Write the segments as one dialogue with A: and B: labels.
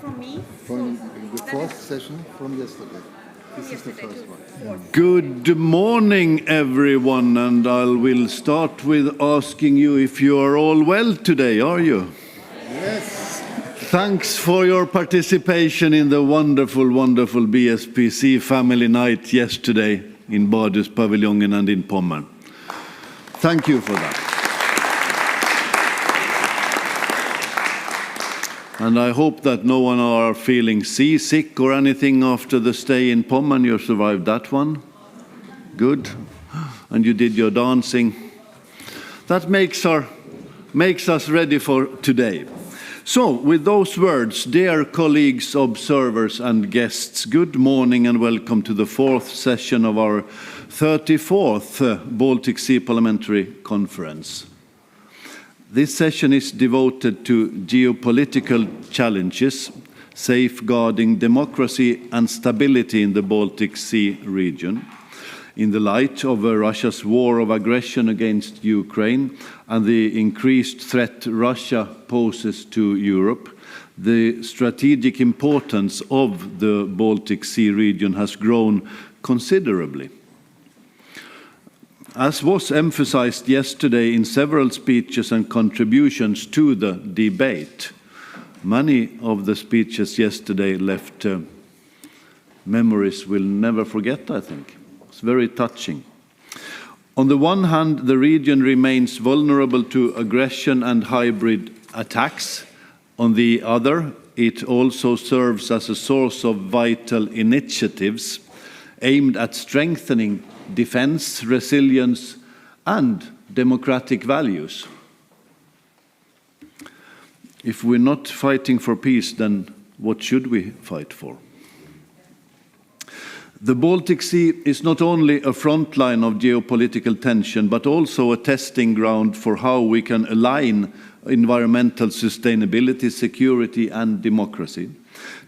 A: From me?
B: From the fourth session from yesterday. This is the first one.
C: Good morning, everyone, and I will start with asking you if you are all well today, are you?
B: Yes.
C: Thanks for your participation in the wonderful, wonderful BSPC family night yesterday in Badhuspaviljongen and in Pommern. Thank you for that. And I hope that no one are feeling seasick or anything after the stay in Pommern. You survived that one. Good. And you did your dancing. That makes us ready for today. So, with those words, dear colleagues, observers and guests, good morning and welcome to the fourth session of our 34th Baltic Sea Parliamentary Conference. This session is devoted to geopolitical challenges, safeguarding democracy and stability in the Baltic Sea region, in the light of Russia's war of aggression against Ukraine and the increased threat Russia poses to Europe. The strategic importance of the Baltic Sea region has grown considerably. As was emphasized yesterday in several speeches and contributions to the debate, many of the speeches yesterday left memories we'll never forget, I think. It's very touching. On the one hand, the region remains vulnerable to aggression and hybrid attacks. On the other, it also serves as a source of vital initiatives aimed at strengthening defense, resilience, and democratic values. If we're not fighting for peace, then what should we fight for? The Baltic Sea is not only a front line of geopolitical tension, but also a testing ground for how we can align environmental sustainability, security, and democracy.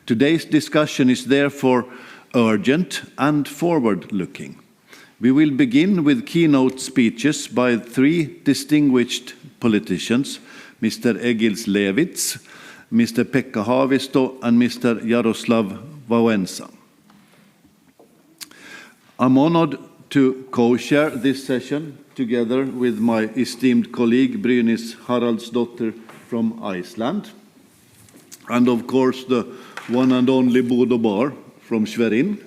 C: Today's discussion is therefore urgent and forward-looking. We will begin with keynote speeches by three distinguished politicians, Mr. Egils Levits, Mr. Pekka Haavisto, and Mr. Jaroslaw Wałęsa. I'm honored to co-chair this session together with my esteemed colleague Bryndís Haraldsdóttir from Iceland, and of course the one and only Bodo Bar from Schwerin.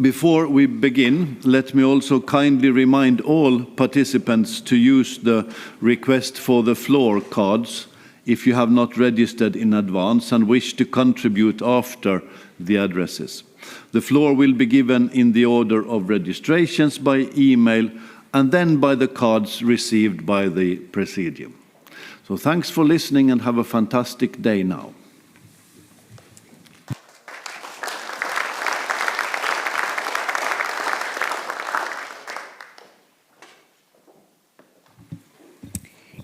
C: Before we begin, let me also kindly remind all participants to use the request for the floor cards if you have not registered in advance and wish to contribute after the addresses. The floor will be given in the order of registrations by email and then by the cards received by the Presidium. So thanks for listening and have a fantastic day now.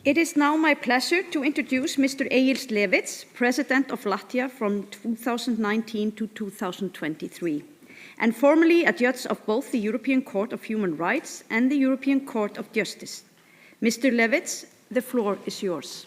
A: It is now my pleasure to introduce Mr. Egils Levits, President of Latvia from 2019 to 2023, and formerly a judge of both the European Court of Human Rights and the European Court of Justice. Mr. Levits, the floor is yours.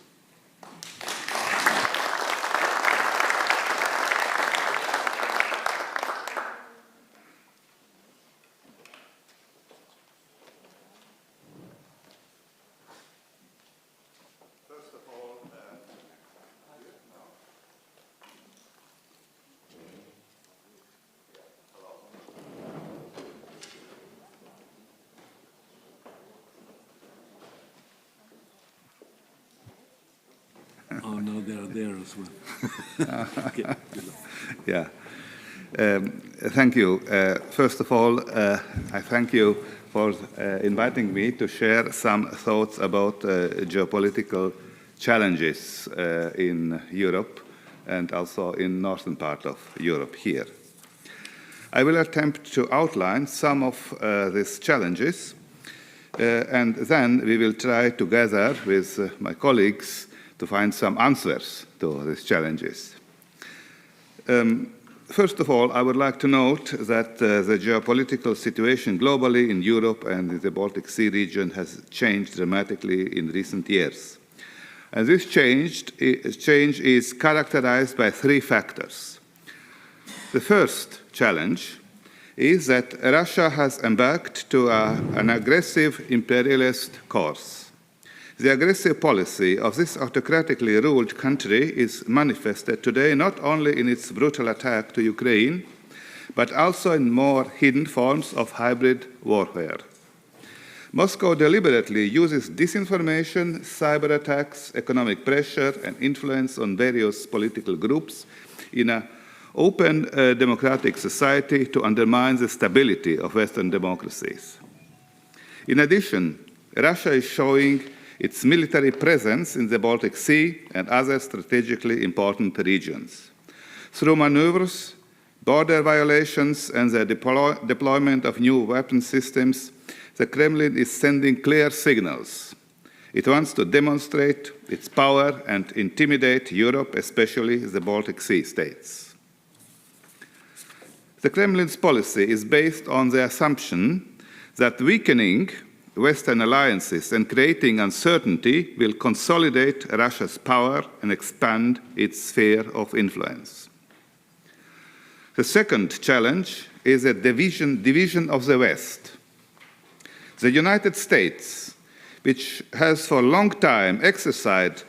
C: Oh, no, they're there as well. Okay.
D: Yeah. Thank you. First of all, I thank you for inviting me to share some thoughts about geopolitical challenges in Europe and also in northern part of Europe here. I will attempt to outline some of these challenges, and then we will try together with my colleagues to find some answers to these challenges. First of all, I would like to note that the geopolitical situation globally in Europe and in the Baltic Sea region has changed dramatically in recent years. And this change is characterized by three factors. The first challenge is that Russia has embarked to an aggressive imperialist course. The aggressive policy of this autocratically ruled country is manifested today not only in its brutal attack to Ukraine, but also in more hidden forms of hybrid warfare. Moscow deliberately uses disinformation, cyber attacks, economic pressure, and influence on various political groups in an open democratic society to undermine the stability of Western democracies. In addition, Russia is showing its military presence in the Baltic Sea and other strategically important regions. Through maneuvers, border violations, and the deployment of new weapon systems, the Kremlin is sending clear signals. It wants to demonstrate its power and intimidate Europe, especially the Baltic Sea states. The Kremlin's policy is based on the assumption that weakening Western alliances and creating uncertainty will consolidate Russia's power and expand its sphere of influence. The second challenge is a division of the West. The United States, which has for a long time exercised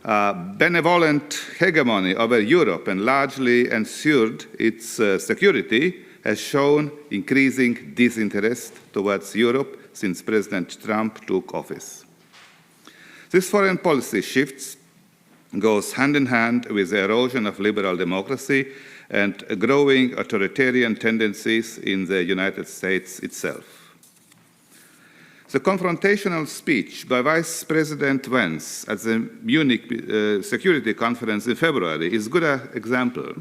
D: benevolent hegemony over Europe and largely ensured its security, has shown increasing disinterest towards Europe since President Trump took office. This foreign policy shift goes hand in hand with the erosion of liberal democracy and growing authoritarian tendencies in the United States itself. The confrontational speech by Vice President Wałęsa at the Munich Security Conference in February is a good example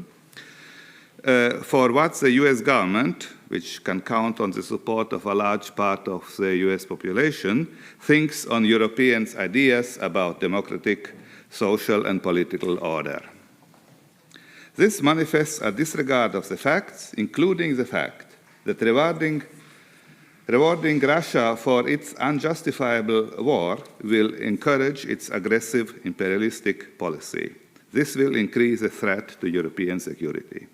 D: for what the US government, which can count on the support of a large part of the US population, thinks on Europeans' ideas about democratic, social, and political order. This manifests a disregard of the facts, including the fact that rewarding Russia for its unjustifiable war will encourage its aggressive imperialistic policy. This will increase the threat to European security.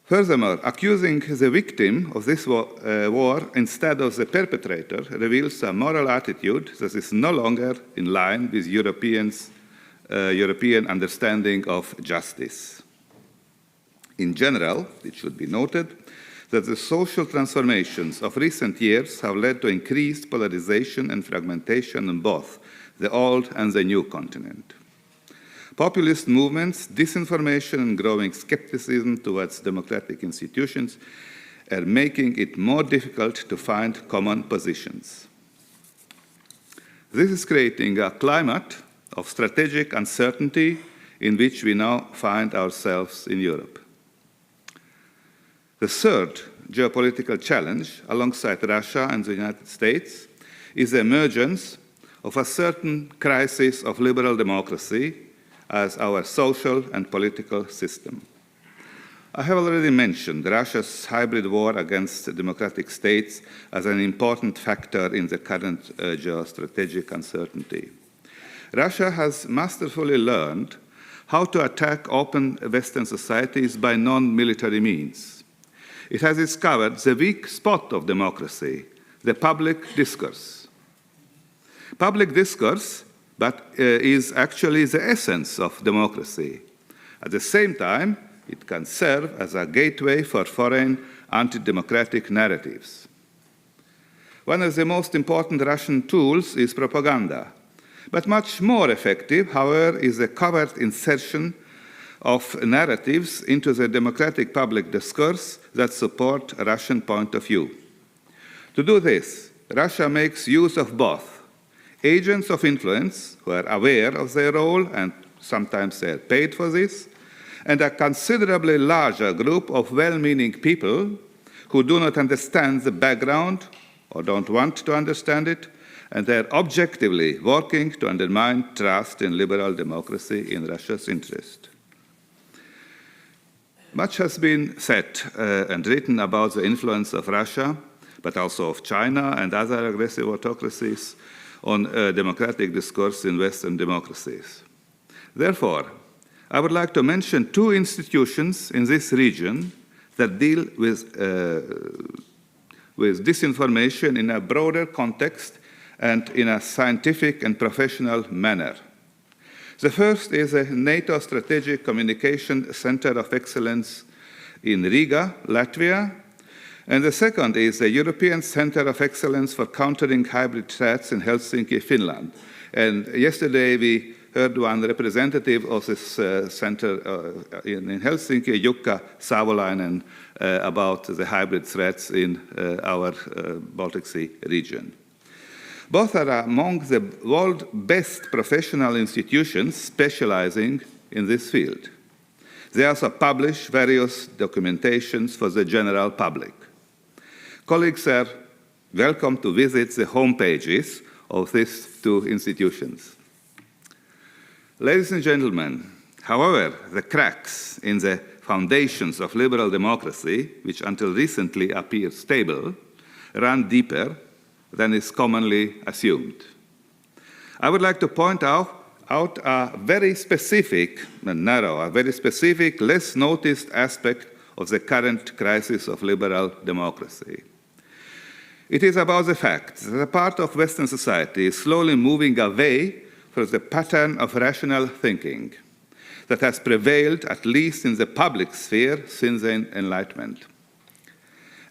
D: Furthermore, accusing the victim of this war instead of the perpetrator reveals a moral attitude that is no longer in line with European understanding of justice. In general, it should be noted that the social transformations of recent years have led to increased polarization and fragmentation in both the old and the new continent. Populist movements, disinformation, and growing skepticism towards democratic institutions are making it more difficult to find common positions. This is creating a climate of strategic uncertainty in which we now find ourselves in Europe. The third geopolitical challenge, alongside Russia and the United States, is the emergence of a certain crisis of liberal democracy as our social and political system. I have already mentioned Russia's hybrid war against democratic states as an important factor in the current geostrategic uncertainty. Russia has masterfully learned how to attack open Western societies by non-military means. It has discovered the weak spot of democracy, the public discourse. Public discourse, is actually the essence of democracy. At the same time, it can serve as a gateway for foreign anti-democratic narratives. One of the most important Russian tools is propaganda, but much more effective, however, is the covert insertion of narratives into the democratic public discourse that support a Russian point of view. To do this, Russia makes use of both agents of influence who are aware of their role and sometimes they are paid for this, and a considerably larger group of well-meaning people who do not understand the background or don't want to understand it, and they are objectively working to undermine trust in liberal democracy in Russia's interest. Much has been said and written about the influence of Russia, but also of China and other aggressive autocracies on democratic discourse in Western democracies. Therefore, I would like to mention two institutions in this region that deal with disinformation in a broader context and in a scientific and professional manner. The first is a NATO Strategic Communication Center of Excellence in Riga, Latvia, And the second is the European Center of Excellence for Countering Hybrid Threats in Helsinki, Finland. And yesterday we heard one representative of this center in Helsinki, Jukka Savolainen, about the hybrid threats in our Baltic Sea region. Both are among the world's best professional institutions specializing in this field. They also publish various documentations for the general public. Colleagues are welcome to visit the homepages of these two institutions. Ladies and gentlemen, however, the cracks in the foundations of liberal democracy, which until recently appeared stable, run deeper than is commonly assumed. I would like to point out a very specific, less noticed aspect of the current crisis of liberal democracy. It is about the fact that a part of Western society is slowly moving away from the pattern of rational thinking that has prevailed, at least in the public sphere, since the Enlightenment.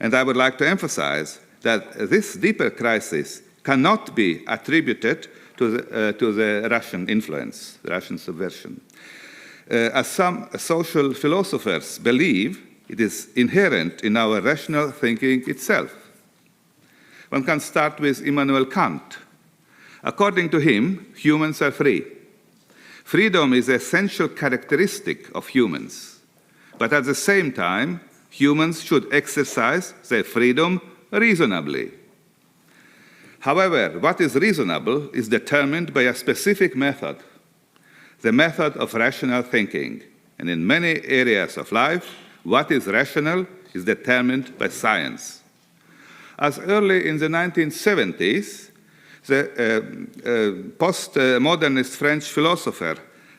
D: And I would like to emphasize that this deeper crisis cannot be attributed to the Russian influence, the Russian subversion. As some social philosophers believe, it is inherent in our rational thinking itself. One can start with Immanuel Kant. According to him, humans are free. Freedom is an essential characteristic of humans. But at the same time, humans should exercise their freedom reasonably. However, what is reasonable is determined by a specific method, the method of rational thinking. And in many areas of life, what is rational is determined by science. As early in the 1970s, the postmodernist French philosopher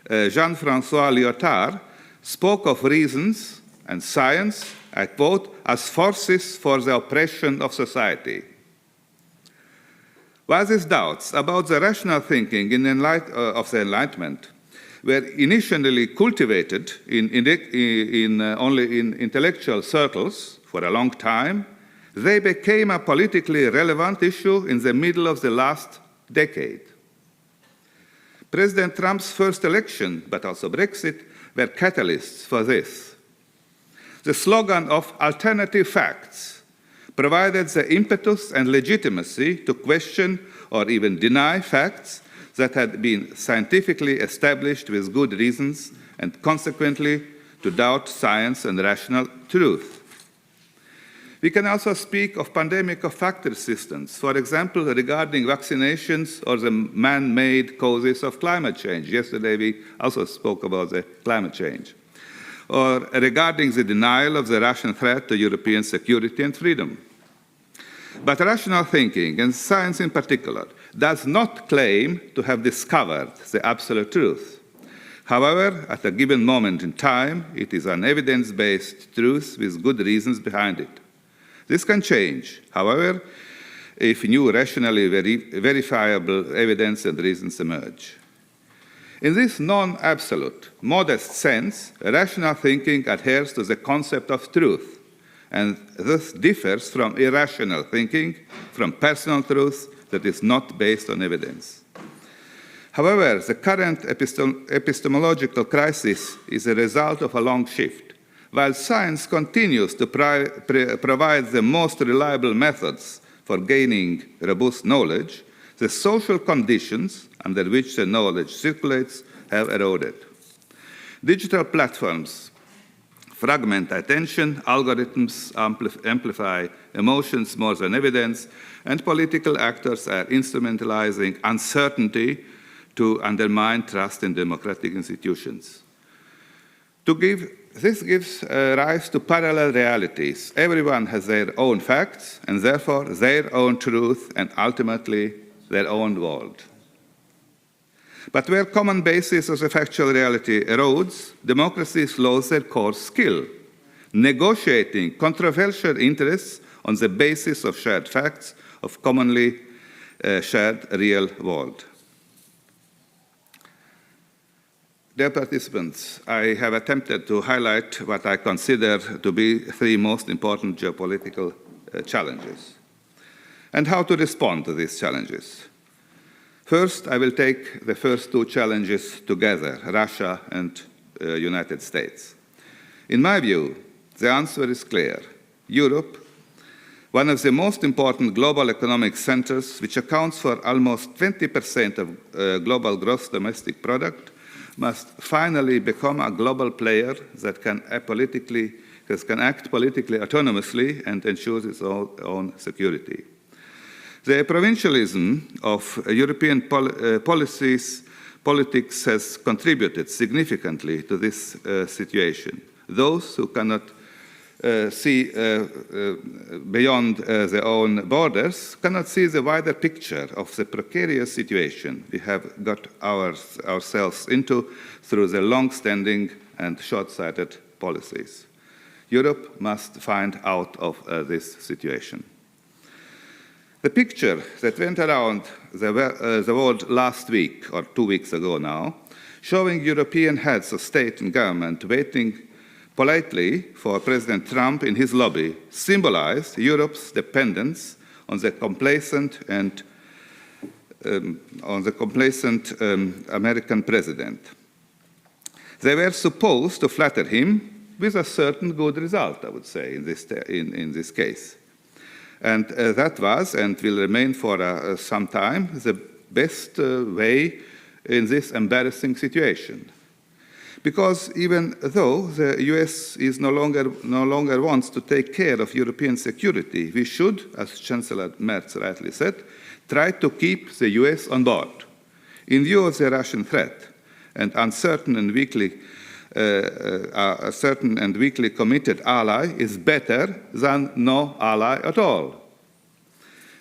D: Jean-François Lyotard spoke of reasons and science, I quote, as forces for the oppression of society. While these doubts about the rational thinking of the Enlightenment were initially cultivated only in intellectual circles for a long time, they became a politically relevant issue in the middle of the last decade. President Trump's first election, but also Brexit, were catalysts for this. The slogan of alternative facts provided the impetus and legitimacy to question or even deny facts that had been scientifically established with good reasons, and consequently to doubt science and rational truth. We can also speak of pandemic of factor systems, for example, regarding vaccinations or the man-made causes of climate change. Yesterday we also spoke about the climate change. Or regarding the denial of the Russian threat to European security and freedom. But rational thinking, and science in particular, does not claim to have discovered the absolute truth. However, at a given moment in time, it is an evidence-based truth with good reasons behind it. This can change, however, if new rationally verifiable evidence and reasons emerge. In this non-absolute, modest sense, rational thinking adheres to the concept of truth, and thus differs from irrational thinking, from personal truth that is not based on evidence. However, the current epistemological crisis is a result of a long shift. While science continues to provide the most reliable methods for gaining robust knowledge, the social conditions under which the knowledge circulates have eroded. Digital platforms fragment attention, algorithms amplify emotions more than evidence, and political actors are instrumentalizing uncertainty to undermine trust in democratic institutions. This gives rise to parallel realities. Everyone has their own facts, and therefore their own truth, and ultimately their own world. But where common basis of the factual reality erodes, democracies lose their core skill, negotiating controversial interests on the basis of shared facts of commonly shared real world. Dear participants, I have attempted to highlight what I consider to be three most important geopolitical challenges. And how to respond to these challenges? First, I will take the first two challenges together, Russia and United States. In my view, the answer is clear. Europe, one of the most important global economic centers, which accounts for almost 20% of global gross domestic product, must finally become a global player that can act politically autonomously and ensures its own security. The provincialism of European politics has contributed significantly to this situation. Those who cannot see beyond their own borders cannot see the wider picture of the precarious situation we have got ourselves into through the long-standing and short-sighted policies. Europe must find out of this situation. The picture that went around the world last week, or 2 weeks ago now, showing European heads of state and government waiting politely for President Trump in his lobby, symbolized Europe's dependence on the complacent American president. They were supposed to flatter him with a certain good result, I would say, in this case. And that was, and will remain for some time, the best way in this embarrassing situation. Because even though the US is no longer wants to take care of European security, we should, as Chancellor Merz rightly said, try to keep the US on board. In view of the Russian threat and a certain and weakly committed ally is better than no ally at all.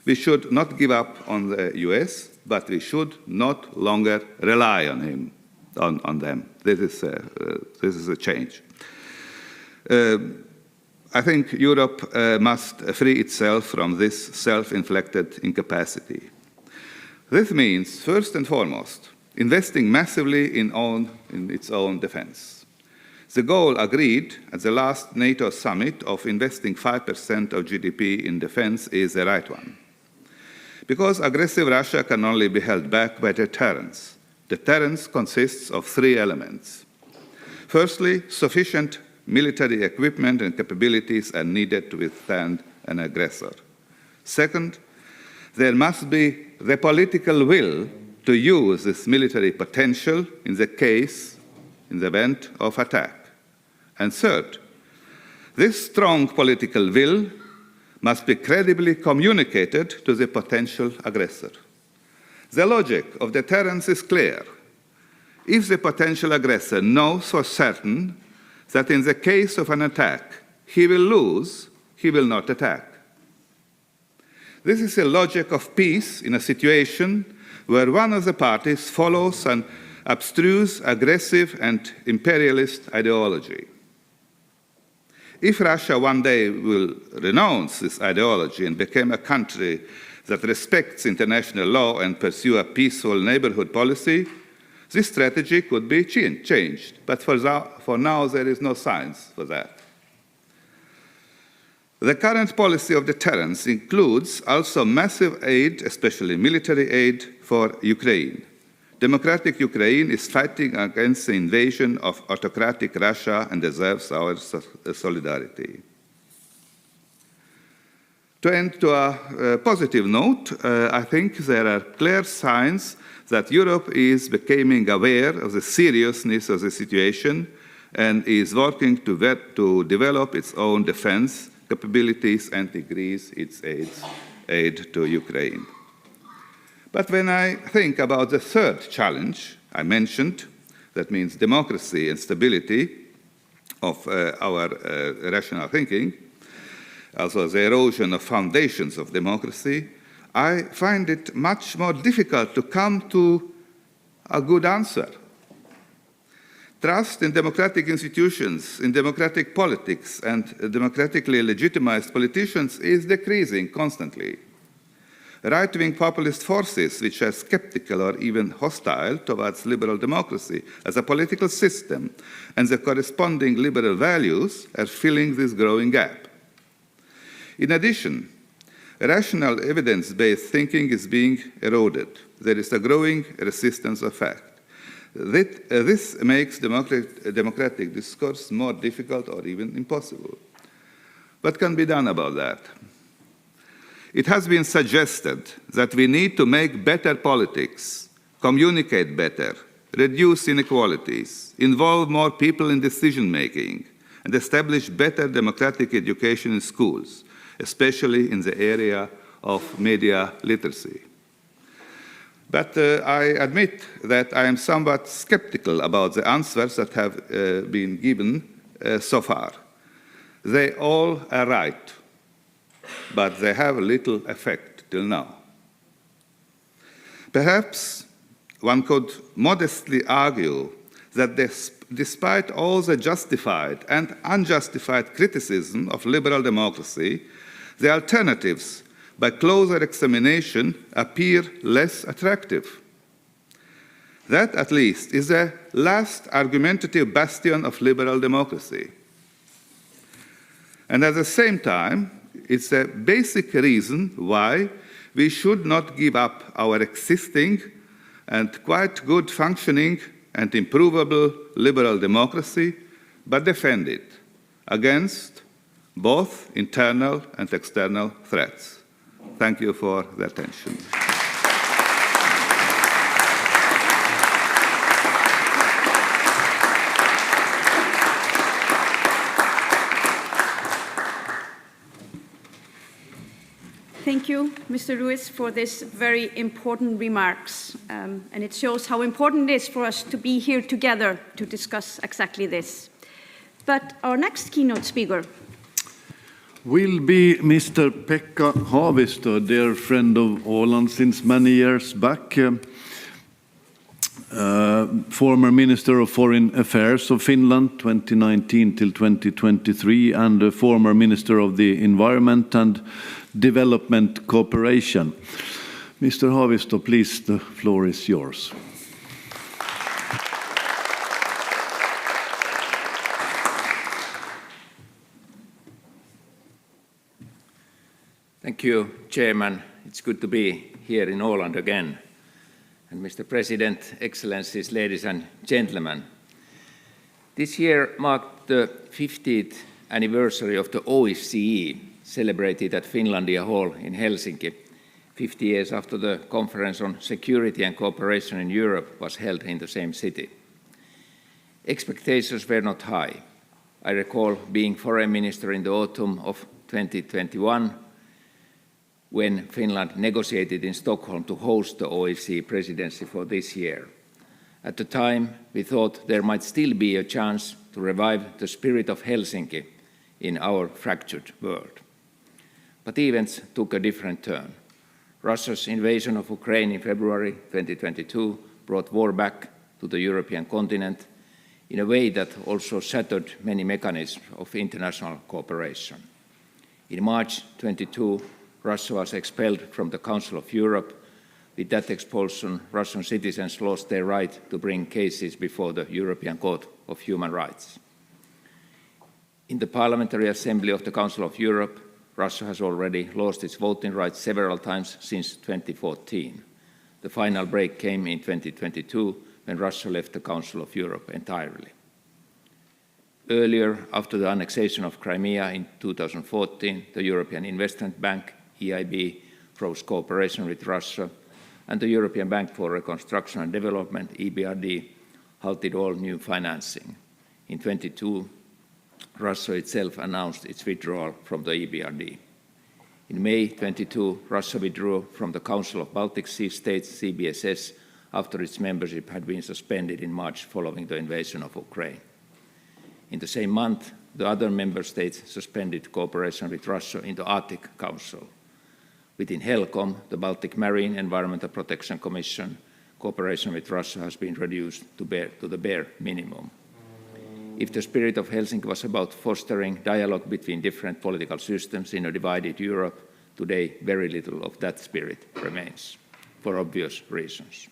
D: We should not give up on the US, but we should not longer rely on him, on them. This is a change. I think Europe must free itself from this self-inflicted incapacity. This means, first and foremost, investing massively in its own defense. The goal agreed at the last NATO summit of investing 5% of GDP in defense is the right one. Because aggressive Russia can only be held back by deterrence. Deterrence consists of three elements. Firstly, sufficient military equipment and capabilities are needed to withstand an aggressor. Second, there must be the political will to use this military potential in the event of attack. And third, this strong political will must be credibly communicated to the potential aggressor. The logic of deterrence is clear. If the potential aggressor knows for certain that in the case of an attack he will lose, he will not attack. This is the logic of peace in a situation where one of the parties follows an abstruse, aggressive, and imperialist ideology. If Russia one day will renounce this ideology and become a country that respects international law and pursue a peaceful neighborhood policy, this strategy could be changed. But for now, there is no signs for that. The current policy of deterrence includes also massive aid, especially military aid, for Ukraine. Democratic Ukraine is fighting against the invasion of autocratic Russia and deserves our solidarity. To end to a positive note, I think there are clear signs that Europe is becoming aware of the seriousness of the situation and is working to develop its own defense capabilities and increase its aid to Ukraine. But when I think about the third challenge I mentioned, that means democracy and stability of our rational thinking, also the erosion of foundations of democracy, I find it much more difficult to come to a good answer. Trust in democratic institutions, in democratic politics, and democratically legitimized politicians is decreasing constantly. Right-wing populist forces, which are skeptical or even hostile towards liberal democracy as a political system and the corresponding liberal values, are filling this growing gap. In addition, rational evidence-based thinking is being eroded. There is a growing resistance of fact. This makes democratic discourse more difficult or even impossible. What can be done about that? It has been suggested that we need to make better politics, communicate better, reduce inequalities, involve more people in decision-making, and establish better democratic education in schools, especially in the area of media literacy. But I admit that I am somewhat skeptical about the answers that have been given so far. They all are right, but they have little effect till now. Perhaps one could modestly argue that despite all the justified and unjustified criticism of liberal democracy, the alternatives, by closer examination, appear less attractive. That, at least, is the last argumentative bastion of liberal democracy. And at the same time, it's a basic reason why we should not give up our existing and quite good functioning and improvable liberal democracy, but defend it against both internal and external threats. Thank you for the attention.
A: Thank you, Mr. Lewis, for this very important remarks. And it shows how important it is for us to be here together to discuss exactly this. But our next keynote speaker
C: will be Mr. Pekka Haavisto, dear friend of Åland since many years back, former Minister of Foreign Affairs of Finland, 2019 till 2023, and former Minister of the Environment and Development Cooperation. Mr. Haavisto, please, the floor is yours.
E: Thank you, Chairman. It's good to be here in Åland again. And Mr. President, Excellencies, ladies and gentlemen, this year marked the 50th anniversary of the OSCE, celebrated at Finlandia Hall in Helsinki, 50 years after the Conference on Security and Cooperation in Europe was held in the same city. Expectations were not high. I recall being Foreign Minister in the autumn of 2021, when Finland negotiated in Stockholm to host the OSCE presidency for this year. At the time, we thought there might still be a chance to revive the spirit of Helsinki in our fractured world. But events took a different turn. Russia's invasion of Ukraine in February 2022 brought war back to the European continent in a way that also shattered many mechanisms of international cooperation. In March 2022, Russia was expelled from the Council of Europe. With that expulsion, Russian citizens lost their right to bring cases before the European Court of Human Rights. In the Parliamentary Assembly of the Council of Europe, Russia has already lost its voting rights several times since 2014. The final break came in 2022 when Russia left the Council of Europe entirely. Earlier, after the annexation of Crimea in 2014, the European Investment Bank, EIB, froze cooperation with Russia, and the European Bank for Reconstruction and Development, EBRD, halted all new financing. In 2022, Russia itself announced its withdrawal from the EBRD. In May 2022, Russia withdrew from the Council of Baltic Sea States, CBSS, after its membership had been suspended in March following the invasion of Ukraine. In the same month, the other member states suspended cooperation with Russia in the Arctic Council. Within HELCOM, the Baltic Marine Environmental Protection Commission, cooperation with Russia has been reduced to the bare minimum. If the spirit of Helsinki was about fostering dialogue between different political systems in a divided Europe, today very little of that spirit remains, for obvious reasons.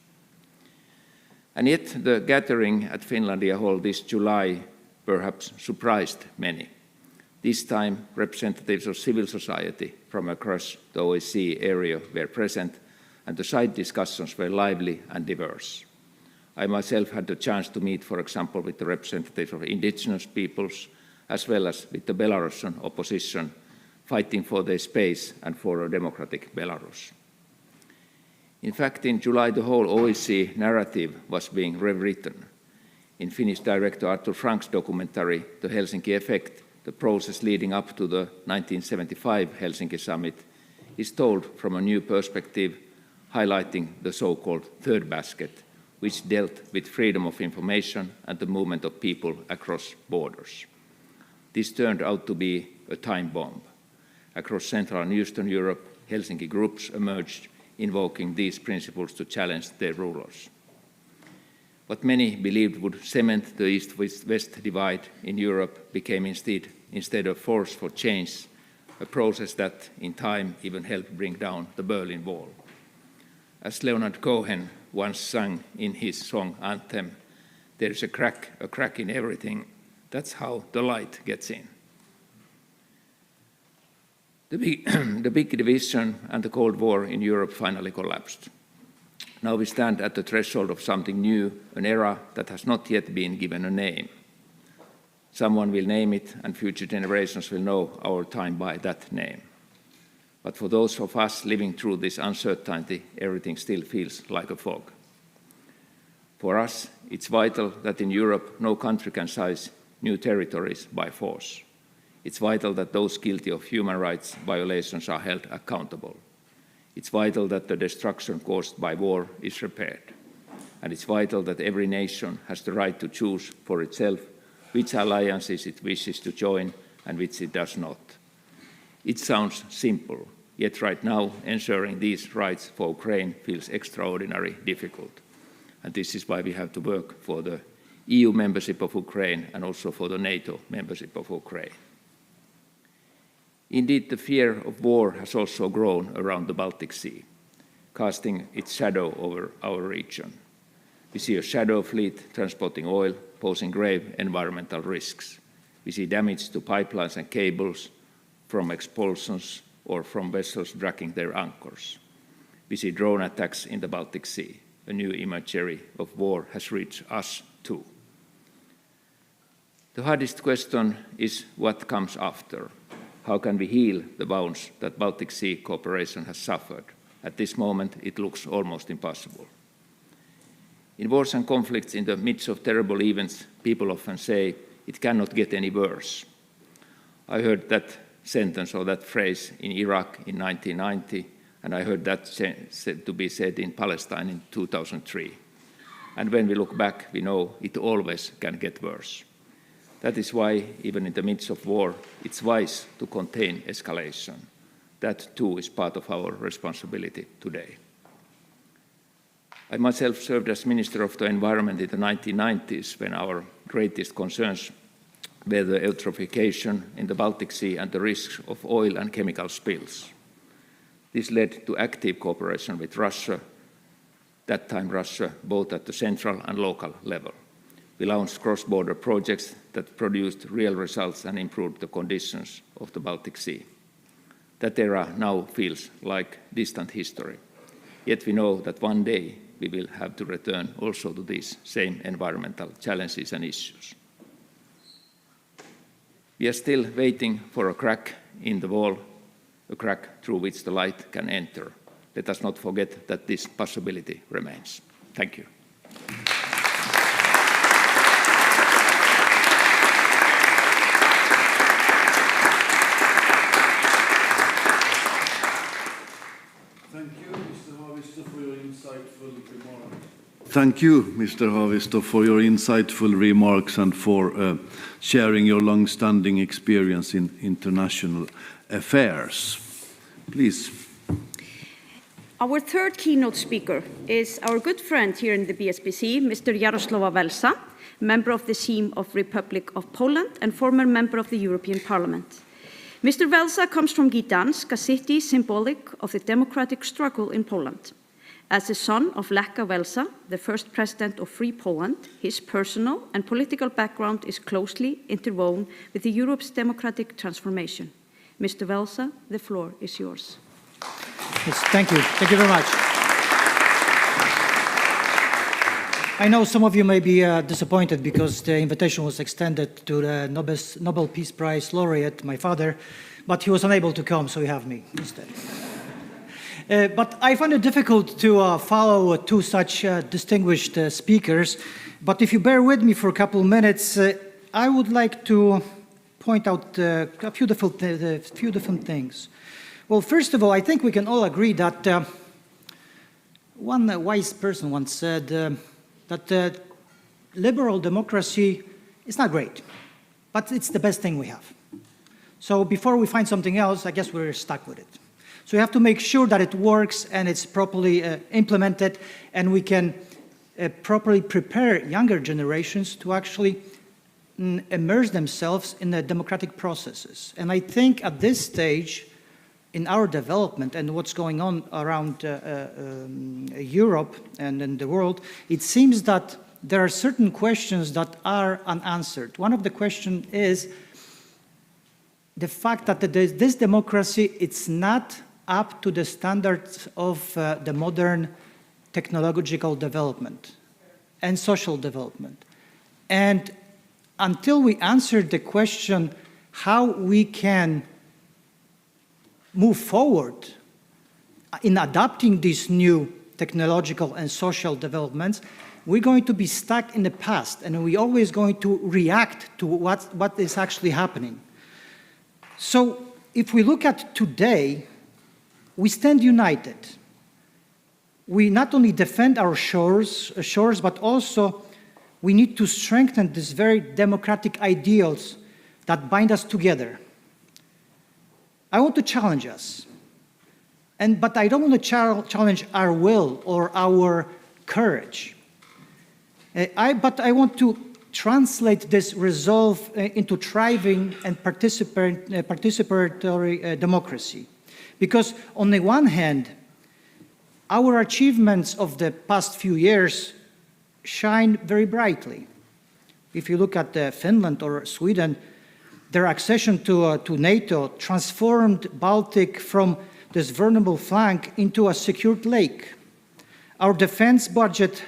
E: And yet the gathering at Finlandia Hall this July perhaps surprised many. This time, representatives of civil society from across the OSCE area were present, and the side discussions were lively and diverse. I myself had the chance to meet, for example, with the representatives of indigenous peoples, as well as with the Belarusian opposition, fighting for their space and for a democratic Belarus. In fact, in July, the whole OSCE narrative was being rewritten. In Finnish director Arthur Frank's documentary, The Helsinki Effect, the process leading up to the 1975 Helsinki summit is told from a new perspective, highlighting the so-called third basket, which dealt with freedom of information and the movement of people across borders. This turned out to be a time bomb. Across Central and Eastern Europe, Helsinki groups emerged, invoking these principles to challenge their rulers. What many believed would cement the East-West divide in Europe became instead a force for change, a process that, in time, even helped bring down the Berlin Wall. As Leonard Cohen once sang in his song Anthem, "There is a crack in everything. That's how the light gets in." The big division and the Cold War in Europe finally collapsed. Now we stand at the threshold of something new, an era that has not yet been given a name. Someone will name it, and future generations will know our time by that name. But for those of us living through this uncertainty, everything still feels like a fog. For us, it's vital that in Europe no country can seize new territories by force. It's vital that those guilty of human rights violations are held accountable. It's vital that the destruction caused by war is repaired. And it's vital that every nation has the right to choose for itself which alliances it wishes to join and which it does not. It sounds simple, yet right now ensuring these rights for Ukraine feels extraordinarily difficult. And this is why we have to work for the EU membership of Ukraine and also for the NATO membership of Ukraine. Indeed, the fear of war has also grown around the Baltic Sea, casting its shadow over our region. We see a shadow fleet transporting oil, posing grave environmental risks. We see damage to pipelines and cables from expulsions or from vessels dragging their anchors. We see drone attacks in the Baltic Sea. A new imagery of war has reached us too. The hardest question is what comes after. How can we heal the wounds that Baltic Sea cooperation has suffered? At this moment, it looks almost impossible. In wars and conflicts in the midst of terrible events, people often say, it cannot get any worse. I heard that sentence or that phrase in Iraq in 1990, and I heard that said to be said in Palestine in 2003. And when we look back, we know it always can get worse. That is why, even in the midst of war, it's wise to contain escalation. That, too, is part of our responsibility today. I myself served as Minister of the Environment in the 1990s, when our greatest concerns were the eutrophication in the Baltic Sea and the risks of oil and chemical spills. This led to active cooperation with Russia, that time Russia, both at the central and local level. We launched cross-border projects that produced real results and improved the conditions of the Baltic Sea. That era now feels like distant history. Yet we know that one day we will have to return also to these same environmental challenges and issues. We are still waiting for a crack in the wall, a crack through which the light can enter. Let us not forget that this possibility remains. Thank you.
C: Thank you, Mr. Haavisto, for your insightful remarks and for sharing your long-standing experience in international affairs. Please.
A: Our third keynote speaker is our good friend here in the BSPC, Mr. Jaroslaw Walesa, member of the Sejm of Republic of Poland and former member of the European Parliament. Mr. Walesa comes from Gdansk, a city symbolic of the democratic struggle in Poland. As the son of Lech Wałęsa, the first president of Free Poland, his personal and political background is closely interwoven with Europe's democratic transformation. Mr. Wałęsa, the floor is yours.
F: Yes, thank you. Thank you very much. I know some of you may be disappointed because the invitation was extended to the Nobel Peace Prize laureate, my father, but he was unable to come, so you have me instead. But I find it difficult to follow two such distinguished speakers. But if you bear with me for a couple of minutes, I would like to point out a few different things. Well, first of all, I think we can all agree that one wise person once said that liberal democracy is not great, but it's the best thing we have. So before we find something else, I guess we're stuck with it. So we have to make sure that it works and it's properly implemented, and we can properly prepare younger generations to actually immerse themselves in the democratic processes. And I think at this stage in our development and what's going on around Europe and in the world, it seems that there are certain questions that are unanswered. One of the questions is the fact that this democracy, it's not up to the standards of the modern technological development and social development. And until we answer the question how we can move forward in adopting these new technological and social developments, we're going to be stuck in the past, and we're always going to react to what is actually happening. So if we look at today, we stand united. We not only defend our shores, but also we need to strengthen these very democratic ideals that bind us together. I want to challenge us, but I don't want to challenge our will or our courage. But I want to translate this resolve into thriving and participatory democracy. Because on the one hand, our achievements of the past few years shine very brightly. If you look at Finland or Sweden, their accession to NATO transformed Baltic from this vulnerable flank into a secured lake. Our defense budgets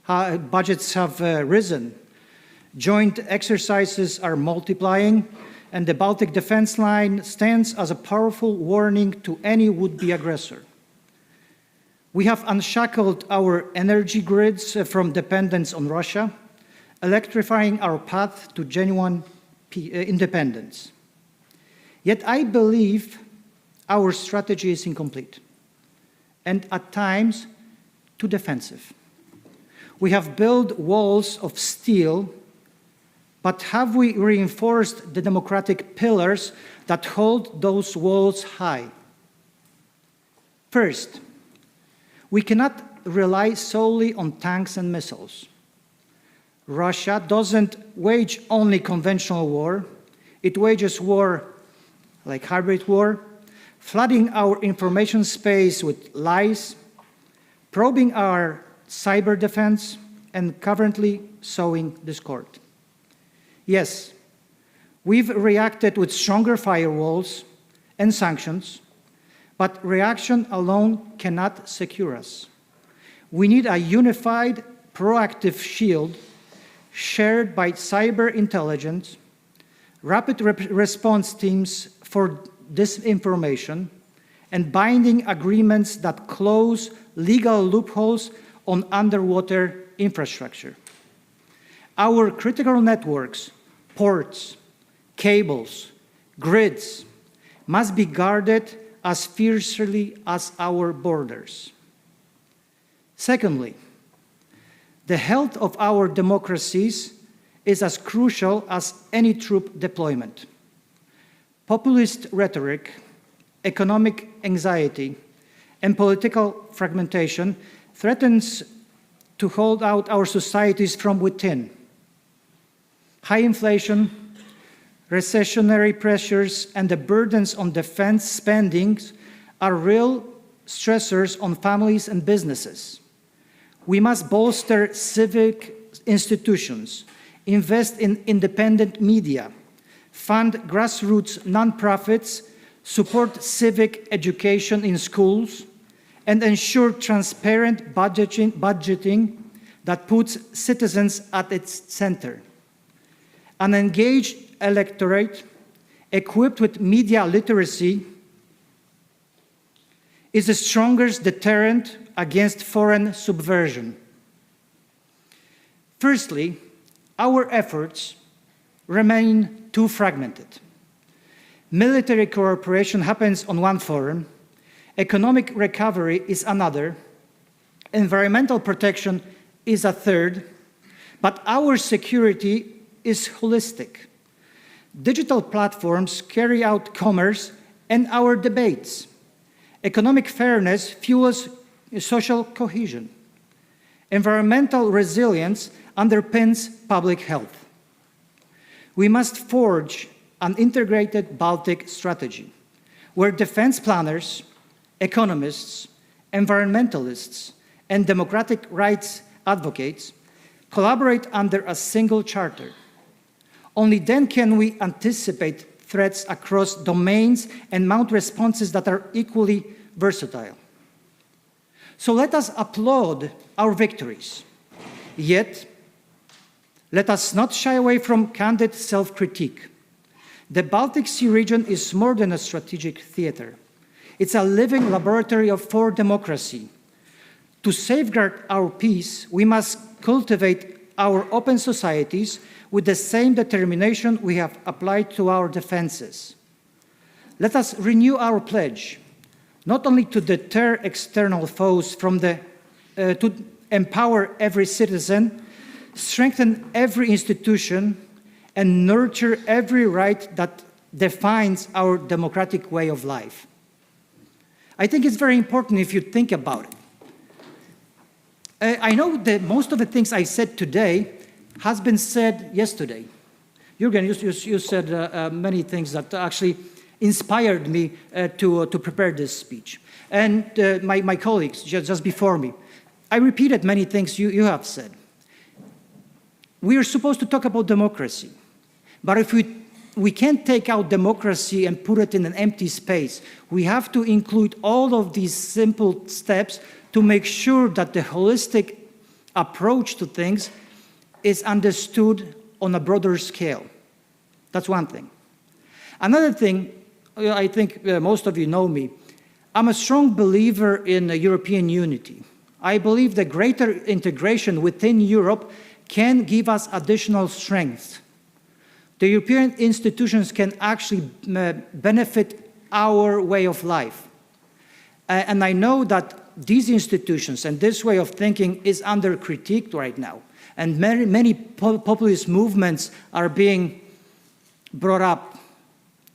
F: have risen. Joint exercises are multiplying, and the Baltic defense line stands as a powerful warning to any would-be aggressor. We have unshackled our energy grids from dependence on Russia, electrifying our path to genuine independence. Yet I believe our strategy is incomplete, and at times too defensive. We have built walls of steel, but have we reinforced the democratic pillars that hold those walls high? First, we cannot rely solely on tanks and missiles. Russia doesn't wage only conventional war. It wages war like hybrid war, flooding our information space with lies, probing our cyber defense, and currently sowing discord. Yes, we've reacted with stronger firewalls and sanctions, but reaction alone cannot secure us. We need a unified, proactive shield shared by cyber intelligence, rapid response teams for disinformation, and binding agreements that close legal loopholes on underwater infrastructure. Our critical networks, ports, cables, grids must be guarded as fiercely as our borders. Secondly, the health of our democracies is as crucial as any troop deployment. Populist rhetoric, economic anxiety, and political fragmentation threatens to hold out our societies from within. High inflation, recessionary pressures, and the burdens on defense spending are real stressors on families and businesses. We must bolster civic institutions, invest in independent media, fund grassroots nonprofits, support civic education in schools, and ensure transparent budgeting that puts citizens at its center. An engaged electorate equipped with media literacy is the strongest deterrent against foreign subversion. Firstly, our efforts remain too fragmented. Military cooperation happens on one forum, economic recovery is another, environmental protection is a third, but our security is holistic. Digital platforms carry out commerce and our debates. Economic fairness fuels social cohesion. Environmental resilience underpins public health. We must forge an integrated Baltic strategy, where defense planners, economists, environmentalists, and democratic rights advocates collaborate under a single charter. Only then can we anticipate threats across domains and mount responses that are equally versatile. So let us applaud our victories. Yet, let us not shy away from candid self-critique. The Baltic Sea region is more than a strategic theater. It's a living laboratory for democracy. To safeguard our peace, we must cultivate our open societies with the same determination we have applied to our defenses. Let us renew our pledge, not only to deter external foes to empower every citizen, strengthen every institution, and nurture every right that defines our democratic way of life. I think it's very important if you think about it. I know that most of the things I said today has been said yesterday. Jörgen, you said many things that actually inspired me to prepare this speech. And my colleagues just before me, I repeated many things you have said. We are supposed to talk about democracy, but if we can't take out democracy and put it in an empty space, we have to include all of these simple steps to make sure that the holistic approach to things is understood on a broader scale. That's one thing. Another thing, I think most of you know me, I'm a strong believer in European unity. I believe the greater integration within Europe can give us additional strength. The European institutions can actually benefit our way of life. And I know that these institutions and this way of thinking is under critique right now. And many populist movements are being brought up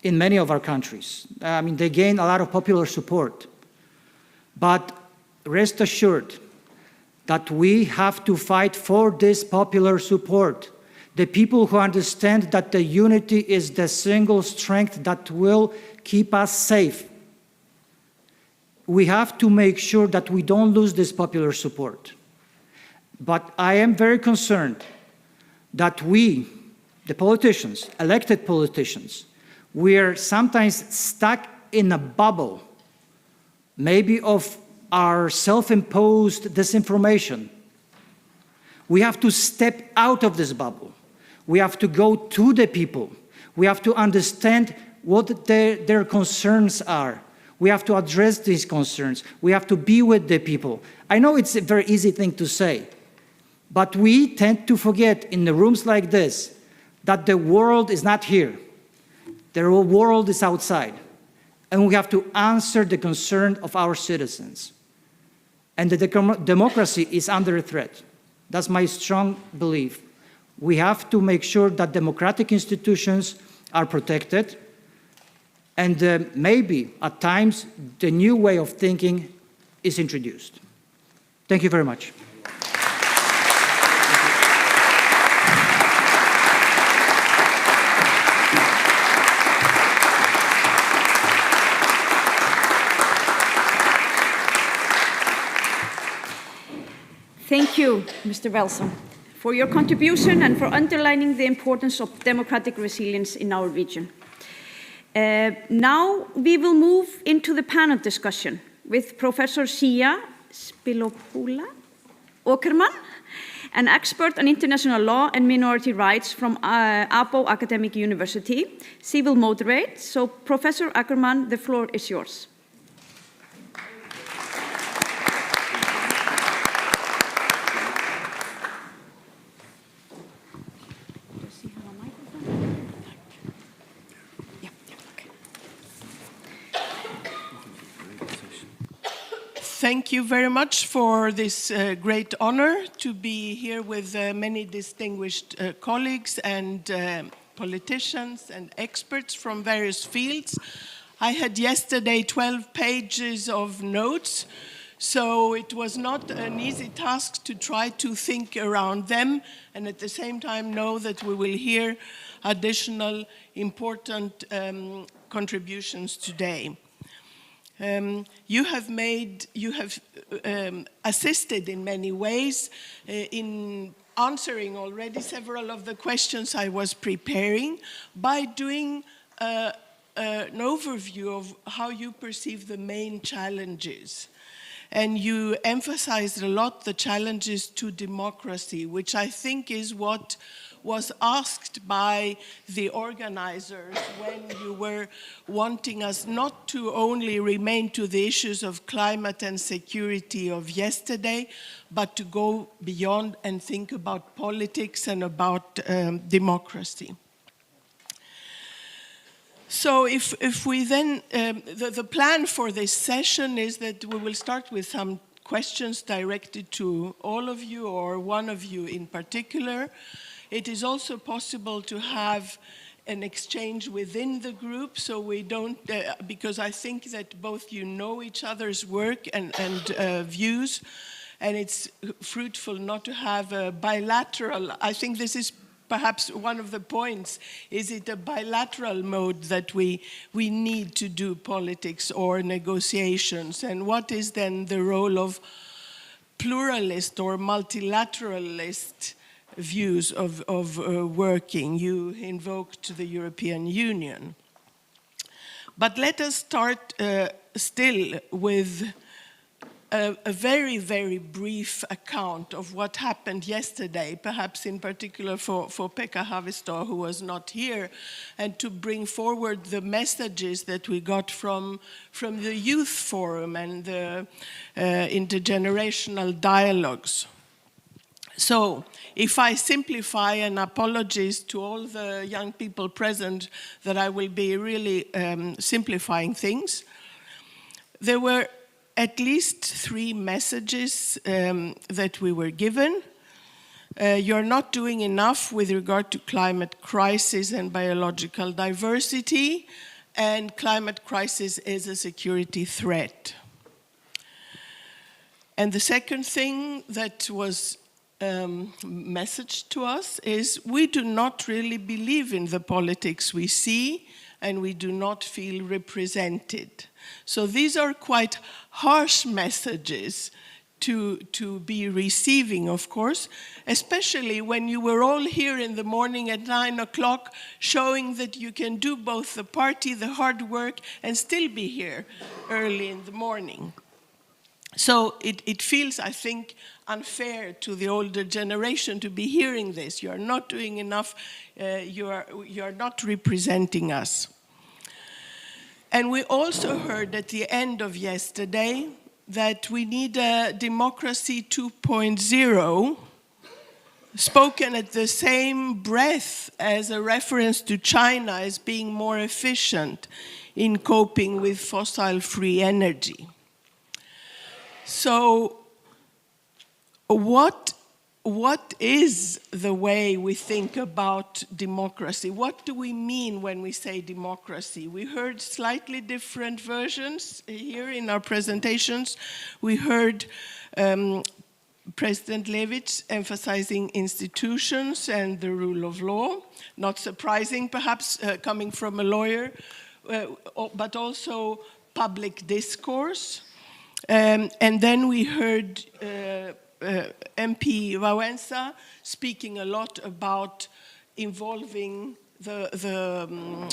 F: in many of our countries. I mean, they gain a lot of popular support. But rest assured that we have to fight for this popular support. The people who understand that the unity is the single strength that will keep us safe. We have to make sure that we don't lose this popular support. But I am very concerned that we, the politicians, elected politicians, we are sometimes stuck in a bubble, maybe of our self-imposed disinformation. We have to step out of this bubble. We have to go to the people. We have to understand what their concerns are. We have to address these concerns. We have to be with the people. I know it's a very easy thing to say, but we tend to forget in the rooms like this that the world is not here. The world is outside. And we have to answer the concern of our citizens. And the democracy is under threat. That's my strong belief. We have to make sure that democratic institutions are protected. And maybe, at times, the new way of thinking is introduced. Thank you very much.
A: Thank you, Mr. Wałęsa, for your contribution and for underlining the importance of democratic resilience in our region. Now we will move into the panel discussion with Professor Spiliopoulou Åkermark, an expert on international law and minority rights from Abo Academic University. She will moderate. So, Professor Åkermark, the floor is yours.
G: Thank you very much for this great honor to be here with many distinguished colleagues and politicians and experts from various fields. I had yesterday 12 pages of notes, so it was not an easy task to try to think around them and at the same time know that we will hear additional important contributions today. You have assisted in many ways in answering already several of the questions I was preparing by doing an overview of how you perceive the main challenges. And you emphasized a lot the challenges to democracy, which I think is what was asked by the organizers when you were wanting us not to only remain to the issues of climate and security of yesterday, but to go beyond and think about politics and about democracy. So if we then, the plan for this session is that we will start with some questions directed to all of you or one of you in particular. It is also possible to have an exchange within the group, so we don't, because I think that both you know each other's work and views, and it's fruitful not to have a bilateral, I think this is perhaps one of the points, is it a bilateral mode that we need to do politics or negotiations, and what is then the role of pluralist or multilateralist views of working? You invoked the European Union. But let us start still with a very, very brief account of what happened yesterday, perhaps in particular for Pekka Haavisto, who was not here, and to bring forward the messages that we got from the Youth Forum and the intergenerational dialogues. So, if I simplify, and apologies to all the young people present that I will be really simplifying things, there were at least 3 messages that we were given. You're not doing enough with regard to climate crisis and biological diversity, and climate crisis is a security threat. And the second thing that was message to us is we do not really believe in the politics we see, and we do not feel represented. So these are quite harsh messages to be receiving, of course, especially when you were all here in the morning at 9 o'clock showing that you can do both the party, the hard work, and still be here early in the morning. So it feels, I think, unfair to the older generation to be hearing this. You are not doing enough, you are not representing us. And we also heard at the end of yesterday that we need a democracy 2.0, spoken at the same breath as a reference to China as being more efficient in coping with fossil-free energy. So what is the way we think about democracy? What do we mean when we say democracy? We heard slightly different versions here in our presentations. We heard President Levits emphasizing institutions and the rule of law. Not surprising, perhaps, coming from a lawyer, but also public discourse. And then we heard MP Wałęsa speaking a lot about involving the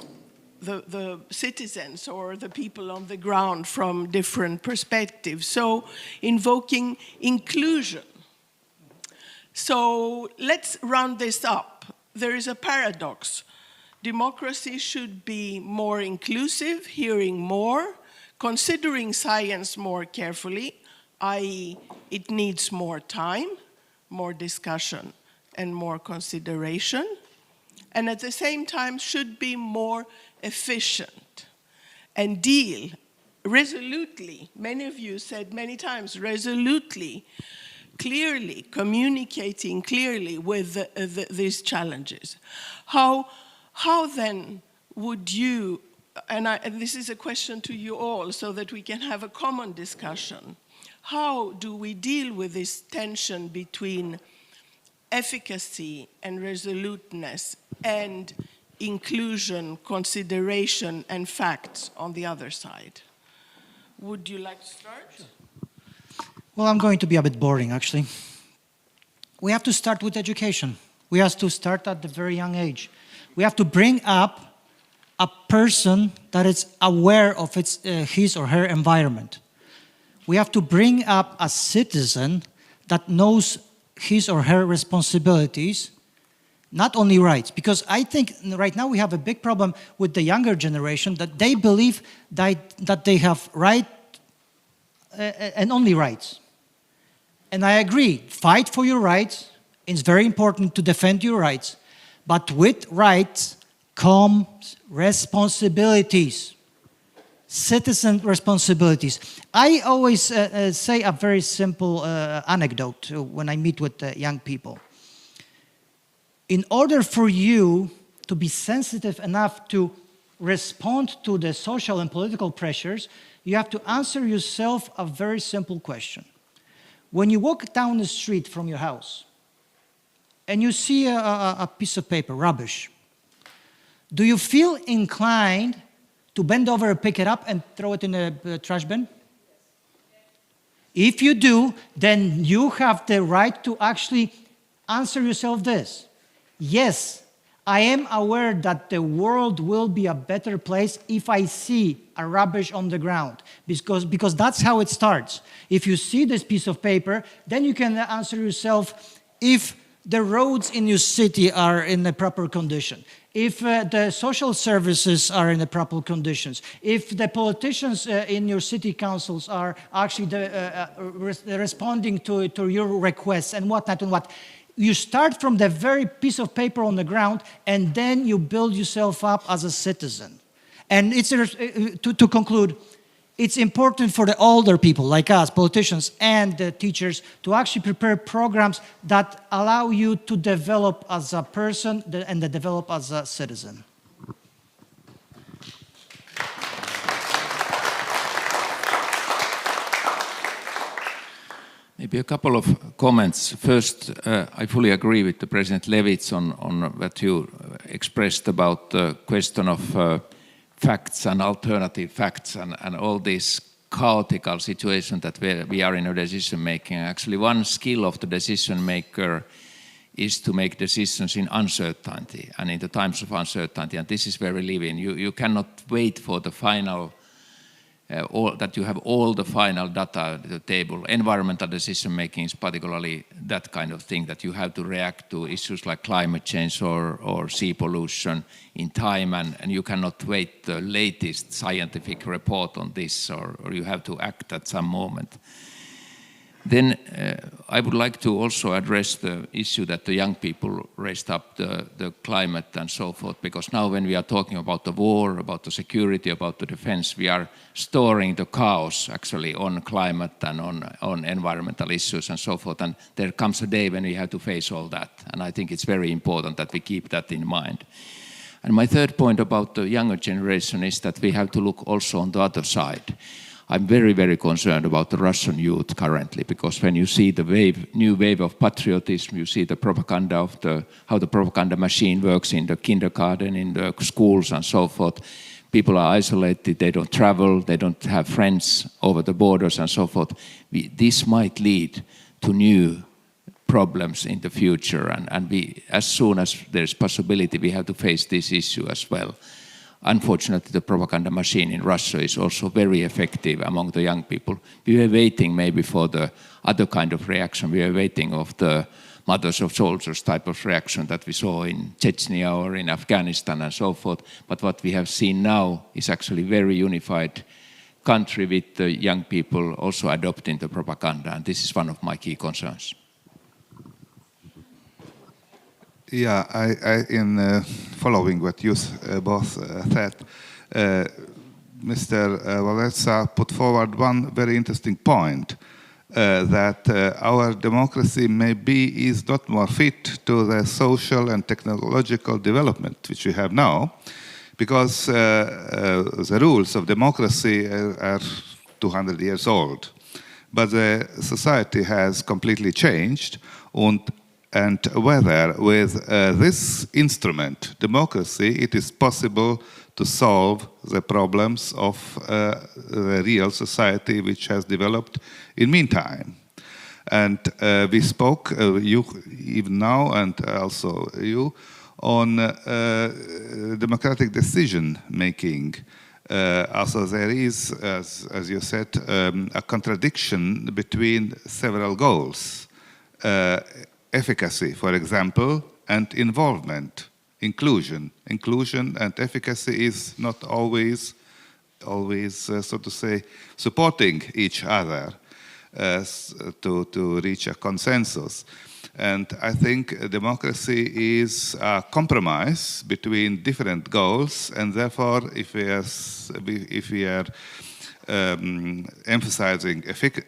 G: citizens or the people on the ground from different perspectives. So invoking inclusion. So let's round this up. There is a paradox. Democracy should be more inclusive, hearing more, considering science more carefully, i.e. it needs more time, more discussion, and more consideration, and at the same time should be more efficient and deal resolutely, many of you said many times, resolutely, clearly, communicating clearly with these challenges. How then would you, and this is a question to you all so that we can have a common discussion, how do we deal with this tension between efficacy and resoluteness and inclusion, consideration, and facts on the other side? Would you like to start?
F: Well, I'm going to be a bit boring, actually. We have to start with education. We have to start at the very young age. We have to bring up a person that is aware of his or her environment. We have to bring up a citizen that knows his or her responsibilities, not only rights. Because I think right now we have a big problem with the younger generation that they believe that they have right and only rights. And I agree, fight for your rights. It's very important to defend your rights. But with rights comes responsibilities, citizen responsibilities. I always say a very simple anecdote when I meet with young people. In order for you to be sensitive enough to respond to the social and political pressures, you have to answer yourself a very simple question. When you walk down the street from your house, and you see a piece of paper, rubbish, do you feel inclined to bend over, pick it up, and throw it in a trash bin? If you do, then you have the right to actually answer yourself this. Yes, I am aware that the world will be a better place if I see a rubbish on the ground, because that's how it starts. If you see this piece of paper, then you can answer yourself if the roads in your city are in the proper condition, if the social services are in the proper conditions, if the politicians in your city councils are actually responding to your requests and whatnot and what. You start from the very piece of paper on the ground, and then you build yourself up as a citizen. And it's to conclude, it's important for the older people like us, politicians and the teachers, to actually prepare programs that allow you to develop as a person and develop as a citizen.
E: Maybe a couple of comments. First, I fully agree with the President Levits on what you expressed about the question of facts and alternative facts and all this chaotic situation that we are in a decision making. Actually, one skill of the decision maker is to make decisions in uncertainty and in the times of uncertainty, and this is where we live in. You cannot wait for the final that you have all the final data at the table. Environmental decision making is particularly that kind of thing, that you have to react to issues like climate change or sea pollution in time, and you cannot wait the latest scientific report on this, or you have to act at some moment. Then I would like to also address the issue that the young people raised up, the climate and so forth, because now when we are talking about the war, about the security, about the defense, we are storing the chaos actually on climate and on environmental issues and so forth, and there comes a day when we have to face all that, and I think it's very important that we keep that in mind. And my third point about the younger generation is that we have to look also on the other side. I'm very, very concerned about the Russian youth currently, because when you see the new wave of patriotism, you see the propaganda of how the propaganda machine works in the kindergarten, in the schools and so forth. People are isolated, they don't travel, they don't have friends over the borders and so forth. This might lead to new problems in the future, and we, as soon as there's possibility, we have to face this issue as well. Unfortunately, the propaganda machine in Russia is also very effective among the young people. We were waiting maybe for the other kind of reaction. We were waiting of the mothers of soldiers type of reaction that we saw in Chechnya or in Afghanistan and so forth. But what we have seen now is actually very unified country with the young people also adopting the propaganda, and this is one of my key concerns.
D: Yeah, in following what you both said, Mr. Walesa put forward one very interesting point, that our democracy maybe is not more fit to the social and technological development which we have now, because the rules of democracy are 200 years old. But the society has completely changed, and whether with this instrument, democracy, it is possible to solve the problems of the real society which has developed in meantime. And we spoke, you even now and also you, on democratic decision making. Also there is, as you said, a contradiction between several goals. Efficacy, for example, and involvement, inclusion. Inclusion and efficacy is not always, so to say, supporting each other to reach a consensus. And I think democracy is a compromise between different goals, and therefore, if we are emphasizing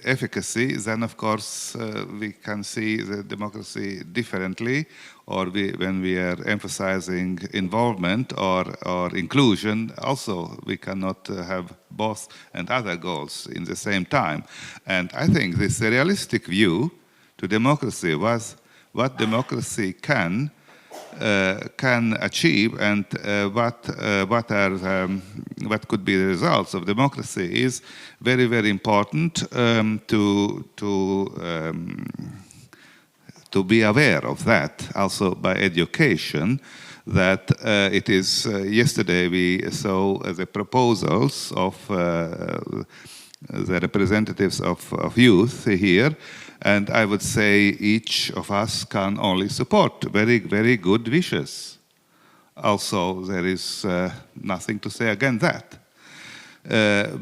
D: efficacy, then of course we can see the democracy differently, or when we are emphasizing involvement or inclusion, also we cannot have both and other goals in the same time. And I think this realistic view to democracy was what democracy can achieve, and what could be the results of democracy is very, very important to be aware of that, also by education, that it is, yesterday we saw the proposals of the representatives of youth here, and I would say each of us can only support very, very good wishes. Also, there is nothing to say against that.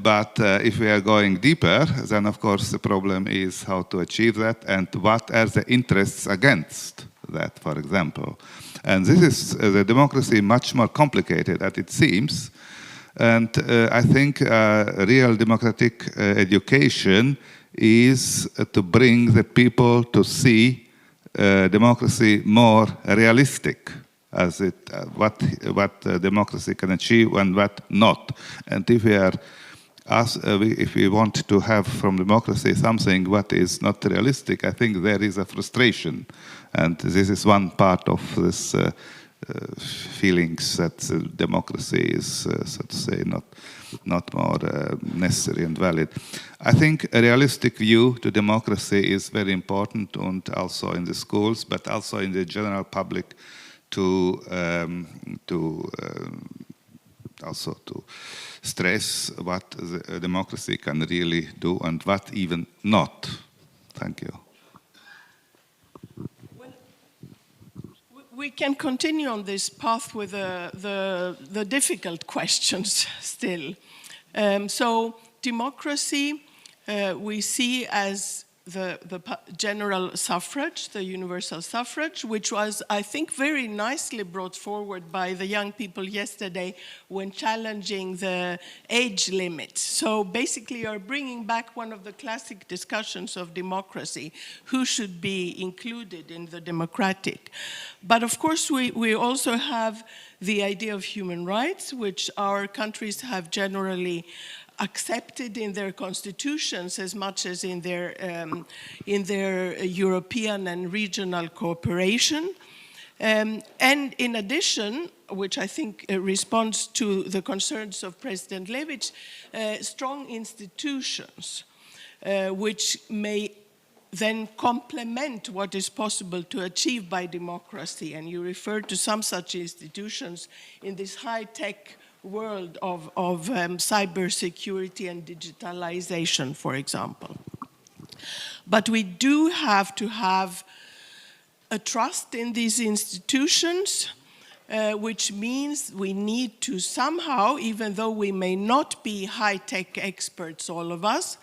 D: But if we are going deeper, then of course the problem is how to achieve that and what are the interests against that, for example. And this is the democracy much more complicated than it seems. And I think real democratic education is to bring the people to see democracy more realistic, as it what democracy can achieve and what not. And if we are if we want to have from democracy something what is not realistic, I think there is a frustration, and this is one part of this feelings that democracy is, so to say, not more necessary and valid. I think a realistic view to democracy is very important, and also in the schools, but also in the general public, also to stress what the democracy can really do and what even not. Thank you.
G: We can continue on this path with the difficult questions still. So democracy we see as the general suffrage, the universal suffrage, which was, I think, very nicely brought forward by the young people yesterday when challenging the age limit. So basically you're bringing back one of the classic discussions of democracy, who should be included in the democratic. But of course we also have the idea of human rights, which our countries have generally accepted in their constitutions as much as in their European and regional cooperation. And in addition, which I think responds to the concerns of President Levits, strong institutions which may then complement what is possible to achieve by democracy. And you refer to some such institutions in this high-tech world of cybersecurity and digitalization, for example. But we do have to have a trust in these institutions, which means we need to somehow, even though we may not be high-tech experts, all of us,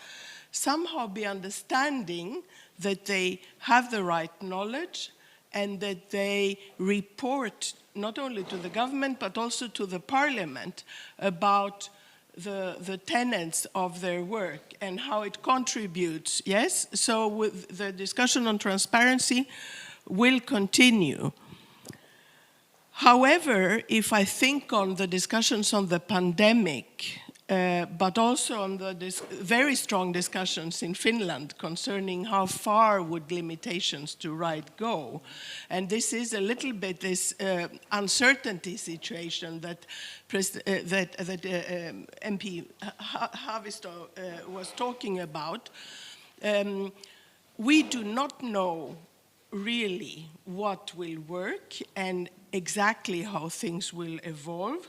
G: somehow be understanding that they have the right knowledge and that they report not only to the government but also to the parliament about the tenets of their work and how it contributes, yes? So with the discussion on transparency will continue. However, if I think on the discussions on the pandemic, but also on the very strong discussions in Finland concerning how far would limitations to right go. And this is a little bit this uncertainty situation that MP Haavisto was talking about. We do not know really what will work and exactly how things will evolve.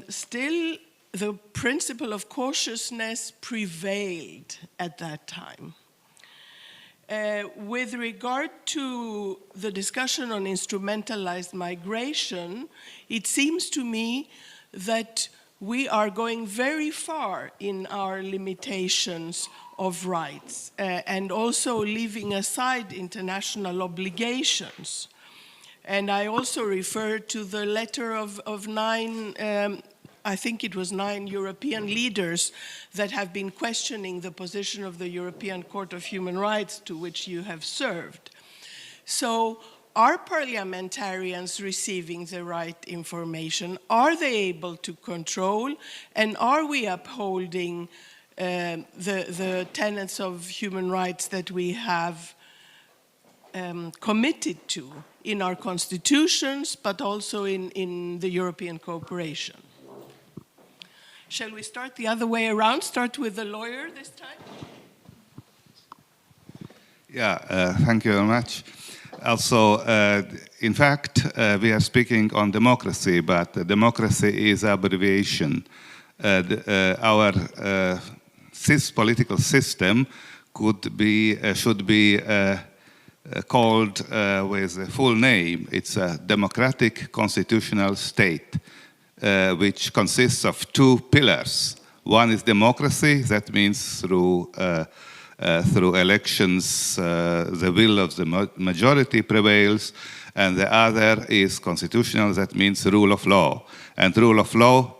G: Still, the principle of cautiousness prevailed at that time. With regard to the discussion on instrumentalized migration, it seems to me that we are going very far in our limitations of rights and also leaving aside international obligations. And I also refer to the letter of 9 I think it was 9 European leaders that have been questioning the position of the European Court of Human Rights to which you have served. So are parliamentarians receiving the right information? Are they able to control? And are we upholding the tenets of human rights that we have committed to in our constitutions, but also in the European cooperation? Shall we start the other way around? Start with the lawyer this time?
D: Yeah, thank you very much. Also, in fact, we are speaking on democracy, but democracy is abbreviation. Our political system should be called with a full name. It's a democratic constitutional state, which consists of 2 pillars. One is democracy, that means through elections the will of the majority prevails, and the other is constitutional, that means rule of law. And rule of law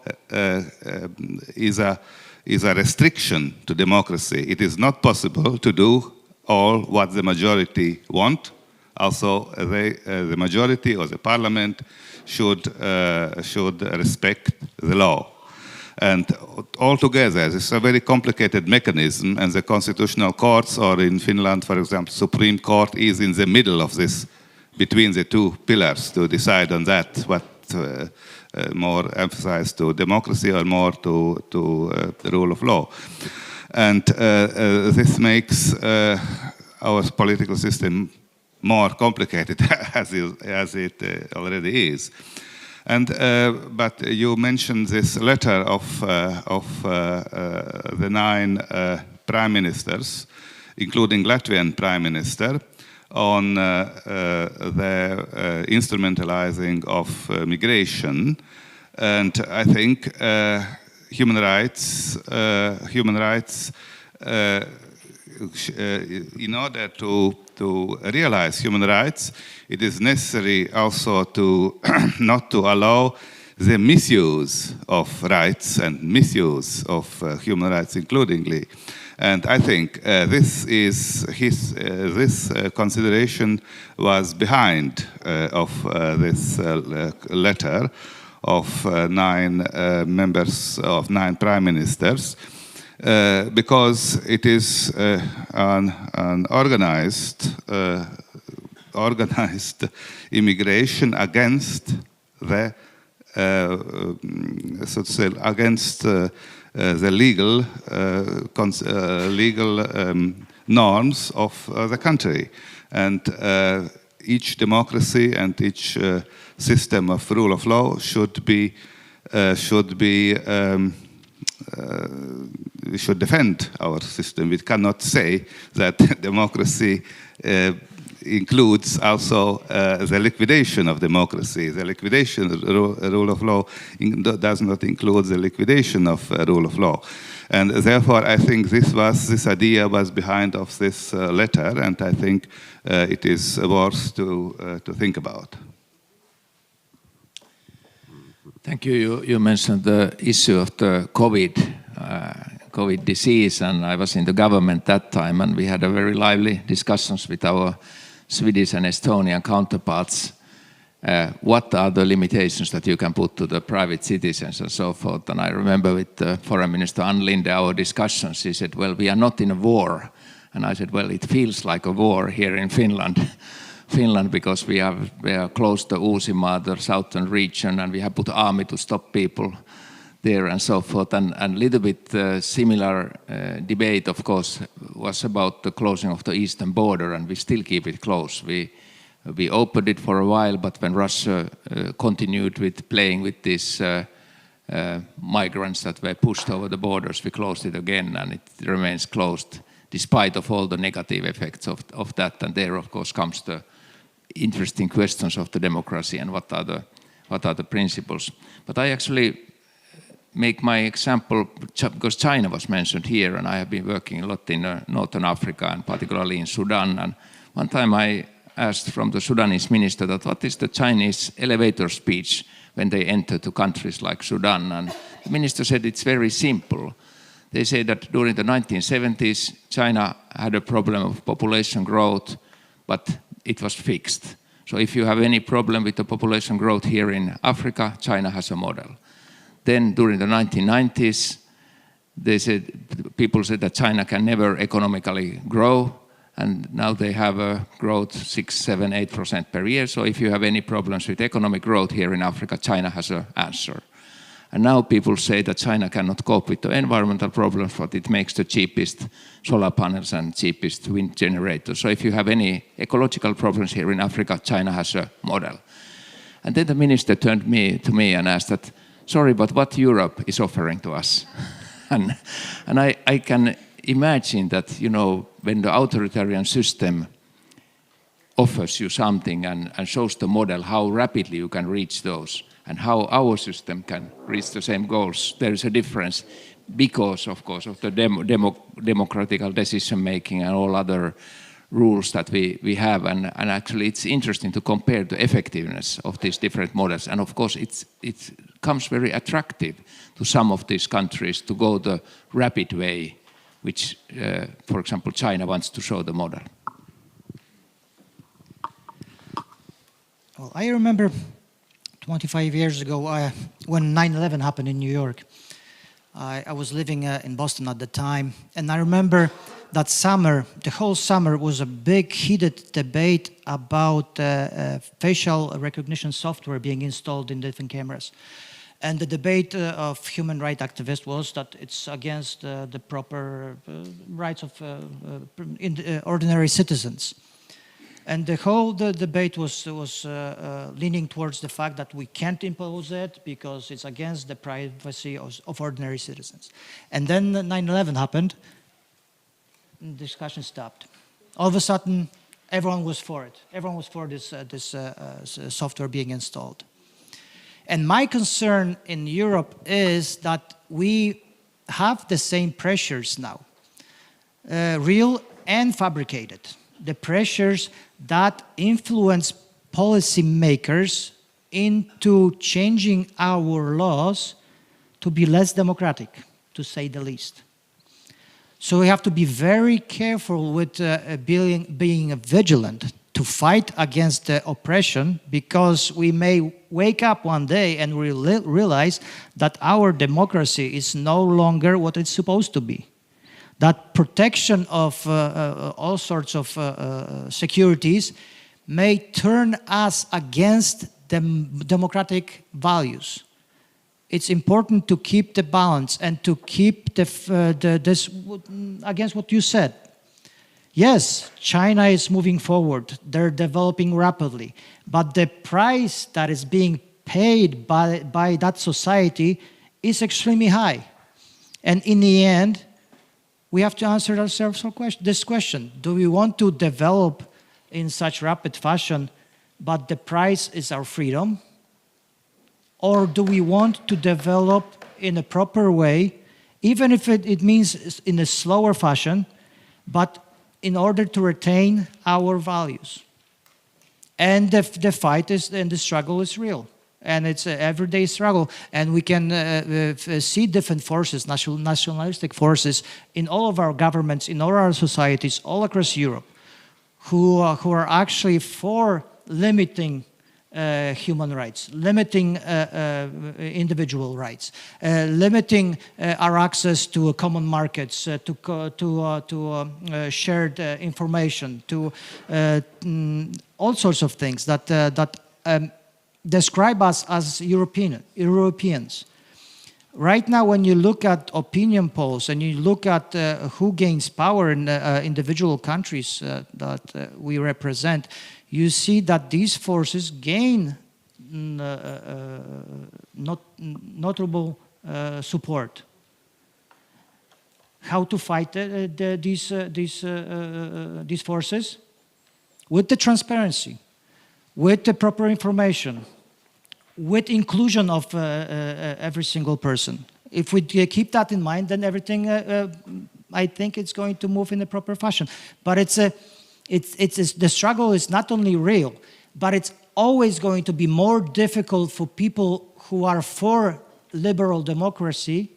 D: is a restriction to democracy. It is not possible to do all what the majority want. Also, the majority or the parliament should respect the law. And altogether, this is a very complicated mechanism, and the constitutional courts, or in Finland, for example, Supreme Court is in the middle of this, between the 2 pillars, to decide on that, what more emphasize to democracy or more to the rule of law. And this makes our political system more complicated as it already is. And but you mentioned this letter of the 9 prime ministers, including Latvian prime minister, on the instrumentalizing of migration. And I think human rights. In order to realize human rights, it is necessary also to not to allow the misuse of rights and misuse of human rights, includingly. And I think this consideration was behind of this letter of 9 members of 9 prime ministers. Because it is an organized immigration against the norms of the country. And each democracy and each system of rule of law we should defend our system. We cannot say that democracy includes also the liquidation of democracy. The liquidation rule of law does not include the liquidation of rule of law. And therefore, I think this idea was behind of this letter, and I think it is worth to think about.
E: Thank you. You mentioned the issue of the COVID disease, and I was in the government that time, and we had a very lively discussions with our Swedish and Estonian counterparts. What are the limitations that you can put to the private citizens and so forth? And I remember with Foreign Minister Ann Linde, our discussions, he said, well, we are not in a war. And I said, well, it feels like a war here in Finland. Because we are close to Uusimaa, the southern region, and we have put army to stop people there and so forth. And a little bit similar debate, of course, was about the closing of the eastern border, and we still keep it closed. We opened it for a while, but when Russia continued with playing with these migrants that were pushed over the borders, we closed it again, and it remains closed despite of all the negative effects of that. And there, of course, comes the interesting questions of the democracy and what are the principles. But I actually make my example, because China was mentioned here, and I have been working a lot in Northern Africa, and particularly in Sudan. And one time I asked from the Sudanese minister that what is the Chinese elevator speech when they enter to countries like Sudan? And the minister said it's very simple. They say that during the 1970s, China had a problem of population growth, but it was fixed. So if you have any problem with the population growth here in Africa, China has a model. Then during the 1990s, people said that China can never economically grow, and now they have a growth 6, 7, 8% per year. So if you have any problems with economic growth here in Africa, China has an answer. And now people say that China cannot cope with the environmental problems, but it makes the cheapest solar panels and cheapest wind generators. So if you have any ecological problems here in Africa, China has a model. And then the minister turned to me and asked that, sorry, but what Europe is offering to us? and I can imagine that, you know, when the authoritarian system offers you something and shows the model, how rapidly you can reach those, and how our system can reach the same goals, there is a difference because, of course, of the democratical decision-making and all other rules that we have. And actually, it's interesting to compare the effectiveness of these different models. And of course, it comes very attractive to some of these countries to go the rapid way, which, for example, China wants to show the model.
F: Well, I remember 25 years ago, when 9/11 happened in New York, I was living in Boston at the time, and I remember that summer, the whole summer was a big heated debate about facial recognition software being installed in different cameras. And the debate of human rights activists was that it's against the proper rights of ordinary citizens. And the whole debate was leaning towards the fact that we can't impose it because it's against the privacy of ordinary citizens. And then 9/11 happened, and the discussion stopped. All of a sudden, everyone was for it. Everyone was for this software being installed. And my concern in Europe is that we have the same pressures now, real and fabricated. The pressures that influence policymakers into changing our laws to be less democratic, to say the least. So we have to be very careful with being vigilant to fight against the oppression, because we may wake up one day and realize that our democracy is no longer what it's supposed to be. That protection of all sorts of securities may turn us against democratic values. It's important to keep the balance and to keep this against what you said. Yes, China is moving forward. They're developing rapidly. But the price that is being paid by that society is extremely high. And in the end, we have to answer ourselves this question. Do we want to develop in such rapid fashion, but the price is our freedom? Or do we want to develop in a proper way, even if it means in a slower fashion, but in order to retain our values? And the fight is, and the struggle is real. And it's an everyday struggle. And we can see different forces, nationalistic forces, in all of our governments, in all our societies, all across Europe, who are actually for limiting human rights, limiting individual rights, limiting our access to common markets, to shared information, to all sorts of things that describe us as Europeans. Right now, when you look at opinion polls and you look at who gains power in individual countries that we represent, you see that these forces gain notable support. How to fight these forces? With the transparency, with the proper information, with inclusion of every single person. If we keep that in mind, then everything, I think it's going to move in a proper fashion. But the struggle is not only real, but it's always going to be more difficult for people who are for liberal democracy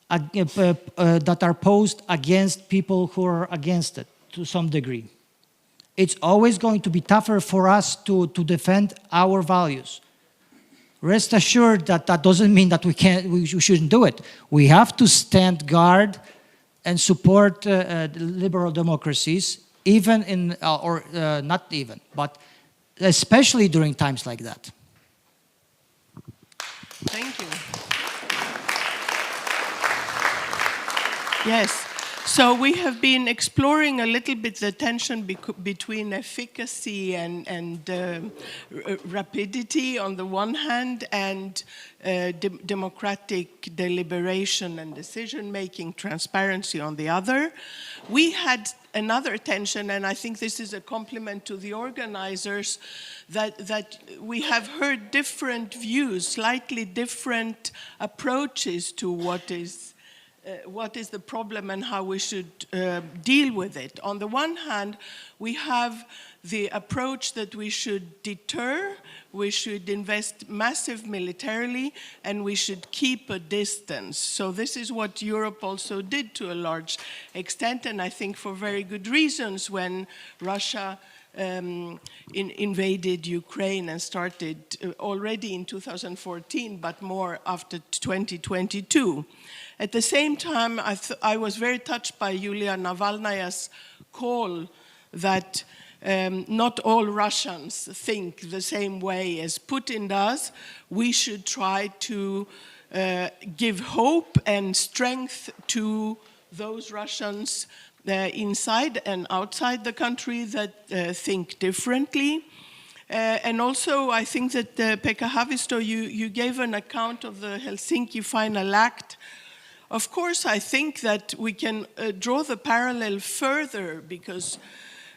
F: that are posed against people who are against it to some degree. It's always going to be tougher for us to defend our values. Rest assured that that doesn't mean that we shouldn't do it. We have to stand guard and support liberal democracies, even in, not even, but especially during times like that.
G: Thank you. Yes. So we have been exploring a little bit the tension between efficacy and rapidity on the one hand, and democratic deliberation and decision-making, transparency on the other. We had another tension, and I think this is a compliment to the organizers, that we have heard different views, slightly different approaches to what is the problem and how we should deal with it. On the one hand, we have the approach that we should deter, we should invest massive militarily, and we should keep a distance. So this is what Europe also did to a large extent, and I think for very good reasons, when Russia invaded Ukraine and started already in 2014, but more after 2022. At the same time, I was very touched by Yulia Navalnaya's call that not all Russians think the same way as Putin does. We should try to give hope and strength to those Russians inside and outside the country that think differently. And also, I think that Pekka Haavisto, you gave an account of the Helsinki Final Act. Of course, I think that we can draw the parallel further, because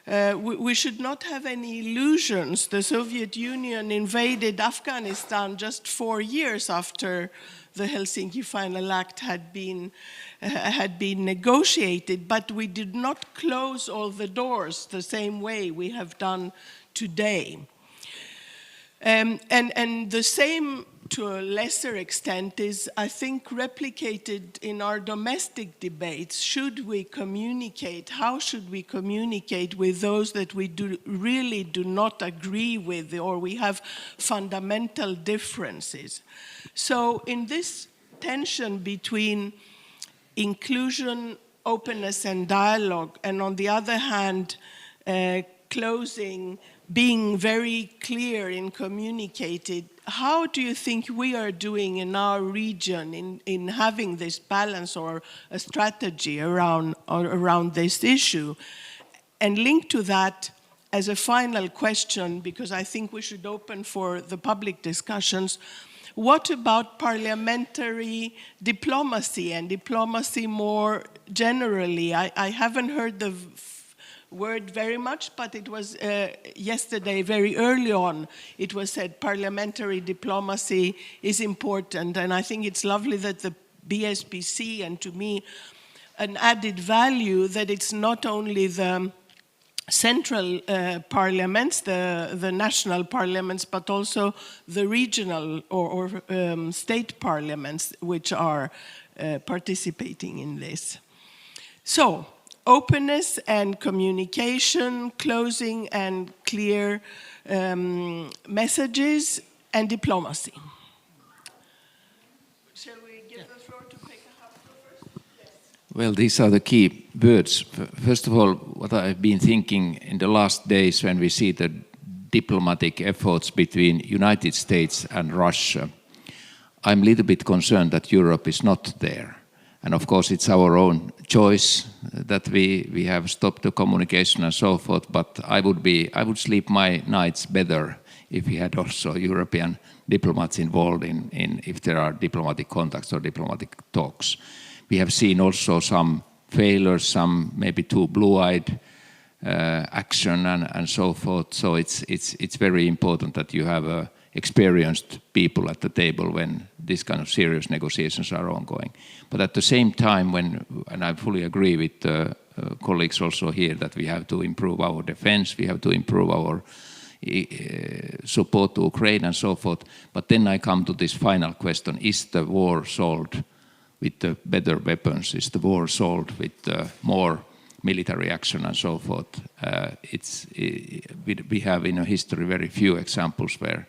G: we should not have any illusions. The Soviet Union invaded Afghanistan just 4 years after the Helsinki Final Act had been negotiated, but we did not close all the doors the same way we have done today. And the same, to a lesser extent, is, I think, replicated in our domestic debates. Should we communicate? How should we communicate with those that we really do not agree with, or we have fundamental differences? So in this tension between inclusion, openness, and dialogue, and on the other hand, closing being very clear in communicating. How do you think we are doing in our region in having this balance or a strategy around this issue? And linked to that, as a final question, because I think we should open for the public discussions, what about parliamentary diplomacy and diplomacy more generally? I haven't heard the word very much, but it was yesterday, very early on, it was said parliamentary diplomacy is important. And I think it's lovely that the BSPC, and to me, an added value that it's not only the central parliaments, the national parliaments, but also the regional or state parliaments which are participating in this. So, openness and communication, closing and clear messages, and diplomacy. Shall we give the floor to Pekka first? Yes.
E: Well, these are the key words. First of all, what I've been thinking in the last days when we see the diplomatic efforts between United States and Russia, I'm a little bit concerned that Europe is not there. And of course, it's our own choice that we have stopped the communication and so forth. But I would sleep my nights better if we had also European diplomats involved in if there are diplomatic contacts or diplomatic talks. We have seen also some failures, some maybe too blue-eyed action and so forth. So it's very important that you have experienced people at the table when this kind of serious negotiations are ongoing. But at the same time, and I fully agree with colleagues also here, that we have to improve our defense, we have to improve our support to Ukraine and so forth. But then I come to this final question: is the war solved with the better weapons? Is the war solved with more military action and so forth? We have in a history very few examples where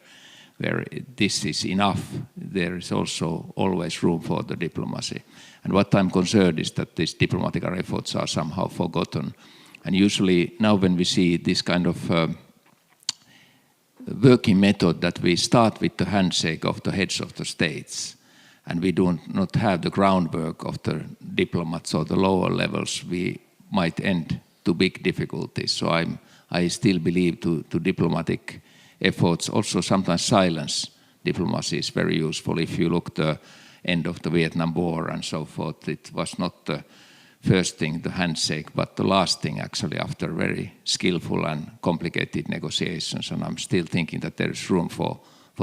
E: this is enough. There is also always room for the diplomacy. And what I'm concerned is that these diplomatic efforts are somehow forgotten. And usually now when we see this kind of working method that we start with the handshake of the heads of the states, and we do not have the groundwork of the diplomats or the lower levels, we might end to big difficulties. So I still believe to diplomatic efforts, also sometimes silence diplomacy is very useful. If you look the end of the Vietnam War and so forth, it was not the first thing, the handshake, but the last thing actually after very skillful and complicated negotiations. And I'm still thinking that there is room for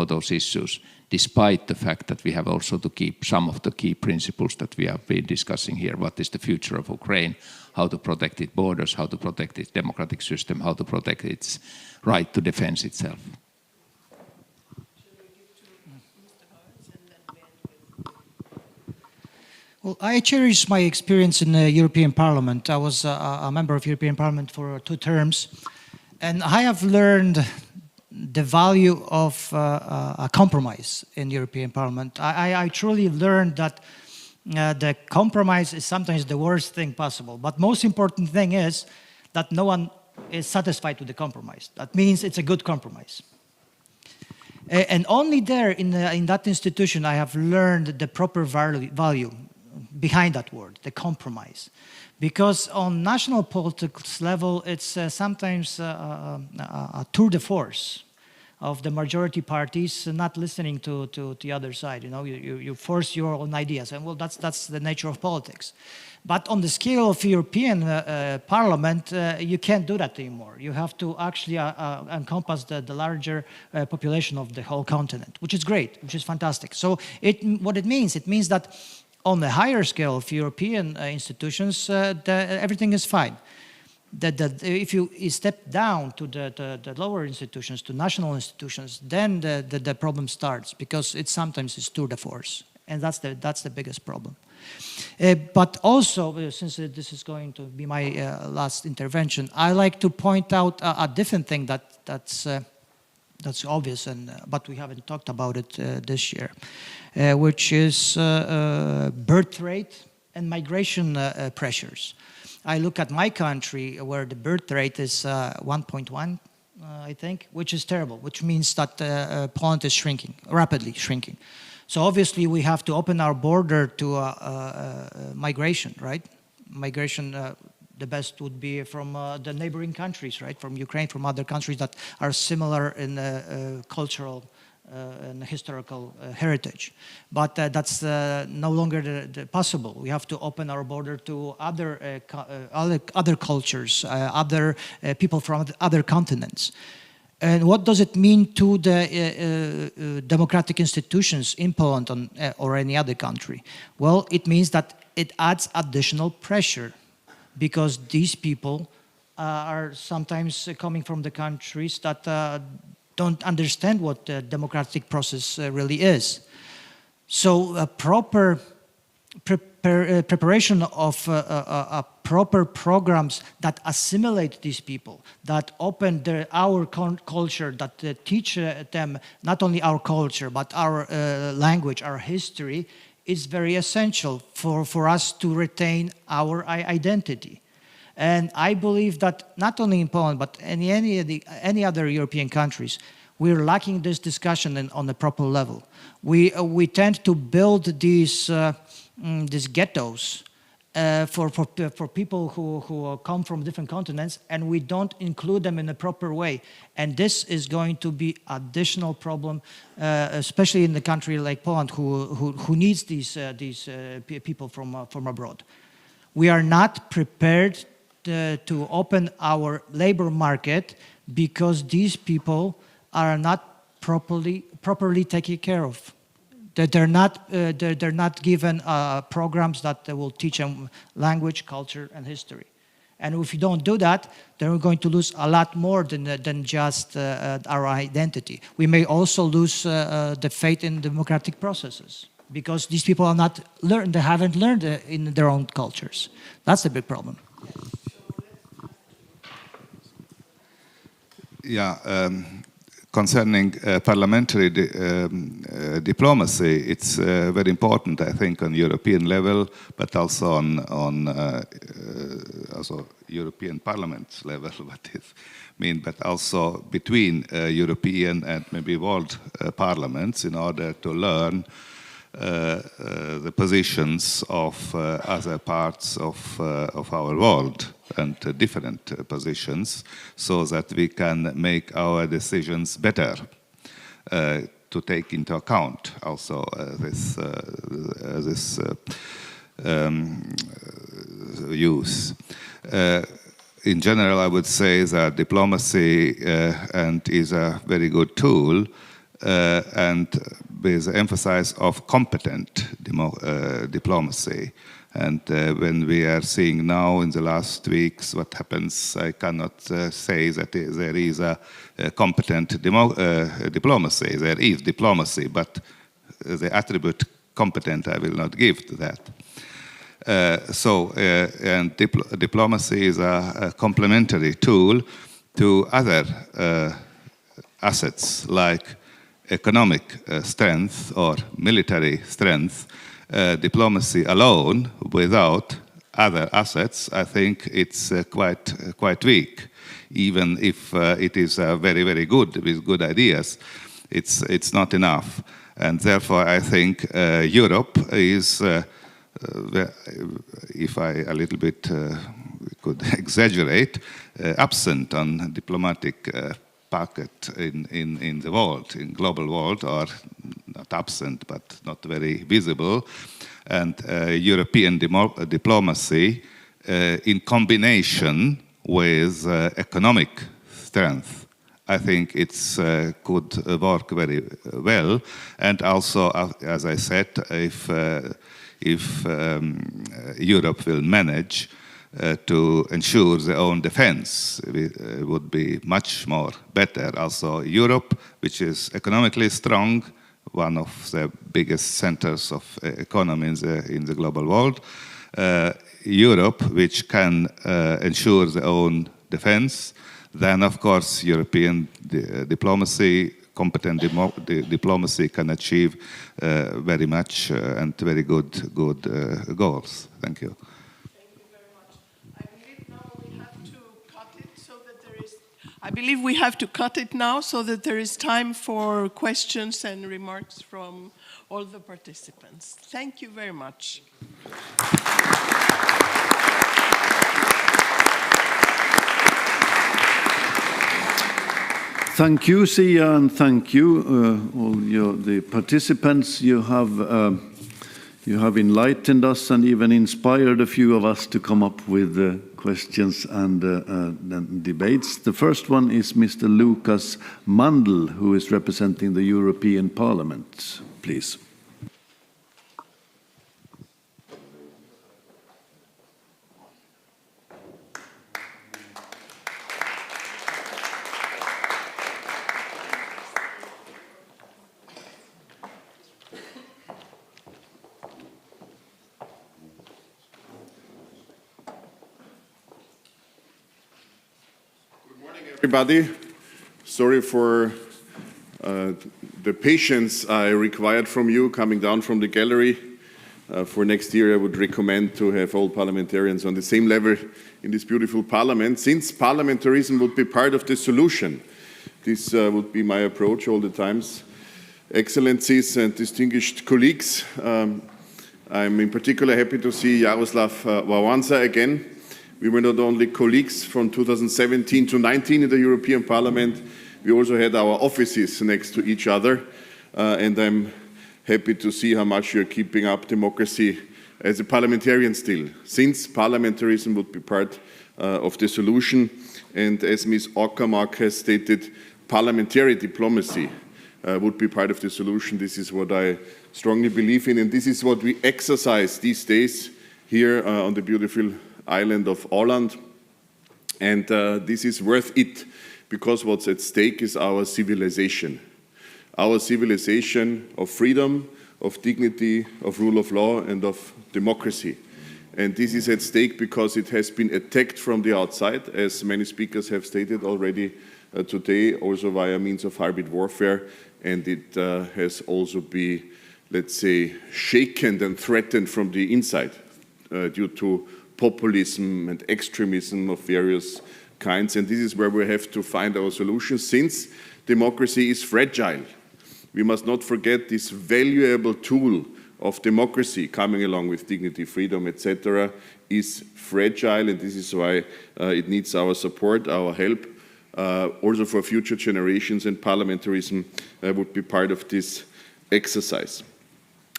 E: those issues, despite the fact that we have also to keep some of the key principles that we have been discussing here. What is the future of Ukraine? How to protect its borders, how to protect its democratic system, how to protect its right to defend itself.
F: Well, I cherish my experience in the European Parliament. I was a member of European Parliament for 2 terms, and I have learned the value of a compromise in European Parliament. I truly learned that the compromise is sometimes the worst thing possible. But most important thing is that no one is satisfied with the compromise. That means it's a good compromise. And only there in that institution I have learned the proper value behind that word, the compromise. Because on national politics level, it's sometimes a tour de force of the majority parties not listening to the other side. You know, you force your own ideas, and well, that's the nature of politics. But on the scale of European Parliament, you can't do that anymore. You have to actually encompass the larger population of the whole continent, which is great, which is fantastic. So what it means that on the higher scale of European institutions, everything is fine. If you step down to the lower institutions, to national institutions, then the problem starts, because sometimes it's tour de force, and that's the biggest problem. But also, since this is going to be my last intervention, I like to point out a different thing that's obvious, but we haven't talked about it this year, which is birth rate and migration pressures. I look at my country, where the birth rate is 1.1 I think, which is terrible, which means that Poland is shrinking, rapidly shrinking. So obviously we have to open our border to migration, right? Migration, the best would be from the neighboring countries, right? From Ukraine, from other countries that are similar in cultural and historical heritage. But that's no longer possible. We have to open our border to other cultures, other people from other continents. And what does it mean to the democratic institutions in Poland or any other country? Well, it means that it adds additional pressure because these people are sometimes coming from the countries that don't understand what the democratic process really is. So a proper preparation of proper programs that assimilate these people, that open our culture, that teach them not only our culture, but our language, our history, is very essential for us to retain our identity. And I believe that not only in Poland, but in any other European countries, we're lacking this discussion on a proper level. We tend to build these ghettos for people who come from different continents, and we don't include them in a proper way. And this is going to be additional problem, especially in a country like Poland, who needs these people from abroad. We are not prepared to open our labor market because these people are not properly taken care of. They're not given programs that will teach them language, culture, and history. And if you don't do that, then we're going to lose a lot more than just our identity. We may also lose the faith in democratic processes because these people are not learned. They haven't learned in their own cultures. That's a big problem.
D: Yeah. Concerning parliamentary diplomacy, it's very important, I think, on European level, but also on also European Parliament level, but also between European and maybe world parliaments in order to learn the positions of other parts of our world and different positions, so that we can make our decisions better, to take into account also this use. In general, I would say that diplomacy is a very good tool, and with emphasis of competent diplomacy. And when we are seeing now in the last weeks what happens, I cannot say that there is a competent diplomacy. There is diplomacy, but the attribute competent I will not give to that. And diplomacy is a complementary tool to other assets like economic strength or military strength. Diplomacy alone, without other assets, I think it's quite weak. Even if it is very, very good with good ideas, it's not enough. And therefore, I think Europe is, if I a little bit could exaggerate, absent on diplomatic pocket in the world, in global world, or not absent, but not very visible. And European diplomacy in combination with economic strength, I think it's could work very well. And also, as I said, if Europe will manage to ensure their own defense, it would be much more better. Also, Europe, which is economically strong, one of the biggest centers of economy in the global world. Europe, which can ensure their own defense, then of course European diplomacy, competent diplomacy can achieve very much and very good goals. Thank you.
G: I believe we have to cut it now so that there is time for questions and remarks from all the participants. Thank you very much.
C: Thank you, Sia, and thank you, all the participants. You have enlightened us and even inspired a few of us to come up with questions and debates. The first one is Mr. Lukas Mandl, who is representing the European Parliament. Please.
H: Everybody, sorry for the patience I required from you coming down from the gallery. For next year, I would recommend to have all parliamentarians on the same level in this beautiful parliament, since parliamentarism would be part of the solution. This would be my approach all the times. Excellencies and distinguished colleagues, I'm in particular happy to see Jaroslaw Wałęsa again. We were not only colleagues from 2017 to 19 in the European Parliament, we also had our offices next to each other. And I'm happy to see how much you're keeping up democracy as a parliamentarian still, since parliamentarism would be part of the solution. And as Ms. Åkermark has stated, parliamentary diplomacy would be part of the solution. This is what I strongly believe in, and this is what we exercise these days here on the beautiful island of Åland, and this is worth it, because what's at stake is our civilization of freedom, of dignity, of rule of law, and of democracy. And this is at stake because it has been attacked from the outside, as many speakers have stated already today, also via means of hybrid warfare, and it has also been, let's say, shaken and threatened from the inside due to populism and extremism of various kinds, and this is where we have to find our solution, since democracy is fragile. We must not forget this valuable tool of democracy coming along with dignity, freedom, etc. is fragile, and this is why it needs our support, our help, also for future generations, and parliamentarism would be part of this exercise.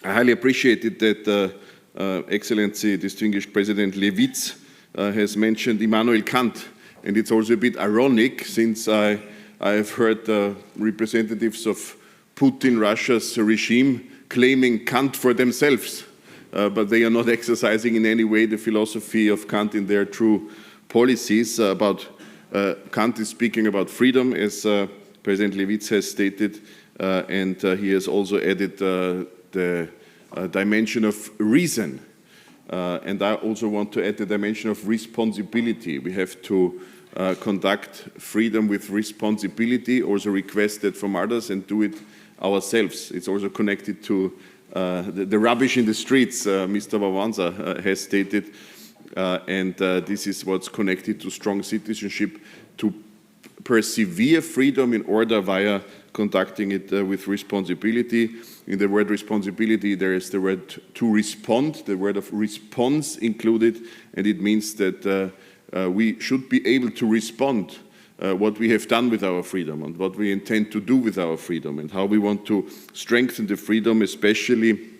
H: I highly appreciated that Excellency, distinguished President Levits has mentioned Immanuel Kant, and it's also a bit ironic, since I have heard representatives of Putin, Russia's regime, claiming Kant for themselves, but they are not exercising in any way the philosophy of Kant in their true policies. Kant is speaking about freedom, as President Levits has stated, and he has also added the dimension of reason. And I also want to add the dimension of responsibility. We have to conduct freedom with responsibility, also requested from others, and do it ourselves. It's also connected to the rubbish in the streets, Mr. Wałęsa has stated, and this is what's connected to strong citizenship, to persevere freedom in order via conducting it with responsibility. In the word responsibility, there is the word to respond, the word of response included, and it means that we should be able to respond what we have done with our freedom, and what we intend to do with our freedom, and how we want to strengthen the freedom, especially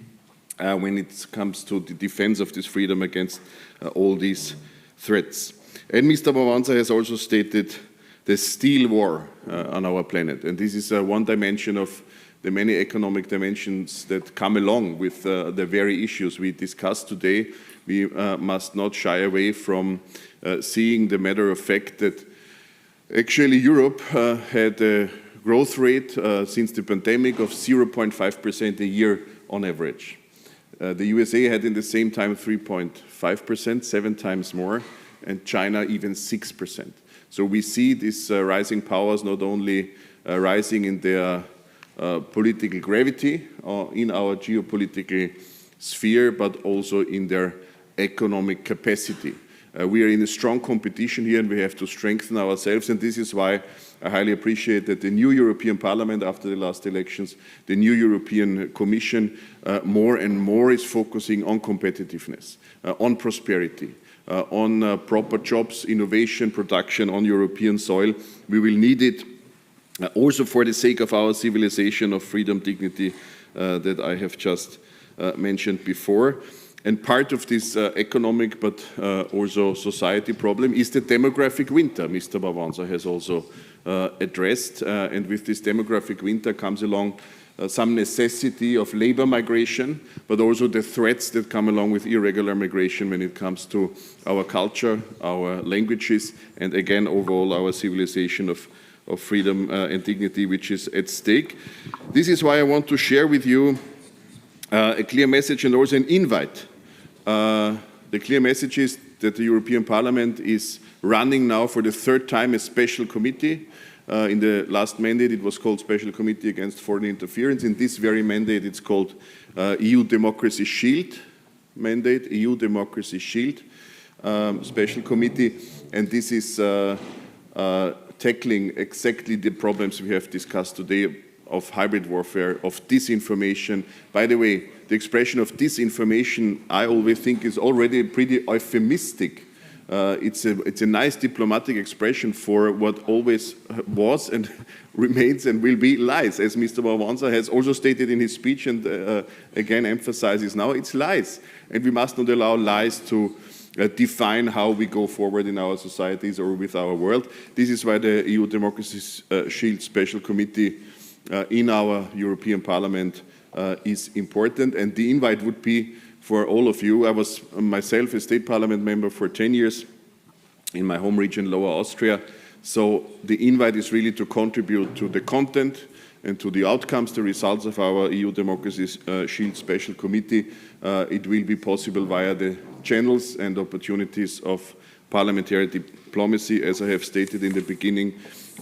H: when it comes to the defense of this freedom against all these threats. And Mr. Wałęsa has also stated the steel war on our planet, and this is one dimension of the many economic dimensions that come along with the very issues we discussed today. We must not shy away from seeing the matter of fact that actually Europe had a growth rate since the pandemic of 0.5% a year on average. The USA had in the same time 3.5%, 7 times more, and China even 6%. So we see these rising powers not only rising in their political gravity in our geopolitical sphere, but also in their economic capacity. We are in a strong competition here and we have to strengthen ourselves, and this is why I highly appreciate that the new European Parliament after the last elections, the new European Commission, more and more is focusing on competitiveness, on prosperity, on proper jobs, innovation, production on European soil. We will need it also for the sake of our civilization of freedom, dignity that I have just mentioned before. And part of this economic but also society problem is the demographic winter Mr. Wałęsa has also addressed. And with this demographic winter comes along some necessity of labor migration, but also the threats that come along with irregular migration when it comes to our culture, our languages, and again, overall our civilization of freedom and dignity, which is at stake. This is why I want to share with you a clear message and also an invite. The clear message is that the European Parliament is running now for the third time a special committee. In the last mandate it was called Special Committee Against Foreign Interference. In this very mandate it's called EU Democracy Shield mandate, EU Democracy Shield Special Committee, and this is tackling exactly the problems we have discussed today of hybrid warfare, of disinformation. By the way, the expression of disinformation, I always think, is already pretty euphemistic. It's a nice diplomatic expression for what always was and remains and will be lies, as Mr. Wałęsa has also stated in his speech and again emphasizes now, it's lies. And we must not allow lies to define how we go forward in our societies or with our world. This is why the EU Democracy Shield Special Committee in our European Parliament is important, and the invite would be for all of you. I was myself a state parliament member for 10 years in my home region, Lower Austria, so the invite is really to contribute to the content and to the outcomes, the results of our EU Democracy Shield Special Committee. It will be possible via the channels and opportunities of parliamentary diplomacy, as I have stated in the beginning,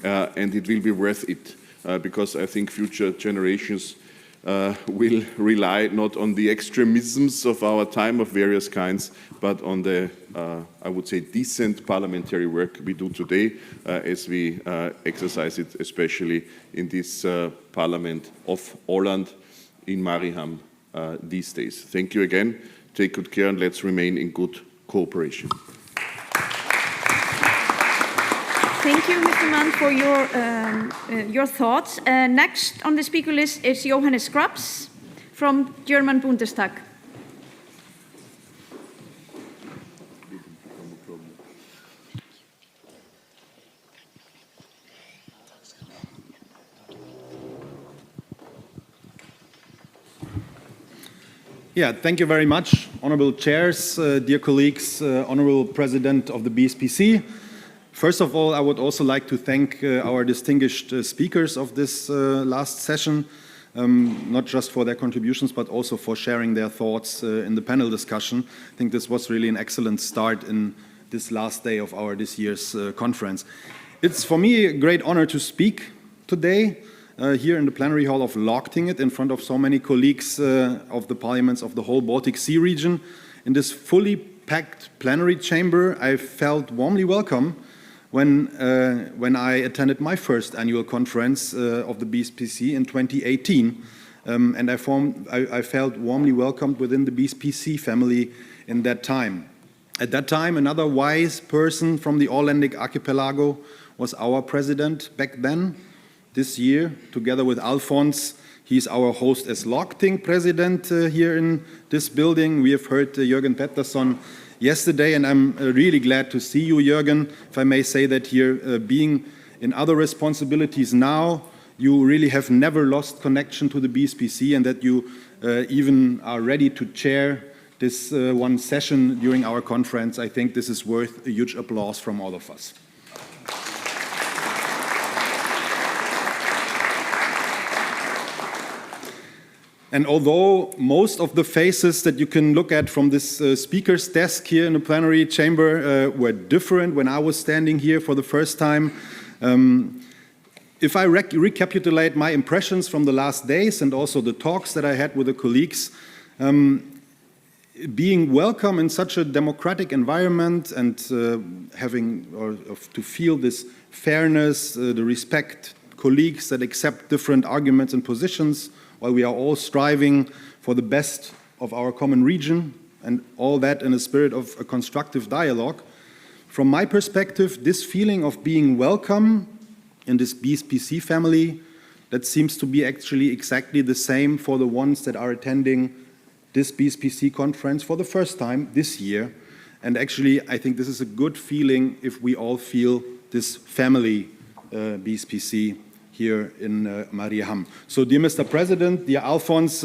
H: and it will be worth it. Because I think future generations will rely not on the extremisms of our time of various kinds, but on the, I would say, decent parliamentary work we do today as we exercise it, especially in this Parliament of Åland in Mariehamn these days. Thank you again. Take good care and let's remain in good cooperation.
A: Thank you, Mr. Mann, for your thoughts. Next on the speaker list is Johannes Grabs from German Bundestag.
I: Yeah, thank you very much, honorable chairs, dear colleagues, honorable president of the BSPC. First of all, I would also like to thank our distinguished speakers of this last session, not just for their contributions, but also for sharing their thoughts in the panel discussion. I think this was really an excellent start in this last day of our this year's conference. It's for me a great honor to speak today here in the plenary hall of Lagtinget in front of so many colleagues of the parliaments of the whole Baltic Sea region. In this fully packed plenary chamber, I felt warmly welcome when I attended my first annual conference of the BSPC in 2018, and I felt warmly welcomed within the BSPC family in that time. At that time, another wise person from the Ålandic archipelago was our president back then. This year, together with Alfons, he's our host as Lagting president here in this building. We have heard Jörgen Pettersson yesterday, and I'm really glad to see you, Jörgen, if I may say that here, being in other responsibilities now, you really have never lost connection to the BSPC, and that you even are ready to chair this one session during our conference. I think this is worth a huge applause from all of us. And although most of the faces that you can look at from this speaker's desk here in the plenary chamber were different when I was standing here for the first time, if I recapitulate my impressions from the last days and also the talks that I had with the colleagues, being welcome in such a democratic environment and to feel this fairness, the respect, colleagues that accept different arguments and positions while we are all striving for the best of our common region, and all that in a spirit of a constructive dialogue. From my perspective, this feeling of being welcome in this BSPC family, that seems to be actually exactly the same for the ones that are attending this BSPC conference for the first time this year. And actually, I think this is a good feeling if we all feel this family BSPC here in Mariehamn. So, dear Mr. President, dear Alphonse,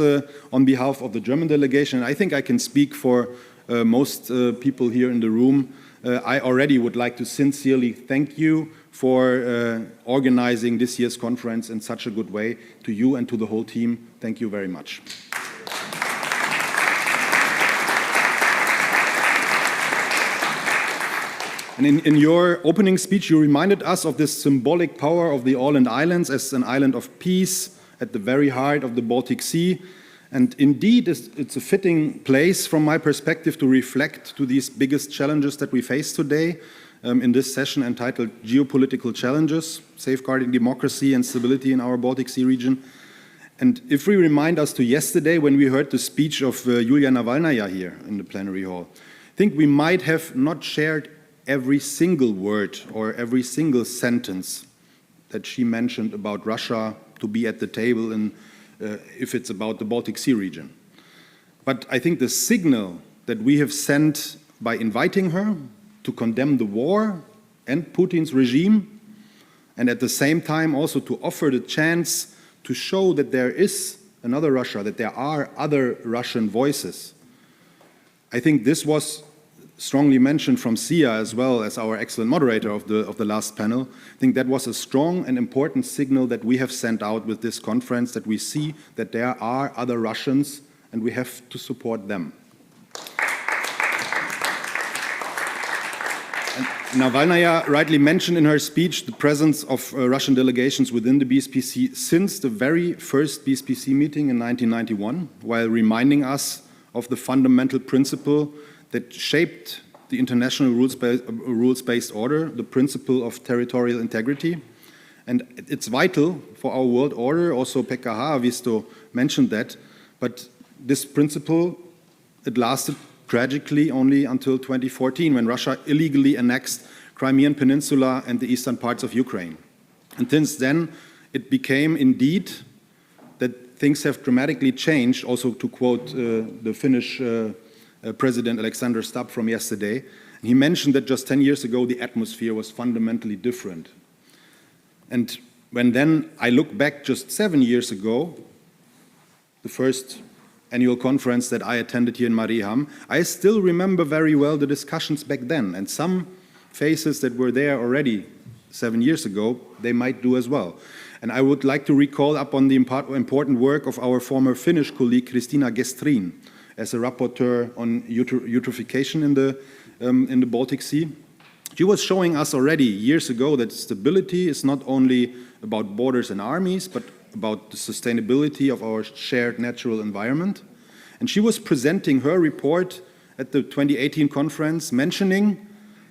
I: on behalf of the German delegation, I think I can speak for most people here in the room. I already would like to sincerely thank you for organizing this year's conference in such a good way. To you and to the whole team, thank you very much. And in your opening speech, you reminded us of this symbolic power of the Åland Islands as an island of peace at the very heart of the Baltic Sea. And indeed, it's a fitting place from my perspective to reflect to these biggest challenges that we face today in this session entitled Geopolitical Challenges, Safeguarding Democracy and Stability in our Baltic Sea region. And if we remind us to yesterday when we heard the speech of Yulia Navalnaya here in the plenary hall, I think we might have not shared every single word or every single sentence that she mentioned about Russia to be at the table and if it's about the Baltic Sea region. But I think the signal that we have sent by inviting her to condemn the war and Putin's regime, and at the same time also to offer the chance to show that there is another Russia, that there are other Russian voices. I think this was strongly mentioned from Sia as well as our excellent moderator of the last panel. I think that was a strong and important signal that we have sent out with this conference, that we see that there are other Russians and we have to support them. And Navalnaya rightly mentioned in her speech the presence of Russian delegations within the BSPC since the very first BSPC meeting in 1991, while reminding us of the fundamental principle that shaped the international rules-based order, the principle of territorial integrity. And it's vital for our world order. Also, Pekka Haavisto mentioned that. But this principle, it lasted tragically only until 2014, when Russia illegally annexed Crimean Peninsula and the eastern parts of Ukraine. And since then, it became indeed that things have dramatically changed, also to quote the Finnish President Alexander Stubb from yesterday. And he mentioned that just 10 years ago, the atmosphere was fundamentally different. And when then I look back just 7 years ago, the first annual conference that I attended here in Mariehamn, I still remember very well the discussions back then. And some faces that were there already 7 years ago, they might do as well. And I would like to recall upon the important work of our former Finnish colleague, Kristina Gestrin, as a rapporteur on eutrophication in the Baltic Sea. She was showing us already years ago that stability is not only about borders and armies, but about the sustainability of our shared natural environment. And she was presenting her report at the 2018 conference, mentioning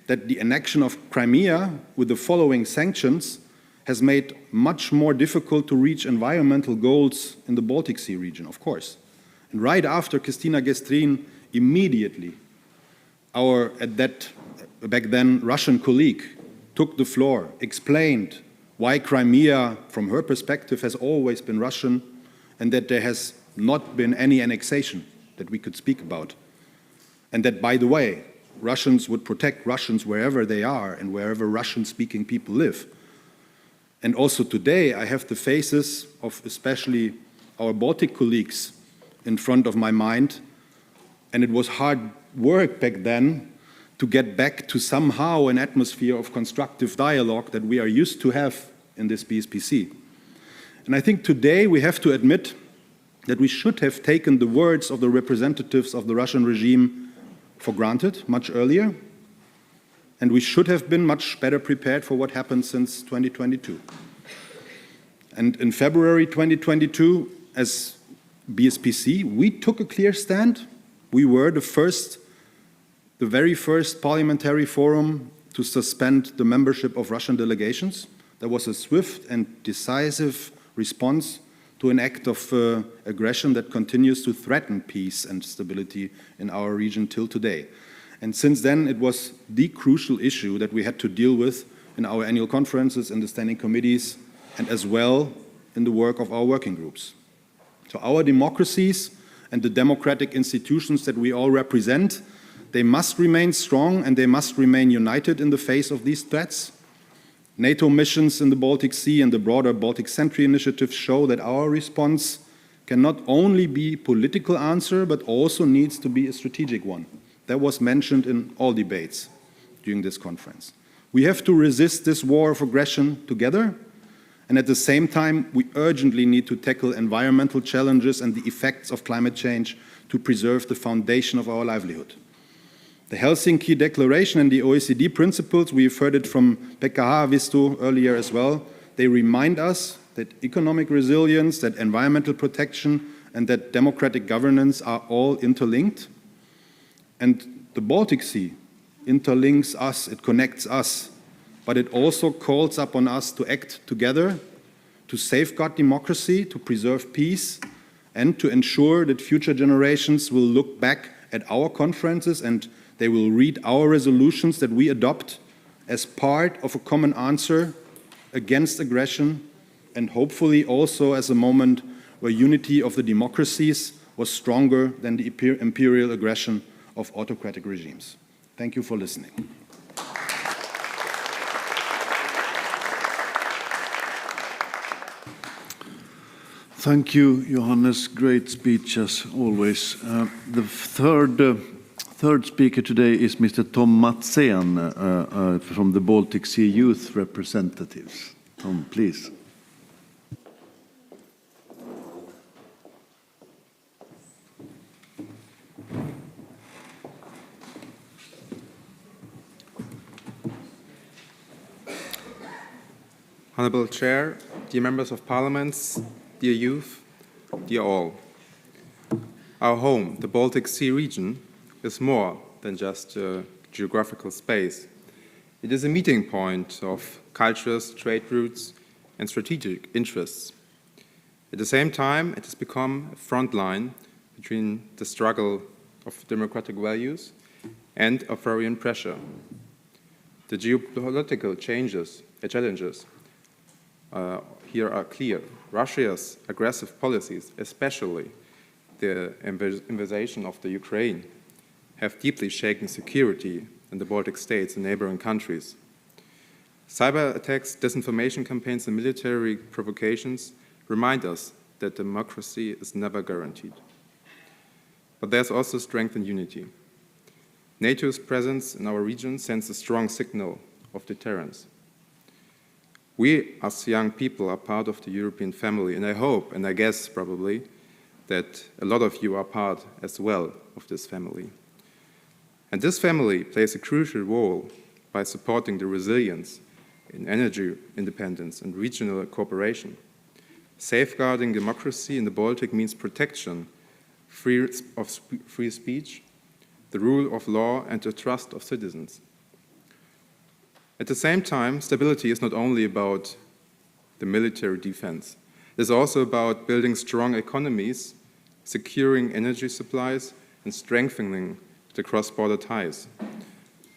I: that the annexion of Crimea with the following sanctions has made much more difficult to reach environmental goals in the Baltic Sea region, of course. And right after Kristina Gestrin, immediately, our, back then, Russian colleague took the floor, explained why Crimea, from her perspective, has always been Russian, and that there has not been any annexation that we could speak about. And that, by the way, Russians would protect Russians wherever they are and wherever Russian-speaking people live. And also today, I have the faces of especially our Baltic colleagues in front of my mind, and it was hard work back then to get back to somehow an atmosphere of constructive dialogue that we are used to have in this BSPC. And I think today we have to admit that we should have taken the words of the representatives of the Russian regime for granted much earlier, and we should have been much better prepared for what happened since 2022. And in February 2022, as BSPC, we took a clear stand We were the very first parliamentary forum to suspend the membership of Russian delegations. There was a swift and decisive response to an act of aggression that continues to threaten peace and stability in our region till today. And since then, it was the crucial issue that we had to deal with in our annual conferences, in the standing committees, and as well in the work of our working groups. So our democracies and the democratic institutions that we all represent, they must remain strong and they must remain united in the face of these threats. NATO missions in the Baltic Sea and the broader Baltic Sentry initiative show that our response can not only be a political answer, but also needs to be a strategic one. That was mentioned in all debates during this conference. We have to resist this war of aggression together, and at the same time, we urgently need to tackle environmental challenges and the effects of climate change to preserve the foundation of our livelihood. The Helsinki Declaration and the OECD principles, we've heard it from Pekka Haavisto earlier as well, they remind us that economic resilience, that environmental protection, and that democratic governance are all interlinked. And the Baltic Sea interlinks us, it connects us, but it also calls upon us to act together, to safeguard democracy, to preserve peace, and to ensure that future generations will look back at our conferences and they will read our resolutions that we adopt as part of a common answer against aggression, and hopefully also as a moment where unity of the democracies was stronger than the imperial aggression of autocratic regimes. Thank you for listening.
C: Thank you, Johannes. Great speech as always. The third speaker today is Mr. Tom Matsén from the Baltic Sea Youth Representatives. Tom, please.
J: Honourable Chair, dear Members of Parliament, dear youth, dear all. Our home, the Baltic Sea region, is more than just a geographical space. It is a meeting point of cultures, trade routes, and strategic interests. At the same time, it has become a front line between the struggle of democratic values and authoritarian pressure. The geopolitical challenges here are clear. Russia's aggressive policies, especially the invasion of the Ukraine, have deeply shaken security in the Baltic states and neighboring countries. Cyber attacks, disinformation campaigns, and military provocations remind us that democracy is never guaranteed. But there's also strength and unity. NATO's presence in our region sends a strong signal of deterrence. We, as young people, are part of the European family, and I hope, and I guess probably, that a lot of you are part as well of this family. And this family plays a crucial role by supporting the resilience in energy independence and regional cooperation. Safeguarding democracy in the Baltic means protection of free speech, the rule of law, and the trust of citizens. At the same time, stability is not only about the military defense. It is also about building strong economies, securing energy supplies, and strengthening the cross-border ties.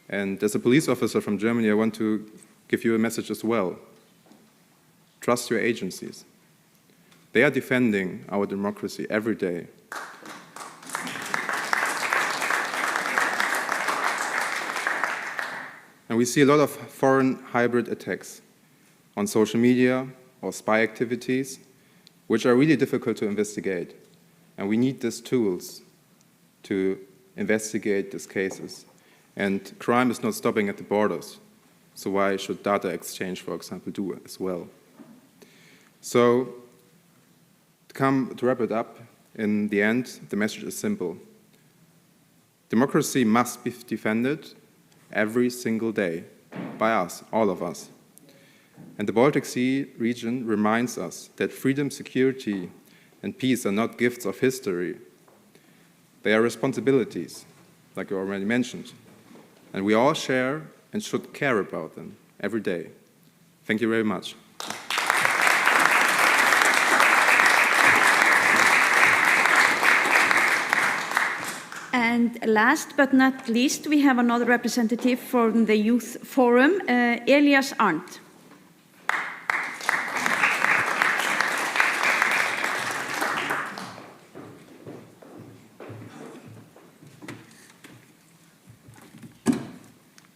J: And as a police officer from Germany, I want to give you a message as well. Trust your agencies. They are defending our democracy every day. And we see a lot of foreign hybrid attacks on social media or spy activities, which are really difficult to investigate. And we need these tools to investigate these cases. And crime is not stopping at the borders. So why should data exchange, for example, do it as well? So to wrap it up, in the end, the message is simple. Democracy must be defended every single day by us, all of us. And the Baltic Sea region reminds us that freedom, security, and peace are not gifts of history. They are responsibilities, like you already mentioned, and we all share and should care about them every day. Thank you very much.
A: And last but not least, we have another representative from the Youth Forum, Elias Arndt.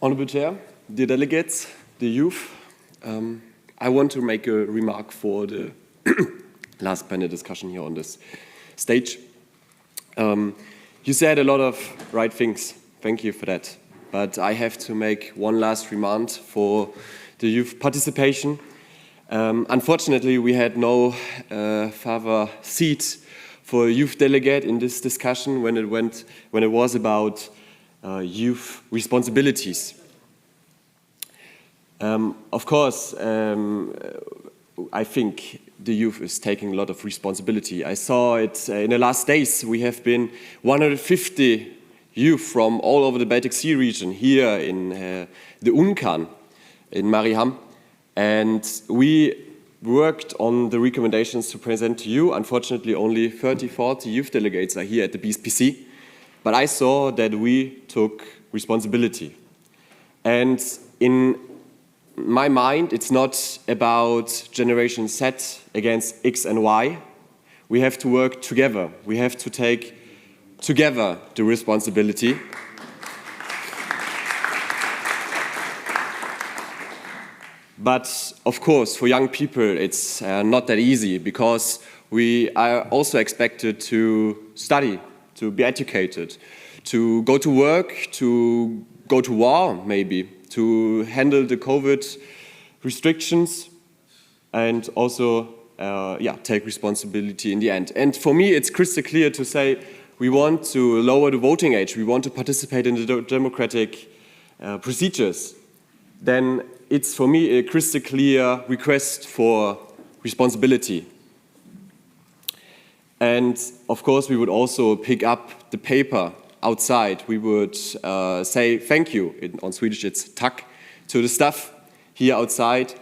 K: Honourable Chair, dear delegates, dear youth, I want to make a remark for the last panel discussion here on this stage. You said a lot of right things, thank you for that. But I have to make one last remark for the youth participation. Unfortunately, we had no further seat for a youth delegate in this discussion when it was about youth responsibilities. Of course, I think the youth is taking a lot of responsibility. I saw it in the last days. We have been 150 youth from all over the Baltic Sea region here in the Unkan in Mariehamn, and we worked on the recommendations to present to you. Unfortunately, only 30-40 youth delegates are here at the BSPC, but I saw that we took responsibility. And in my mind, it's not about Generation Z against X and Y. We have to work together. We have to take together the responsibility. But of course, for young people, it's not that easy because we are also expected to study, to be educated, to go to work, to go to war maybe, to handle the COVID restrictions and also take responsibility in the end. And for me, it's crystal clear to say we want to lower the voting age, we want to participate in the democratic procedures. Then it's for me a crystal clear request for responsibility. And of course, we would also pick up the paper outside. We would say thank you, on Swedish it's tack, to the staff here outside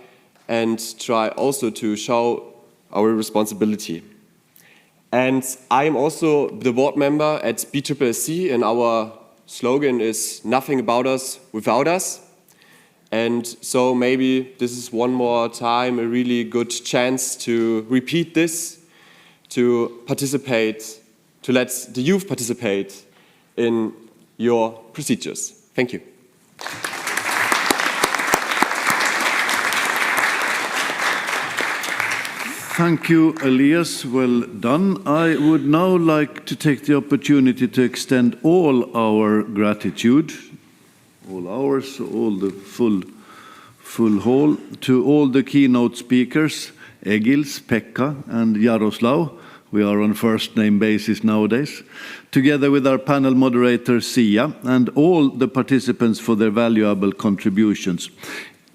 K: and try also to show our responsibility. And I'm also the board member at BSPC, and our slogan is nothing about us without us. And so maybe this is one more time a really good chance to repeat this, to participate, to let the youth participate in your procedures. Thank you.
C: Thank you, Elias. Well done. I would now like to take the opportunity to extend all our gratitude, all ours, all the full hall, to all the keynote speakers, Egils, Pekka, and Jaroslaw. We are on first-name basis nowadays, together with our panel moderator, Sia, and all the participants for their valuable contributions.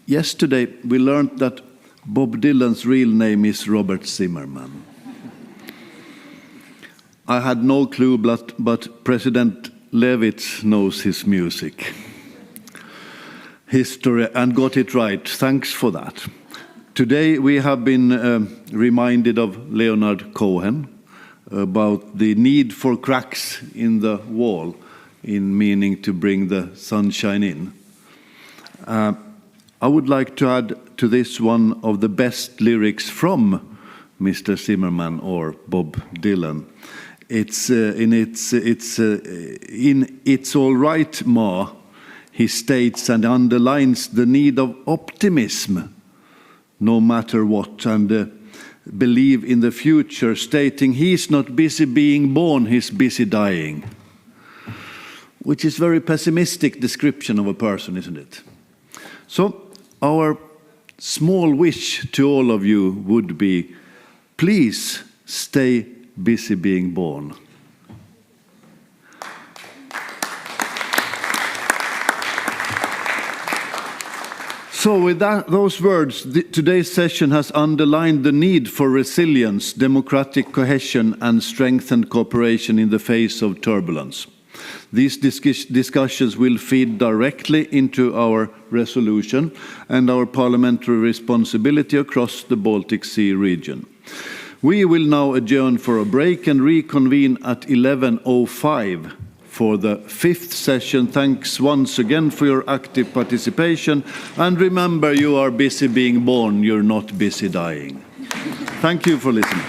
C: Yesterday, we learned that Bob Dylan's real name is Robert Zimmerman. I had no clue, but President Levits knows his music, history, and got it right. Thanks for that. Today we have been reminded of Leonard Cohen about the need for cracks in the wall, in meaning to bring the sunshine in. I would like to add to this one of the best lyrics from Mr. Zimmerman or Bob Dylan. It's in It's All Right, Ma, he states and underlines the need of optimism, no matter what, and believe in the future, stating he's not busy being born, he's busy dying. Which is very pessimistic description of a person, isn't it? So our small wish to all of you would be, please stay busy being born. So with those words, today's session has underlined the need for resilience, democratic cohesion and strengthened cooperation in the face of turbulence. These discussions will feed directly into our resolution and our parliamentary responsibility across the Baltic Sea region. We will now adjourn for a break and reconvene at 11:05 for the 5th session. Thanks once again for your active participation. And remember, you are busy being born, you're not busy dying. Thank you for listening.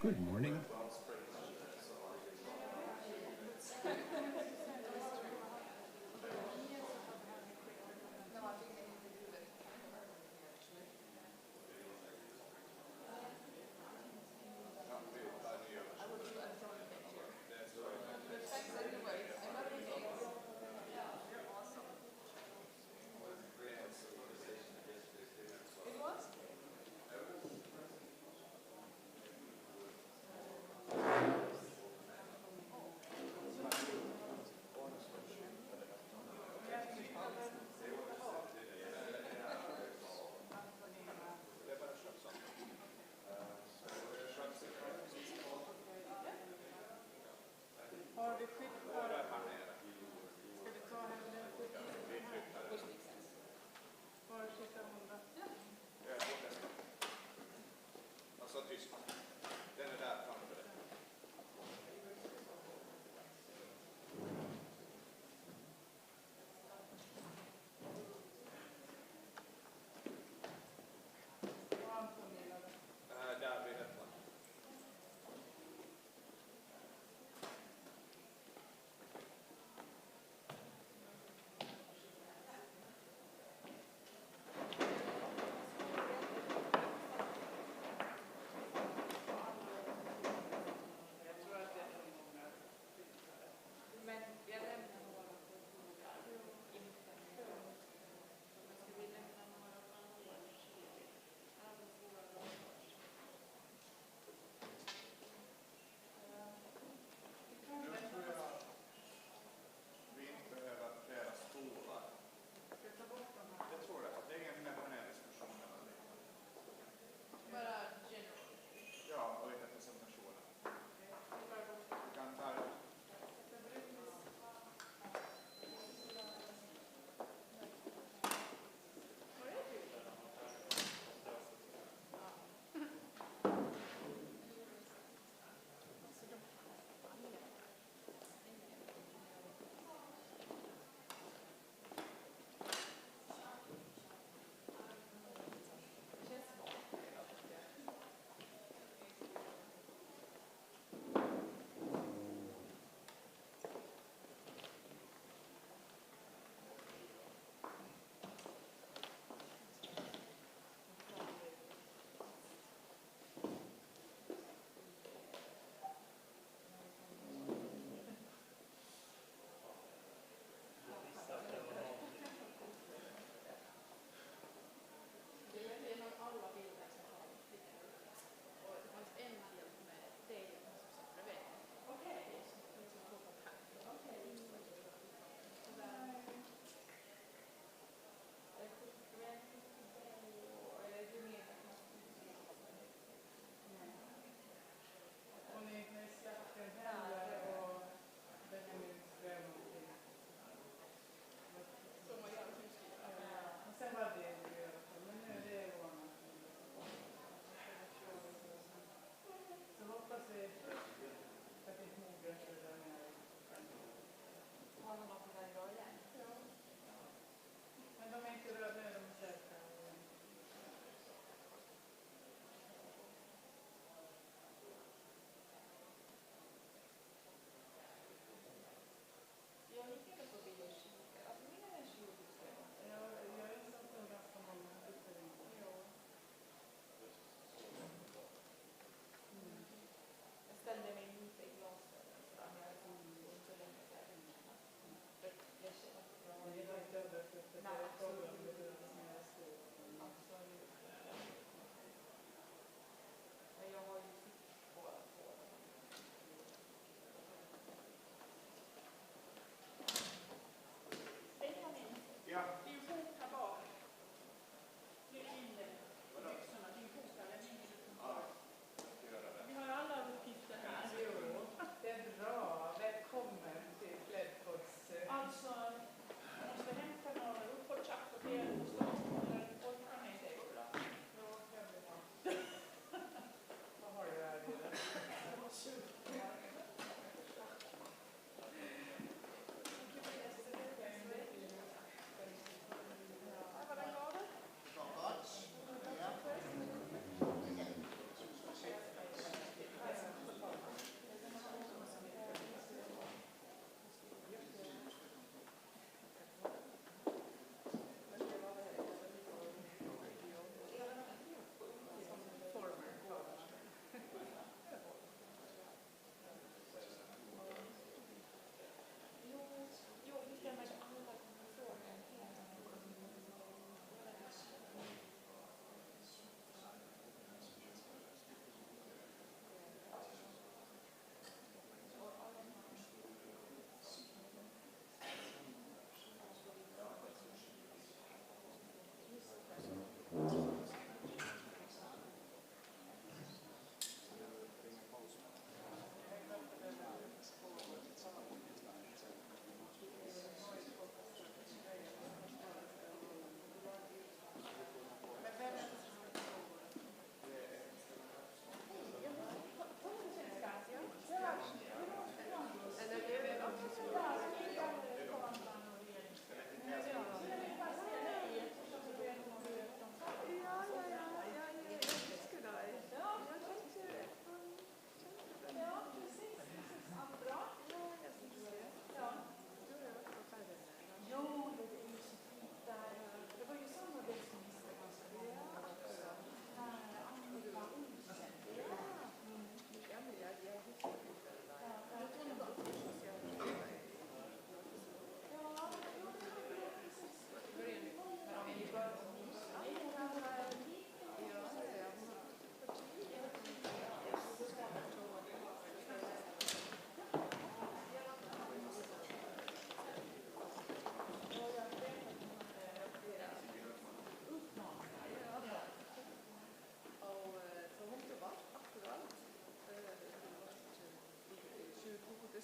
L: Good morning.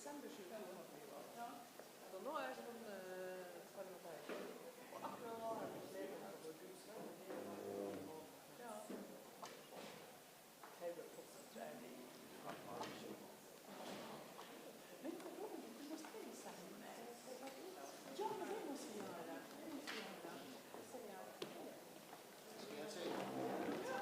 L: december 2024. Ja. Så nå er det sånn parlamentarisk. Og akkurat nå har vi flere her på huset. Ja. Det er jo fortsatt trening. Men det er jo ikke noe stille seg med. Ja, men det må vi gjøre. Det må vi gjøre. Det ser jeg. Skal jeg si? Ja.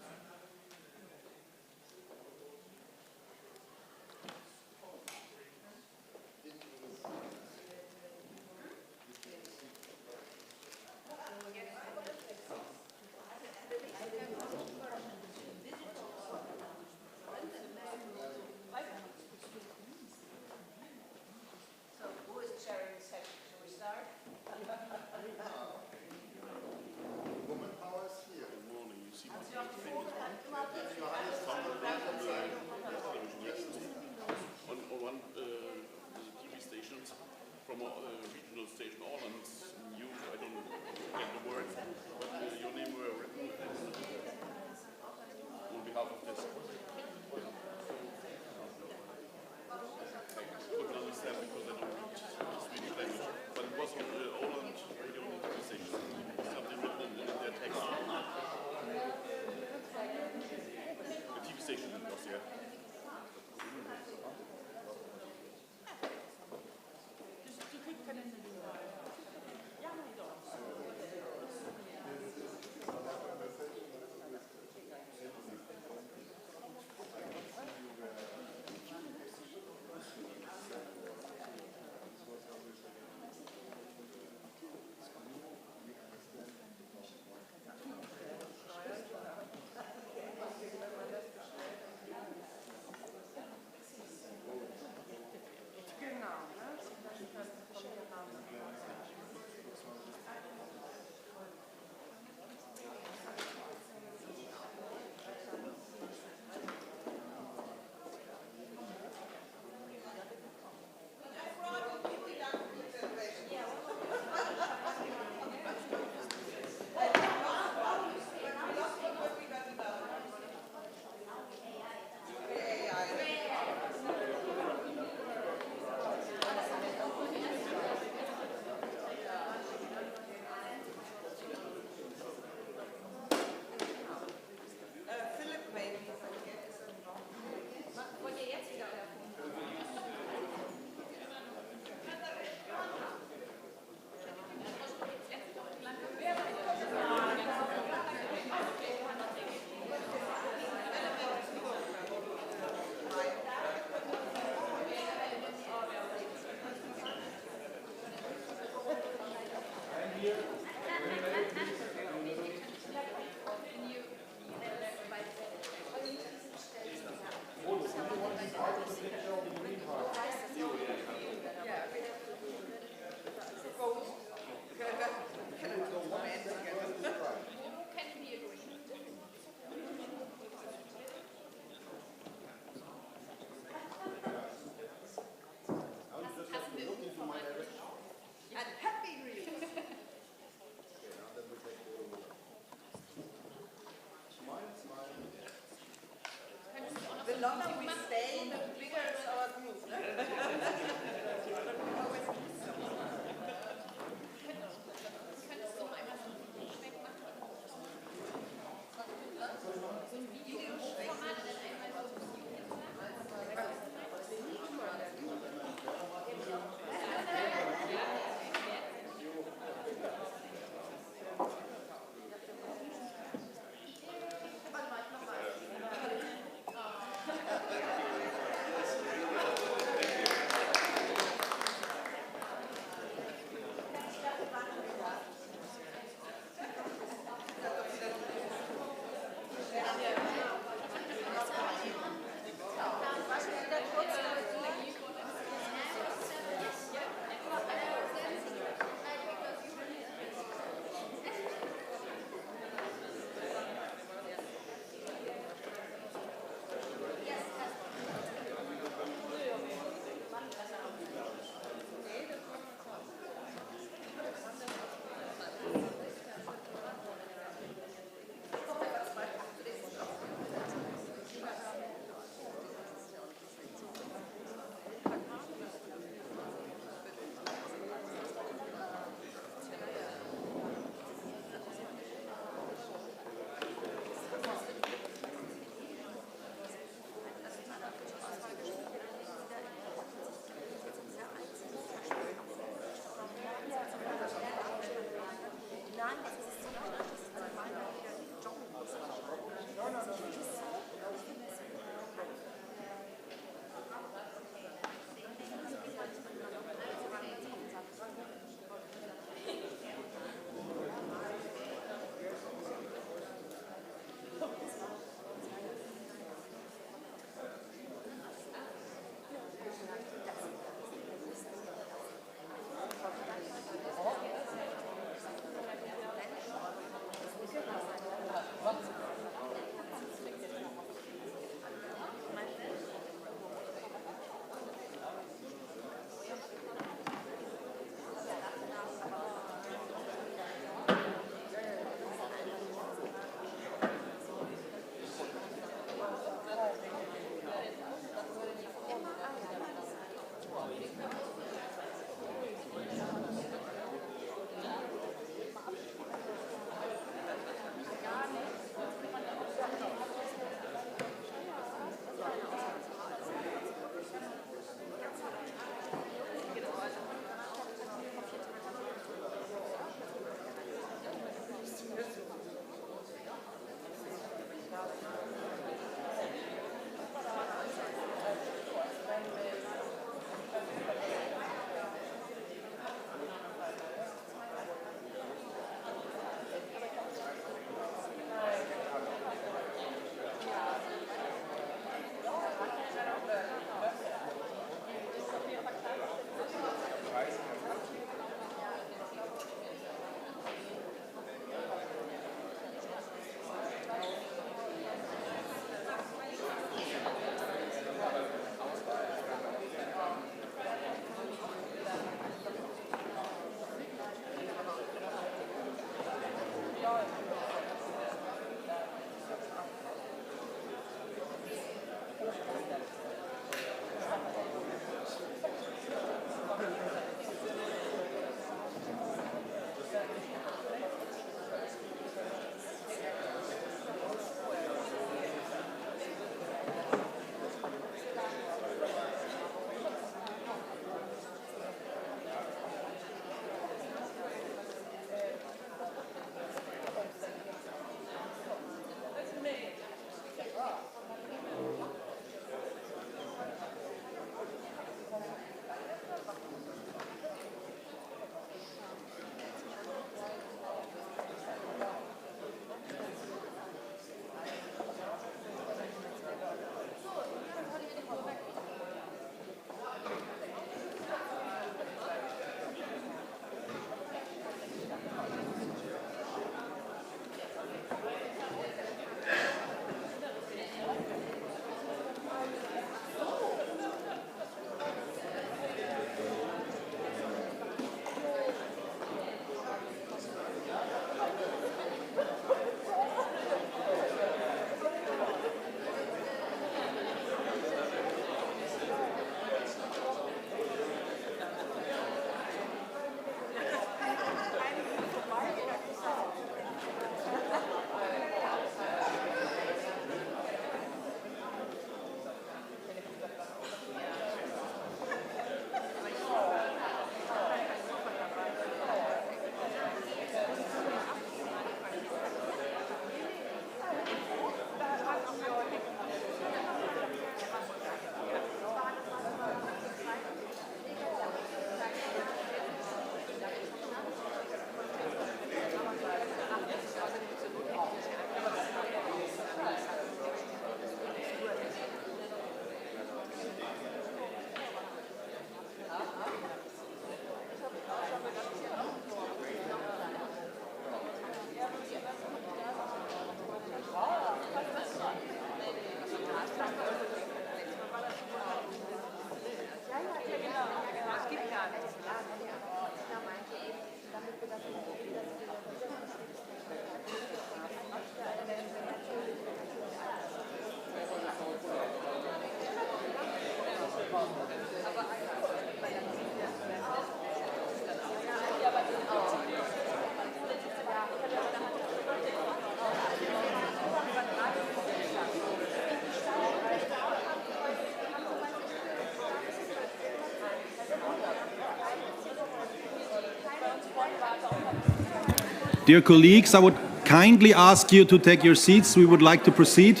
I: Dear colleagues, I would kindly ask you to take your seats. We would like to proceed.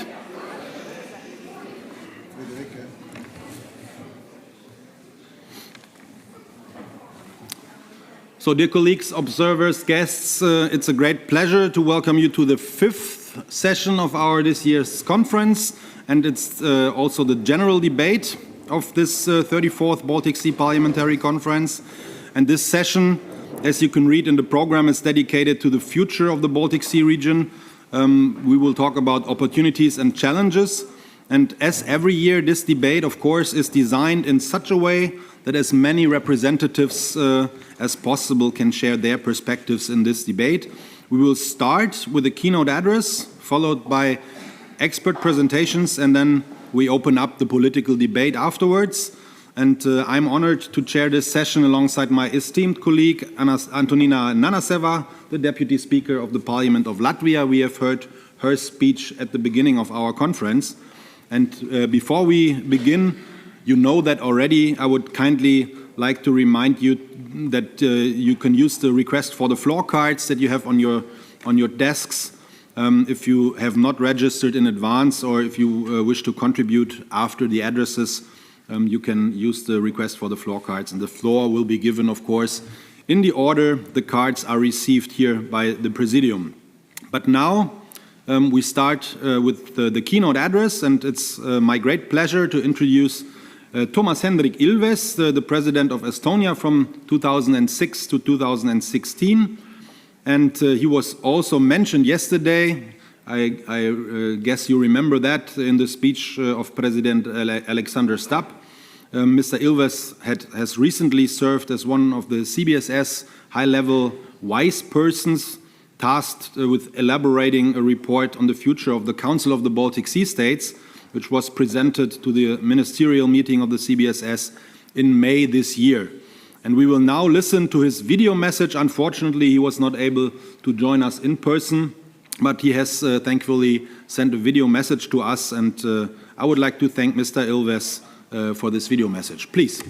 I: So, dear colleagues, observers, guests, it's a great pleasure to welcome you to the 5th session of our this year's conference, and it's also the general debate of this 34th Baltic Sea Parliamentary Conference. And this session, as you can read in the program, is dedicated to the future of the Baltic Sea region. We will talk about opportunities and challenges. And as every year, this debate, of course, is designed in such a way that as many representatives as possible can share their perspectives in this debate. We will start with a keynote address, followed by expert presentations, and then we open up the political debate afterwards. And I'm honored to chair this session alongside my esteemed colleague, Antonina Nanaseva, the Deputy Speaker of the Parliament of Latvia. We have heard her speech at the beginning of our conference. And before we begin, you know that already. I would kindly like to remind you that you can use the request for the floor cards that you have on your desks. If you have not registered in advance, or if you wish to contribute after the addresses, you can use the request for the floor cards, and the floor will be given, of course, in the order the cards are received here by the Presidium. But now we start with the keynote address, and it's my great pleasure to introduce Thomas Hendrik Ilves, the President of Estonia from 2006 to 2016. And he was also mentioned yesterday, I guess you remember that, in the speech of President Alexander Stubb. Mr. Ilves has recently served as one of the CBSS high-level wise persons tasked with elaborating a report on the future of the Council of the Baltic Sea States, which was presented to the ministerial meeting of the CBSS in May this year. And we will now listen to his video message. Unfortunately, he was not able to join us in person, but he has thankfully sent a video message to us, and I would like to thank Mr. Ilves for this video message. Please.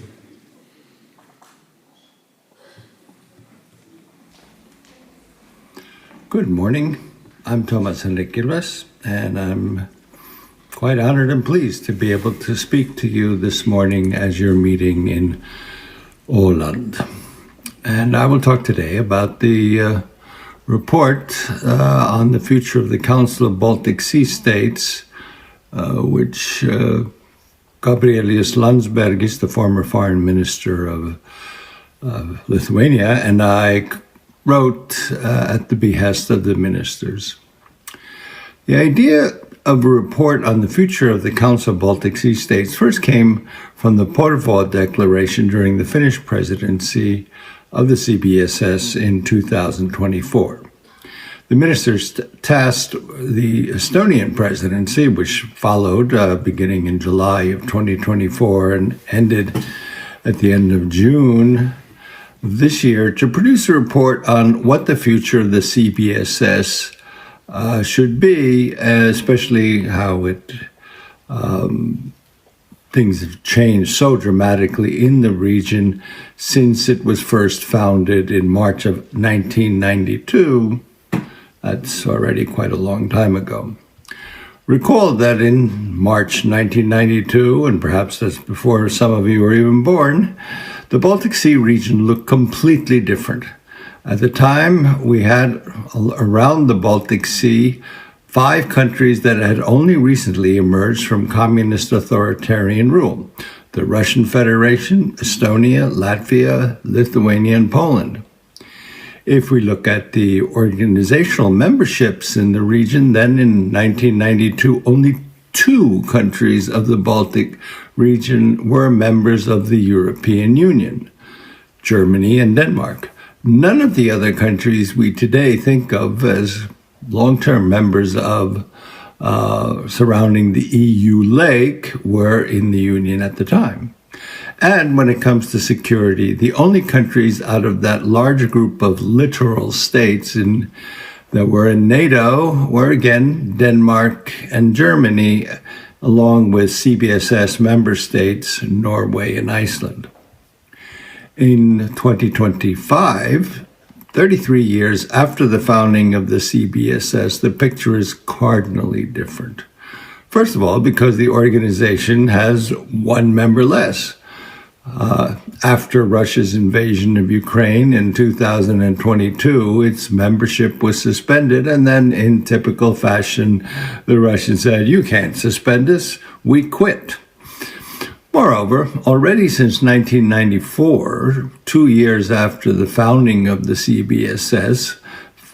M: Good morning. I'm Thomas Hendrik Ilves, and I'm quite honored and pleased to be able to speak to you this morning as you're meeting in Åland. And I will talk today about the report on the future of the Council of Baltic Sea States, which Gabrielius Landsbergis, the former foreign minister of Lithuania, and I wrote at the behest of the ministers. The idea of a report on the future of the Council of Baltic Sea States first came from the Porvoo Declaration during the Finnish presidency of the CBSS in 2024. The ministers tasked the Estonian presidency, which followed beginning in July of 2024 and ended at the end of June this year, to produce a report on what the future of the CBSS should be, especially how things have changed so dramatically in the region since it was first founded in March of 1992. That's already quite a long time ago. Recall that in March 1992, and perhaps that's before some of you were even born, the Baltic Sea region looked completely different. At the time, we had around the Baltic Sea 5 countries that had only recently emerged from communist authoritarian rule: the Russian Federation, Estonia, Latvia, Lithuania, and Poland. If we look at the organizational memberships in the region, then in 1992, only 2 countries of the Baltic region were members of the European Union: Germany and Denmark. None of the other countries we today think of as long-term members of surrounding the EU lake were in the Union at the time. And when it comes to security, the only countries out of that large group of littoral states that were in NATO were, again, Denmark and Germany, along with CBSS member states, Norway and Iceland. In 2025, 33 years after the founding of the CBSS, the picture is cardinally different. First of all, because the organization has one member less. After Russia's invasion of Ukraine in 2022, its membership was suspended, and then in typical fashion, the Russians said, "You can't suspend us, we quit." Moreover, already since 1994, 2 years after the founding of the CBSS,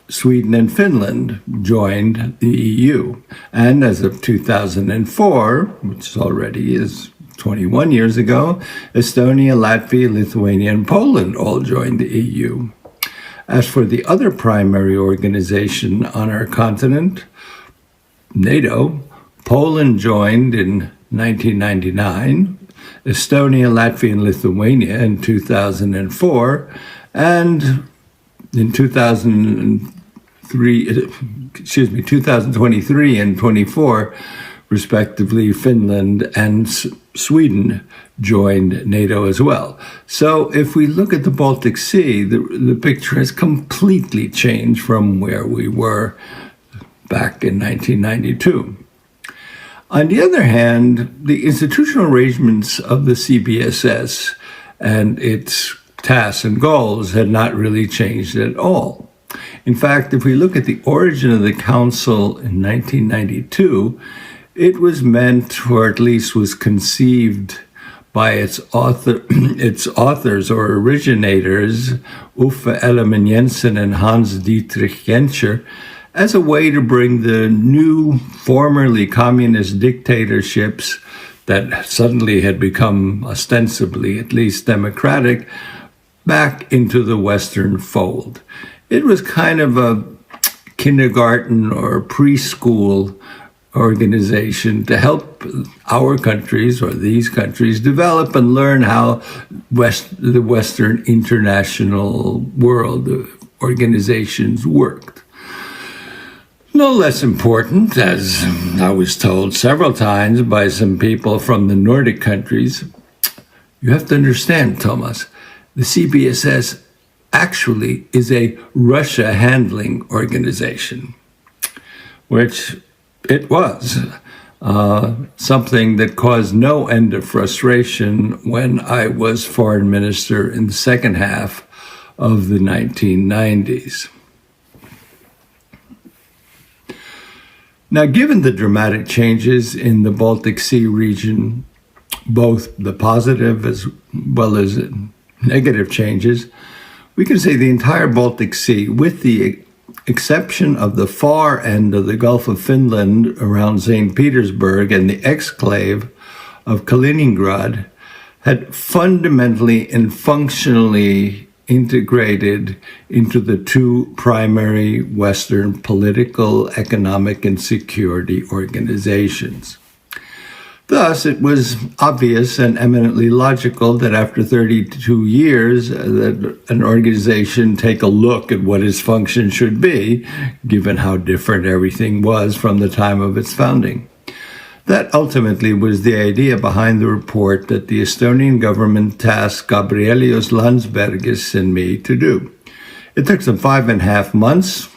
M: Sweden and Finland joined the EU. And as of 2004, which already is 21 years ago, Estonia, Latvia, Lithuania, and Poland all joined the EU. As for the other primary organization on our continent, NATO, Poland joined in 1999, Estonia, Latvia, and Lithuania in 2004, and in 2023 and 24, respectively, Finland and Sweden joined NATO as well. So if we look at the Baltic Sea, the picture has completely changed from where we were back in 1992. On the other hand, the institutional arrangements of the CBSS and its tasks and goals had not really changed at all. In fact, if we look at the origin of the Council in 1992, it was meant, or at least was conceived by its authors or originators, Uffe Ellemann-Jensen and Hans-Dietrich Genscher, as a way to bring the new, formerly communist dictatorships that suddenly had become ostensibly at least democratic back into the Western fold. It was kind of a kindergarten or preschool organization to help our countries or these countries develop and learn how the Western international world organizations worked. No less important, as I was told several times by some people from the Nordic countries, you have to understand, Thomas, the CBSS actually is a Russia-handling organization, which it was something that caused no end of frustration when I was foreign minister in the second half of the 1990s. Now, given the dramatic changes in the Baltic Sea region, both the positive as well as negative changes, we can say the entire Baltic Sea, with the exception of the far end of the Gulf of Finland around St. Petersburg and the exclave of Kaliningrad, had fundamentally and functionally integrated into the two primary Western political, economic, and security organizations. Thus, it was obvious and eminently logical that after 32 years, that an organization take a look at what its function should be, given how different everything was from the time of its founding. That ultimately was the idea behind the report that the Estonian government tasked Gabrielius Landsbergis and me to do. It took some 5.5 months.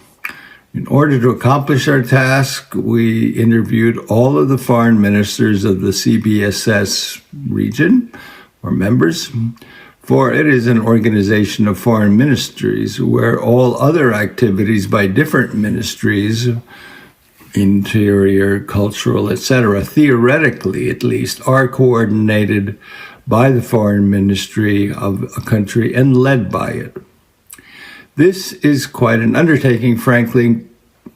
M: In order to accomplish our task, we interviewed all of the foreign ministers of the CBSS region, or members, for it is an organization of foreign ministries where all other activities by different ministries, interior, cultural, etc., theoretically at least, are coordinated by the foreign ministry of a country and led by it. This is quite an undertaking, frankly,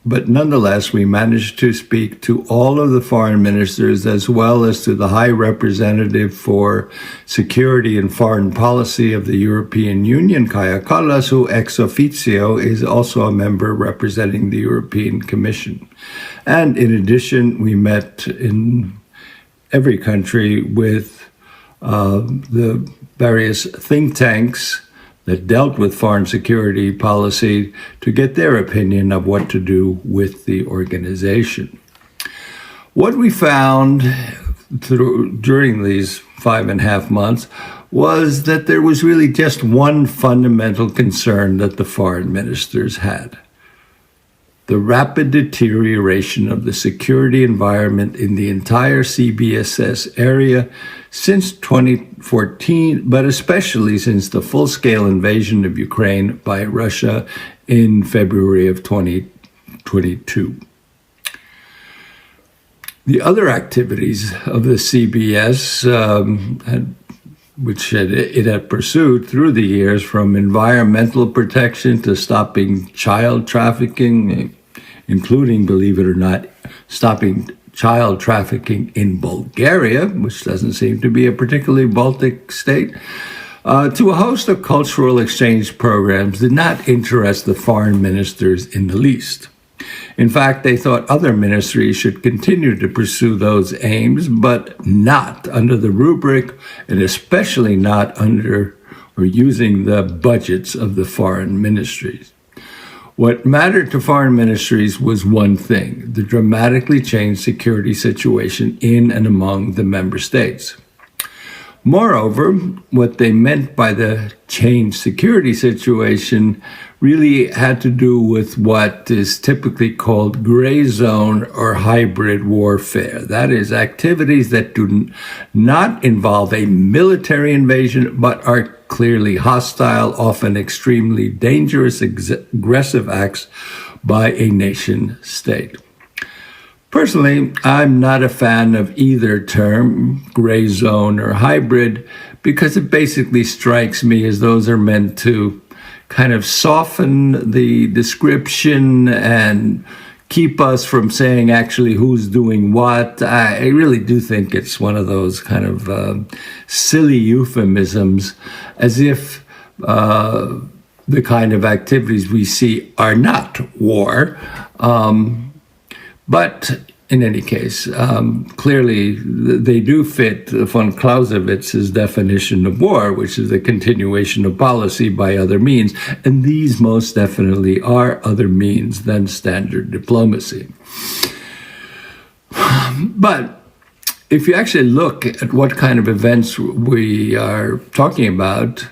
M: but nonetheless, we managed to speak to all of the foreign ministers as well as to the High Representative for Security and Foreign Policy of the European Union, Kaja Kallas, who ex officio is also a member representing the European Commission. And in addition, we met in every country with the various think tanks that dealt with foreign security policy to get their opinion of what to do with the organization. What we found during these 5.5 months was that there was really just one fundamental concern that the foreign ministers had: the rapid deterioration of the security environment in the entire CBSS area since 2014, but especially since the full-scale invasion of Ukraine by Russia in February of 2022. The other activities of the CBS, which it had pursued through the years, from environmental protection to stopping child trafficking, including, believe it or not, stopping child trafficking in Bulgaria, which doesn't seem to be a particularly Baltic state, to a host of cultural exchange programs, did not interest the foreign ministers in the least. In fact, they thought other ministries should continue to pursue those aims, but not under the rubric, and especially not under or using the budgets of the foreign ministries. What mattered to foreign ministries was one thing: the dramatically changed security situation in and among the member states. Moreover, what they meant by the changed security situation really had to do with what is typically called gray zone or hybrid warfare. That is, activities that do not involve a military invasion, but are clearly hostile, often extremely dangerous, aggressive acts by a nation state. Personally, I'm not a fan of either term, gray zone or hybrid, because it basically strikes me as those are meant to kind of soften the description and keep us from saying actually who's doing what. I really do think it's one of those kind of silly euphemisms, as if the kind of activities we see are not war. But in any case, clearly they do fit von Clausewitz's definition of war, which is the continuation of policy by other means. And these most definitely are other means than standard diplomacy. But if you actually look at what kind of events we are talking about,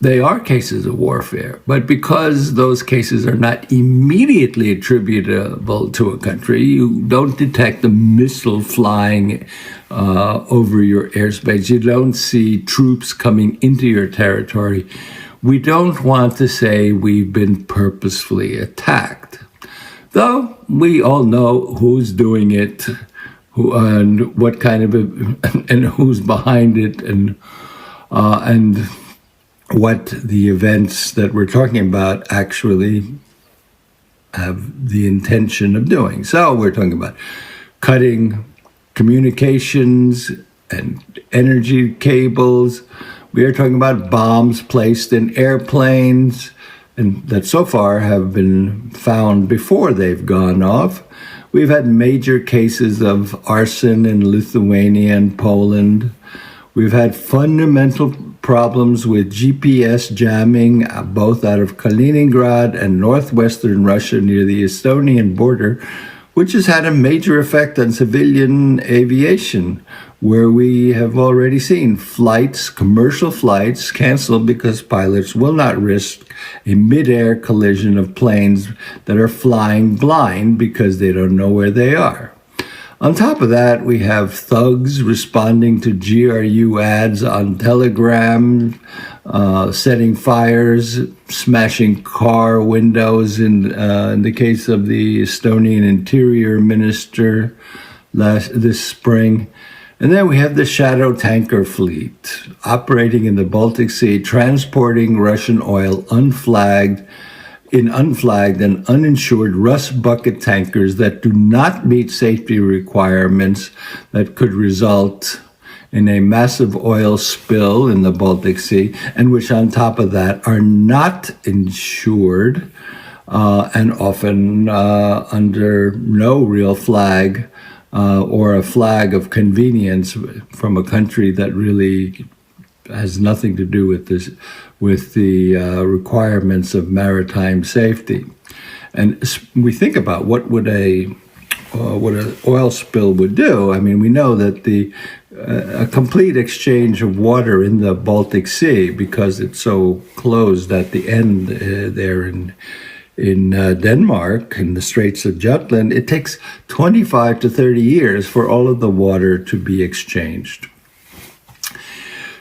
M: they are cases of warfare, but because those cases are not immediately attributable to a country, you don't detect a missile flying over your airspace. You don't see troops coming into your territory. We don't want to say we've been purposefully attacked, though we all know who's doing it, and what kind of and who's behind it, and what the events that we're talking about actually have the intention of doing. So we're talking about cutting communications and energy cables. We are talking about bombs placed in airplanes, and that so far have been found before they've gone off. We've had major cases of arson in Lithuania and Poland. We've had fundamental problems with GPS jamming, both out of Kaliningrad and northwestern Russia near the Estonian border, which has had a major effect on civilian aviation, where we have already seen flights, commercial flights, canceled because pilots will not risk a mid-air collision of planes that are flying blind because they don't know where they are. On top of that, we have thugs responding to GRU ads on Telegram, setting fires, smashing car windows in the case of the Estonian Interior Minister this spring. And then we have the shadow tanker fleet operating in the Baltic Sea, transporting Russian oil unflagged and uninsured rust bucket tankers that do not meet safety requirements, that could result in a massive oil spill in the Baltic Sea, and which on top of that are not insured and often under no real flag or a flag of convenience from a country that really has nothing to do with this, with the requirements of maritime safety. And we think about what an oil spill would do. I mean, we know that a complete exchange of water in the Baltic Sea, because it's so closed at the end there in Denmark, in the Straits of Jutland, it takes 25 to 30 years for all of the water to be exchanged.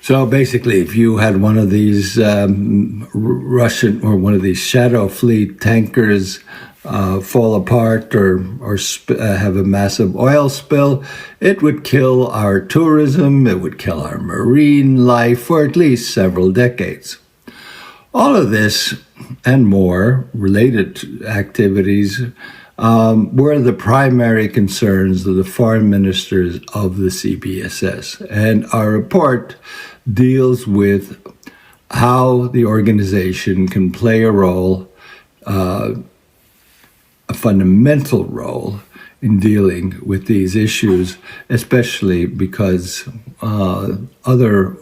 M: So basically, if you had one of these Russian or one of these shadow fleet tankers fall apart or have a massive oil spill, it would kill our tourism, it would kill our marine life for at least several decades. All of this and more related activities were the primary concerns of the foreign ministers of the CBSS. And our report deals with how the organization can play a role, a fundamental role in dealing with these issues, especially because other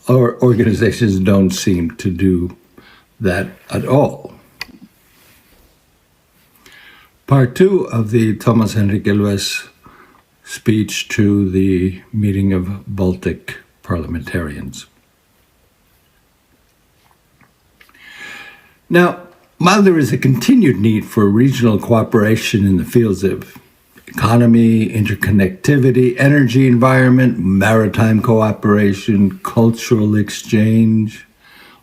M: organizations don't seem to do that at all. Part 2 of the Thomas Henrik Ilves speech to the meeting of Baltic parliamentarians. Now, while there is a continued need for regional cooperation in the fields of economy, interconnectivity, energy, environment, maritime cooperation, cultural exchange,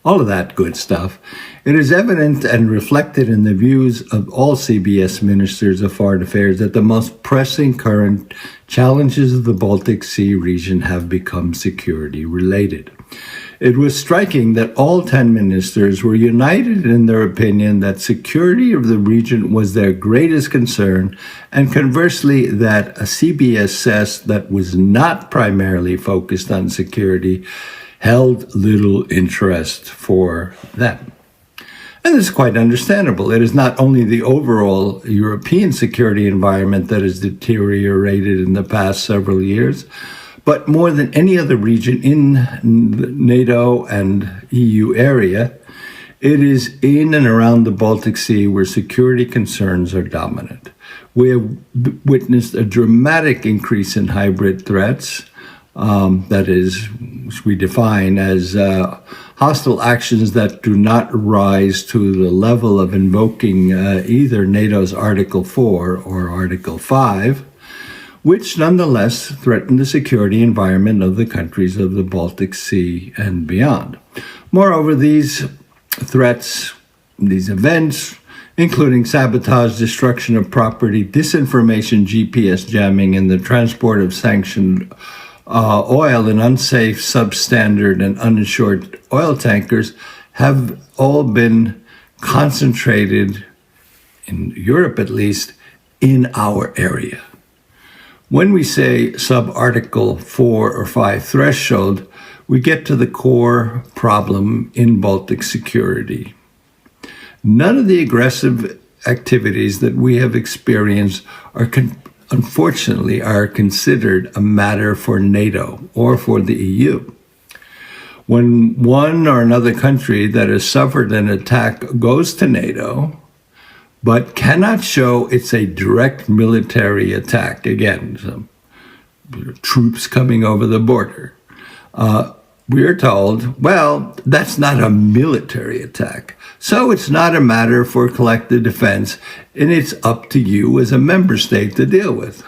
M: all of that good stuff, it is evident and reflected in the views of all CBS ministers of foreign affairs that the most pressing current challenges of the Baltic Sea region have become security related. It was striking that all 10 ministers were united in their opinion that security of the region was their greatest concern, and conversely that a CBSS that was not primarily focused on security held little interest for them. And this is quite understandable. It is not only the overall European security environment that has deteriorated in the past several years, but more than any other region in the NATO and EU area, it is in and around the Baltic Sea where security concerns are dominant. We have witnessed a dramatic increase in hybrid threats, that is, which we define as hostile actions that do not rise to the level of invoking either NATO's Article 4 or Article 5, which nonetheless threaten the security environment of the countries of the Baltic Sea and beyond. Moreover, these threats, these events, including sabotage, destruction of property, disinformation, GPS jamming, and the transport of sanctioned oil in unsafe, substandard, and uninsured oil tankers, have all been concentrated, in Europe at least, in our area. When we say sub-Article 4 or 5 threshold, we get to the core problem in Baltic security. None of the aggressive activities that we have experienced unfortunately are considered a matter for NATO or for the EU. When one or another country that has suffered an attack goes to NATO, but cannot show it's a direct military attack, again, some troops coming over the border, we are told, well, that's not a military attack. So it's not a matter for collective defense, and it's up to you as a member state to deal with.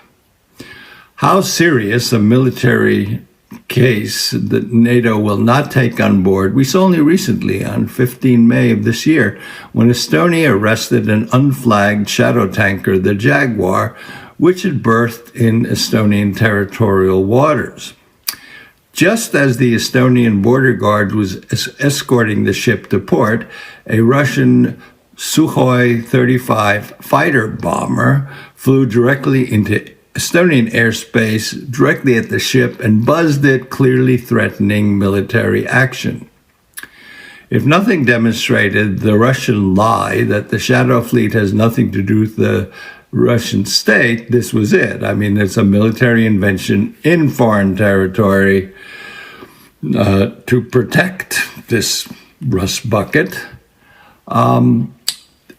M: How serious a military case that NATO will not take on board, we saw only recently on 15 May of this year, when Estonia arrested an unflagged shadow tanker, the Jaguar, which had berthed in Estonian territorial waters. Just as the Estonian border guard was escorting the ship to port, a Russian Sukhoi 35 fighter bomber flew directly into Estonian airspace, directly at the ship, and buzzed it, clearly threatening military action. If nothing demonstrated the Russian lie that the Shadow Fleet has nothing to do with the Russian state, this was it. I mean, it's a military invention in foreign territory to protect this rust bucket.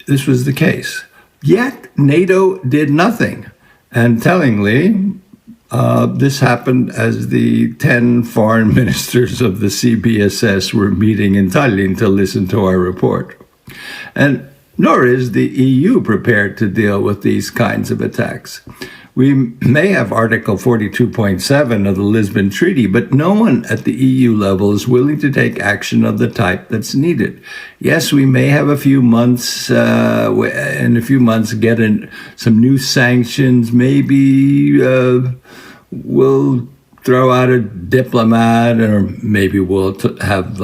M: This was the case. Yet NATO did nothing. And tellingly, this happened as the 10 foreign ministers of the CBSS were meeting in Tallinn to listen to our report. And nor is the EU prepared to deal with these kinds of attacks. We may have Article 42.7 of the Lisbon Treaty, but no one at the EU level is willing to take action of the type that's needed. Yes, we may have a few months, in a few months, get some new sanctions. Maybe we'll throw out a diplomat, or maybe we'll have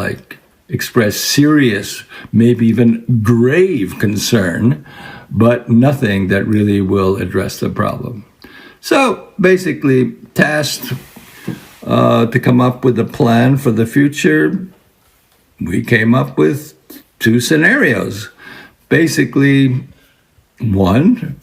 M: express serious, maybe even grave concern, but nothing that really will address the problem. So basically, tasked to come up with a plan for the future, we came up with 2 scenarios. Basically, one,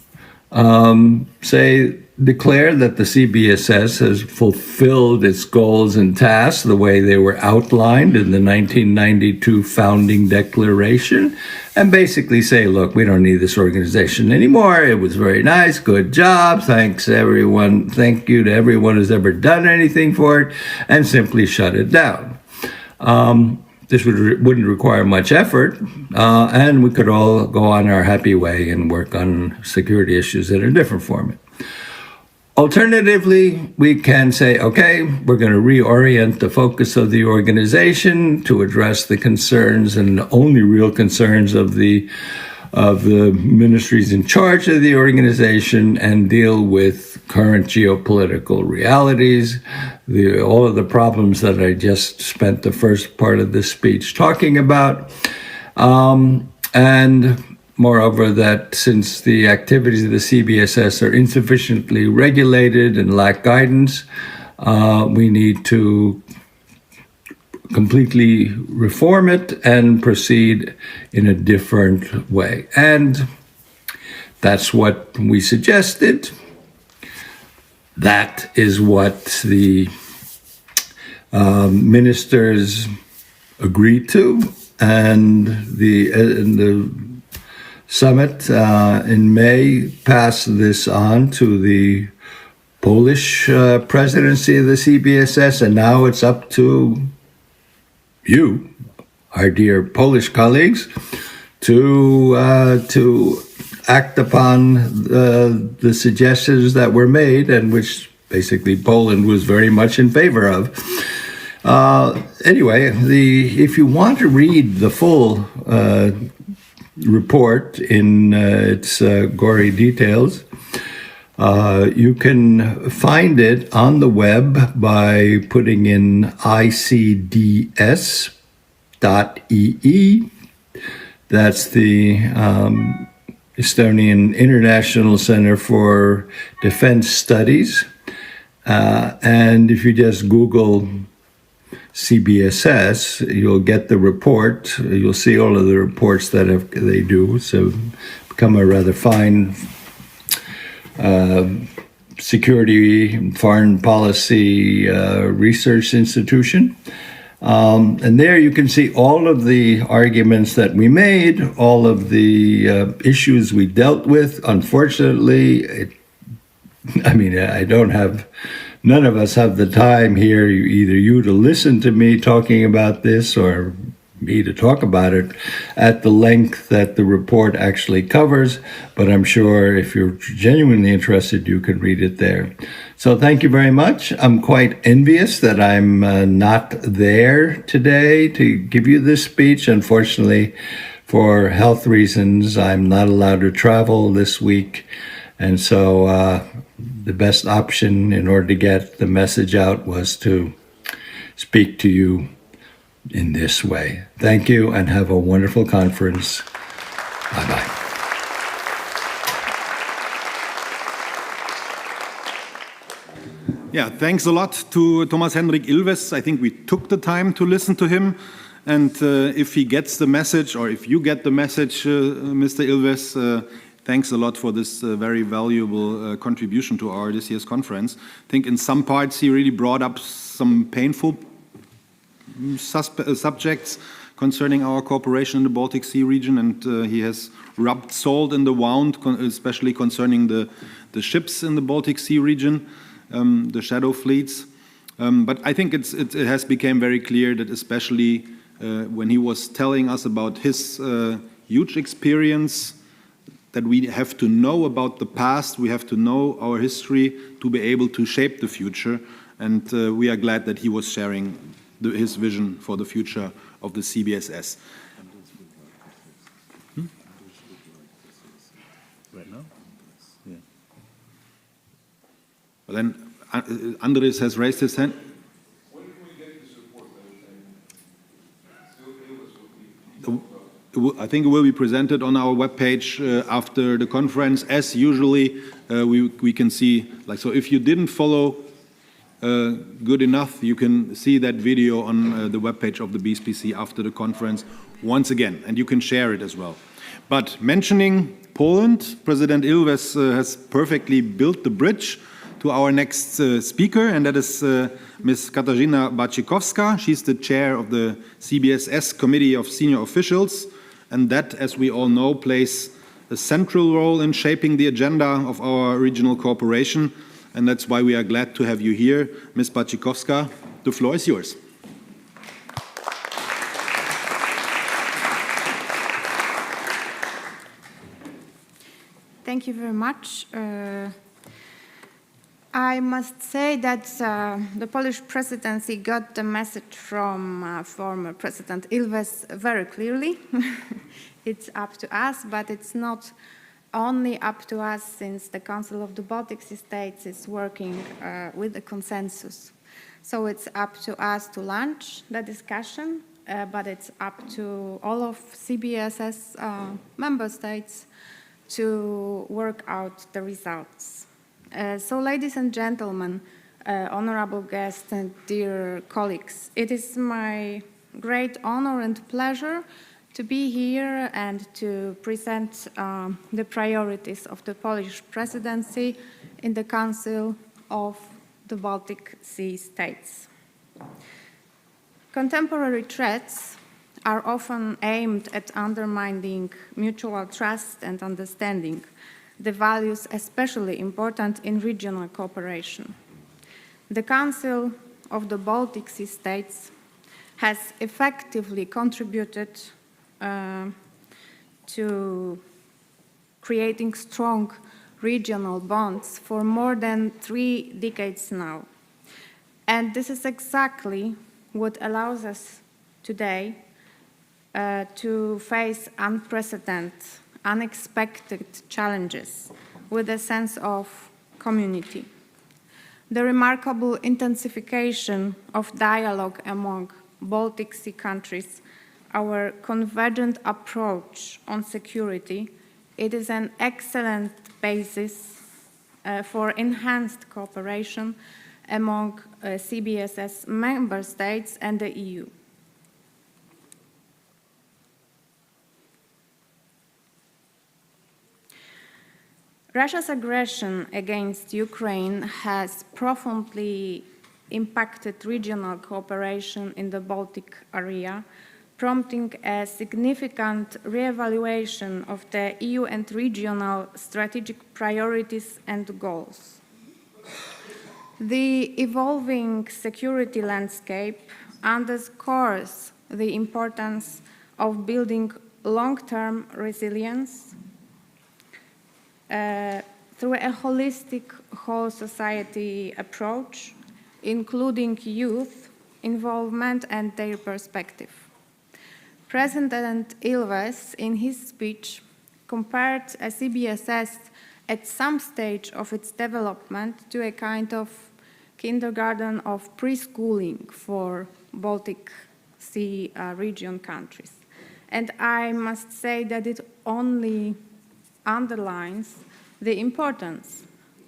M: declare that the CBSS has fulfilled its goals and tasks the way they were outlined in the 1992 founding declaration, and basically say, look, we don't need this organization anymore. It was very nice. Good job. Thanks, everyone. Thank you to everyone who's ever done anything for it, and simply shut it down. This wouldn't require much effort, and we could all go on our happy way and work on security issues in a different format. Alternatively, we can say, okay, we're going to reorient the focus of the organization to address the concerns and the only real concerns of the ministries in charge of the organization, and deal with current geopolitical realities, all of the problems that I just spent the first part of this speech talking about, and moreover, that since the activities of the CBSS are insufficiently regulated and lack guidance, we need to completely reform it and proceed in a different way. And that's what we suggested. That is what the ministers agreed to, and the summit in May passed this on to the Polish presidency of the CBSS, and now it's up to you, our dear Polish colleagues, to act upon the suggestions that were made, and which basically Poland was very much in favor of. Anyway, if you want to read the full report in its gory details, you can find it on the web by putting in icds.ee. That's the Estonian International Center for Defense Studies. And if you just Google CBSS, you'll get the report. You'll see all of the reports that they do. So become a rather fine security and foreign policy research institution. And there you can see all of the arguments that we made, all of the issues we dealt with. Unfortunately, none of us have the time here, either you to listen to me talking about this or me to talk about it at the length that the report actually covers, but I'm sure if you're genuinely interested, you can read it there. So thank you very much. I'm quite envious that I'm not there today to give you this speech. Unfortunately, for health reasons, I'm not allowed to travel this week. And so the best option in order to get the message out was to speak to you in this way. Thank you, and have a wonderful conference. Bye-bye.
I: Yeah, thanks a lot to Thomas Hendrik Ilves. I think we took the time to listen to him. And if he gets the message, or if you get the message, Mr. Ilves, thanks a lot for this very valuable contribution to our this year's conference. I think in some parts he really brought up some painful subjects concerning our cooperation in the Baltic Sea region, and he has rubbed salt in the wound, especially concerning the ships in the Baltic Sea region, the shadow fleets. But I think it has become very clear that especially when he was telling us about his huge experience, that we have to know about the past, we have to know our history to be able to shape the future. And we are glad that he was sharing his vision for the future of the CBSS.
C: Right now? Yeah.
I: But then Andres has raised his hand.
N: When can we get the support?
I: I think it will be presented on our webpage after the conference. As usually, we can see, like, so if you didn't follow good enough, you can see that video on the webpage of the BSPC after the conference once again, and you can share it as well. But mentioning Poland, President Ilves has perfectly built the bridge to our next speaker, and that is Ms. Katarzyna Bacikowska. She's the chair of the CBSS Committee of Senior Officials, and that, as we all know, plays a central role in shaping the agenda of our regional cooperation, and that's why we are glad to have you here. Ms. Bacikowska, the floor is yours.
O: Thank you very much. I must say that the Polish presidency got the message from former President Ilves very clearly. It's up to us, but it's not only up to us, since the Council of the Baltic States is working with a consensus. So it's up to us to launch the discussion, but it's up to all of CBSS member states to work out the results. So, ladies and gentlemen, honorable guests and dear colleagues, it is my great honor and pleasure to be here and to present the priorities of the Polish presidency in the Council of the Baltic Sea States. Contemporary threats are often aimed at undermining mutual trust and understanding, the values especially important in regional cooperation. The Council of the Baltic Sea States has effectively contributed to creating strong regional bonds for more than 3 decades now. And this is exactly what allows us today to face unprecedented, unexpected challenges with a sense of community. The remarkable intensification of dialogue among Baltic Sea countries, our convergent approach on security, it is an excellent basis for enhanced cooperation among CBSS member states and the EU. Russia's aggression against Ukraine has profoundly impacted regional cooperation in the Baltic area, prompting a significant re-evaluation of the EU and regional strategic priorities and goals. The evolving security landscape underscores the importance of building long-term resilience through a holistic whole society approach, including youth involvement and their perspective. President Ilves, in his speech, compared a CBSS at some stage of its development to a kind of kindergarten of preschooling for Baltic Sea region countries. And I must say that it only underlines the importance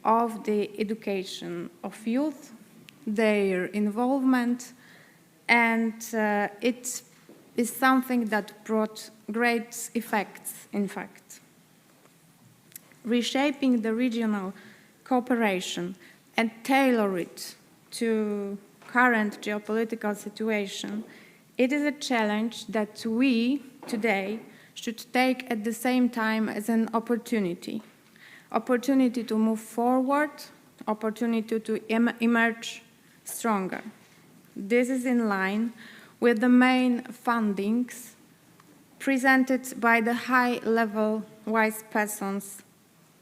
O: of the education of youth, their involvement, and it is something that brought great effects, in fact. reshaping the regional cooperation and tailor it to current geopolitical situation, it is a challenge that we today should take at the same time as an opportunity. Opportunity to move forward, opportunity to emerge stronger. This is in line with the main fundings presented by the high-level wise persons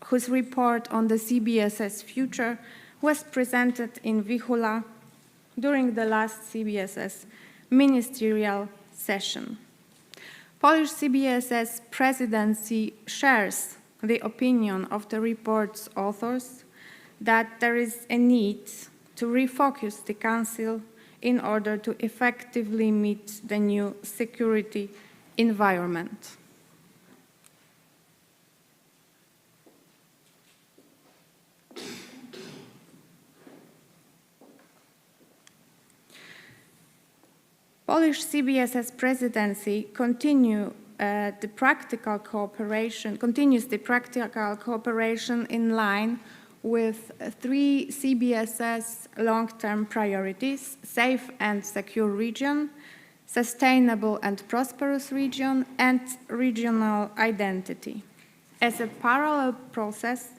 O: whose report on the CBSS future was presented in Vihula during the last CBSS ministerial session. Polish CBSS presidency shares the opinion of the report's authors that there is a need to refocus the Council in order to effectively meet the new security environment. Polish CBSS presidency continues the practical cooperation in line with 3 CBSS long-term priorities: safe and secure region, sustainable and prosperous region, and regional identity. As a parallel process,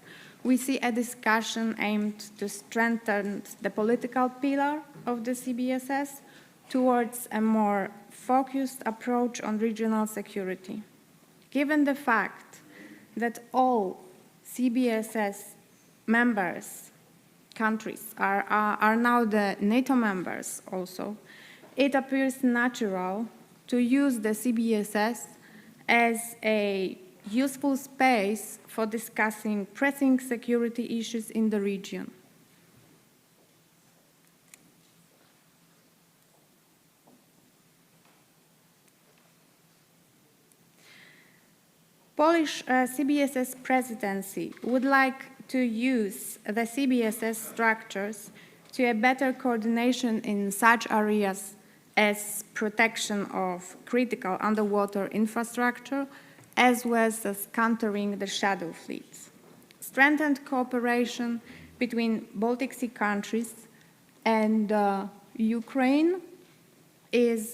O: we see a discussion aimed to strengthen the political pillar of the CBSS towards a more focused approach on regional security. Given the fact that all CBSS members countries are now the NATO members also, it appears natural to use the CBSS as a useful space for discussing pressing security issues in the region. Polish CBSS presidency would like to use the CBSS structures to a better coordination in such areas as protection of critical underwater infrastructure, as well as countering the shadow fleets. Strengthened cooperation between Baltic Sea countries and Ukraine is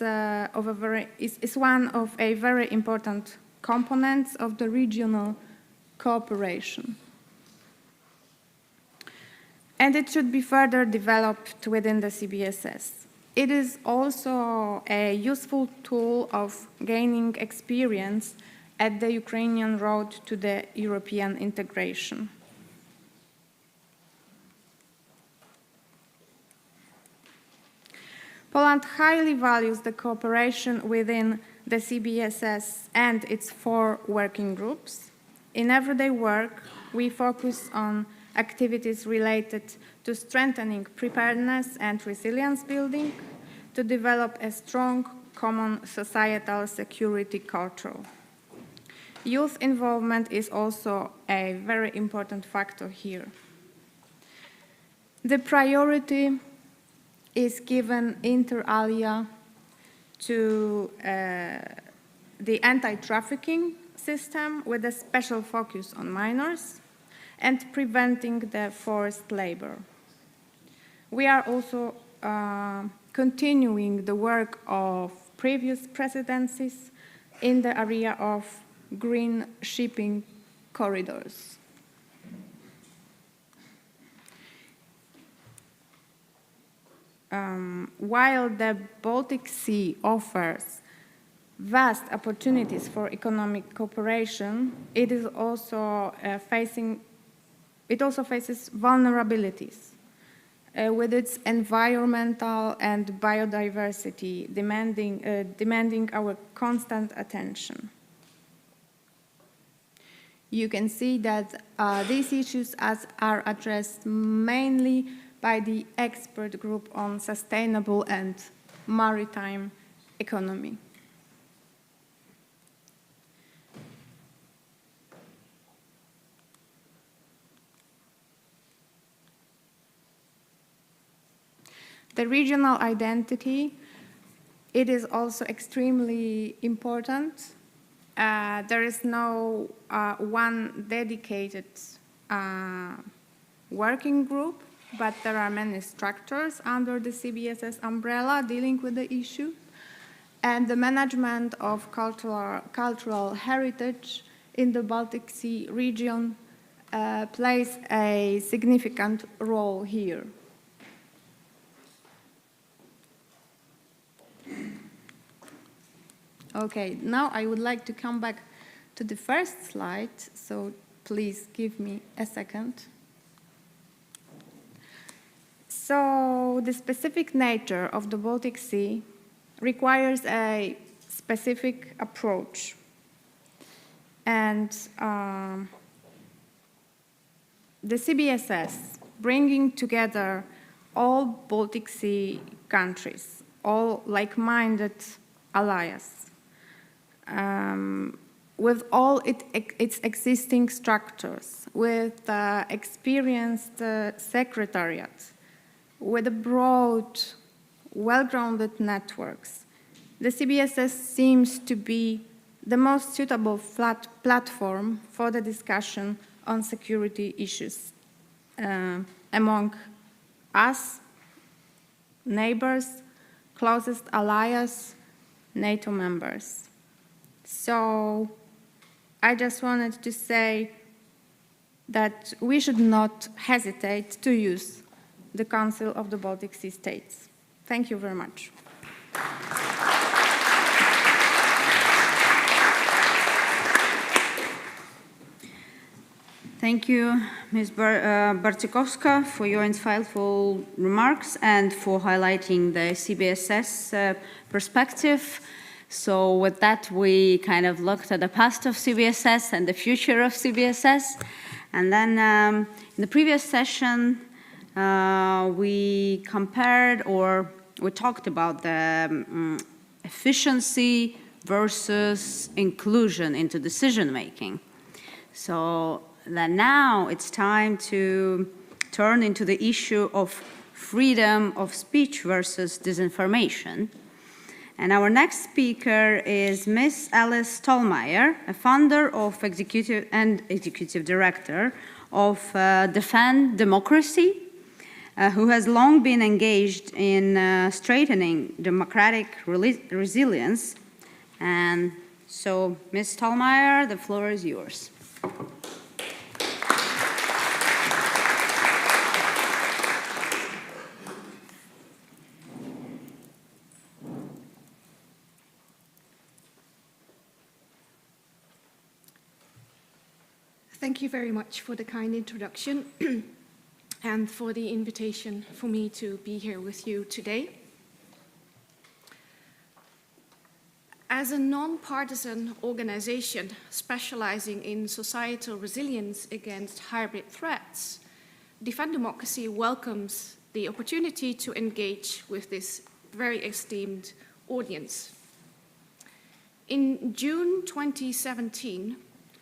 O: one of a very important components of the regional cooperation. And it should be further developed within the CBSS. It is also a useful tool of gaining experience at the Ukrainian road to the European integration. Poland highly values the cooperation within the CBSS and its 4 working groups. In everyday work, we focus on activities related to strengthening preparedness and resilience building, to develop a strong common societal security culture. Youth involvement is also a very important factor here. The priority is given inter alia to the anti-trafficking system with a special focus on minors and preventing the forced labor. We are also continuing the work of previous presidencies in the area of green shipping corridors. While the Baltic Sea offers vast opportunities for economic cooperation, it also faces vulnerabilities with its environmental and biodiversity demanding our constant attention. You can see that these issues are addressed mainly by the expert group on sustainable and maritime economy. The regional identity, it is also extremely important There is no one dedicated working group, but there are many structures under the CBSS umbrella dealing with the issue. And the management of cultural heritage in the Baltic Sea region plays a significant role here. Okay, now I would like to come back to the first slide, so please give me a second. So the specific nature of the Baltic Sea requires a specific approach. And the CBSS, bringing together all Baltic Sea countries, all like-minded allies, with all its existing structures, with experienced secretariat, with a broad, well-grounded networks, the CBSS seems to be the most suitable platform for the discussion on security issues among us, neighbors, closest allies, NATO members. So I just wanted to say that we should not hesitate to use the Council of the Baltic Sea States. Thank you very much.
A: Thank you, Ms. Bartsikowska, for your insightful remarks and for highlighting the CBSS perspective. So with that, we kind of looked at the past of CBSS and the future of CBSS. And then in the previous session, we compared or we talked about the efficiency versus inclusion into decision-making. So that now it's time to turn into the issue of freedom of speech versus disinformation. And our next speaker is Ms. Alice Tolmeyer, a founder of executive director of Defend Democracy, who has long been engaged in strengthening democratic resilience. And so, Ms. Tolmeyer, the floor is yours.
P: Thank you very much for the kind introduction and for the invitation for me to be here with you today. As a non-partisan organization specializing in societal resilience against hybrid threats, Defend Democracy welcomes the opportunity to engage with this very esteemed audience. In June 2017,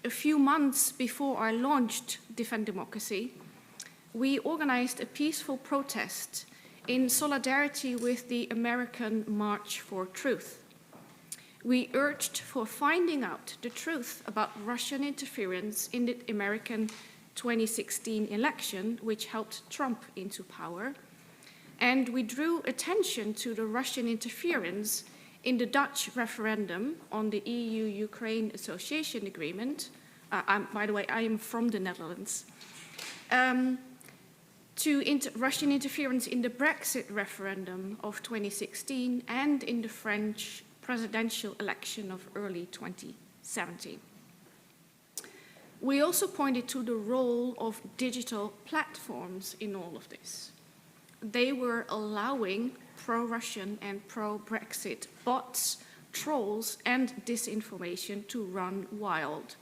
P: a few months before I launched Defend Democracy, we organized a peaceful protest in solidarity with the American March for Truth. We urged for finding out the truth about Russian interference in the American 2016 election, which helped Trump into power, and we drew attention to the Russian interference in the Dutch referendum on the EU-Ukraine Association Agreement. By the way, I am from the Netherlands. To Russian interference in the Brexit referendum of 2016 and in the French presidential election of early 2017. We also pointed to the role of digital platforms in all of this. They were allowing pro-Russian and pro-Brexit bots, trolls, and disinformation to run wild.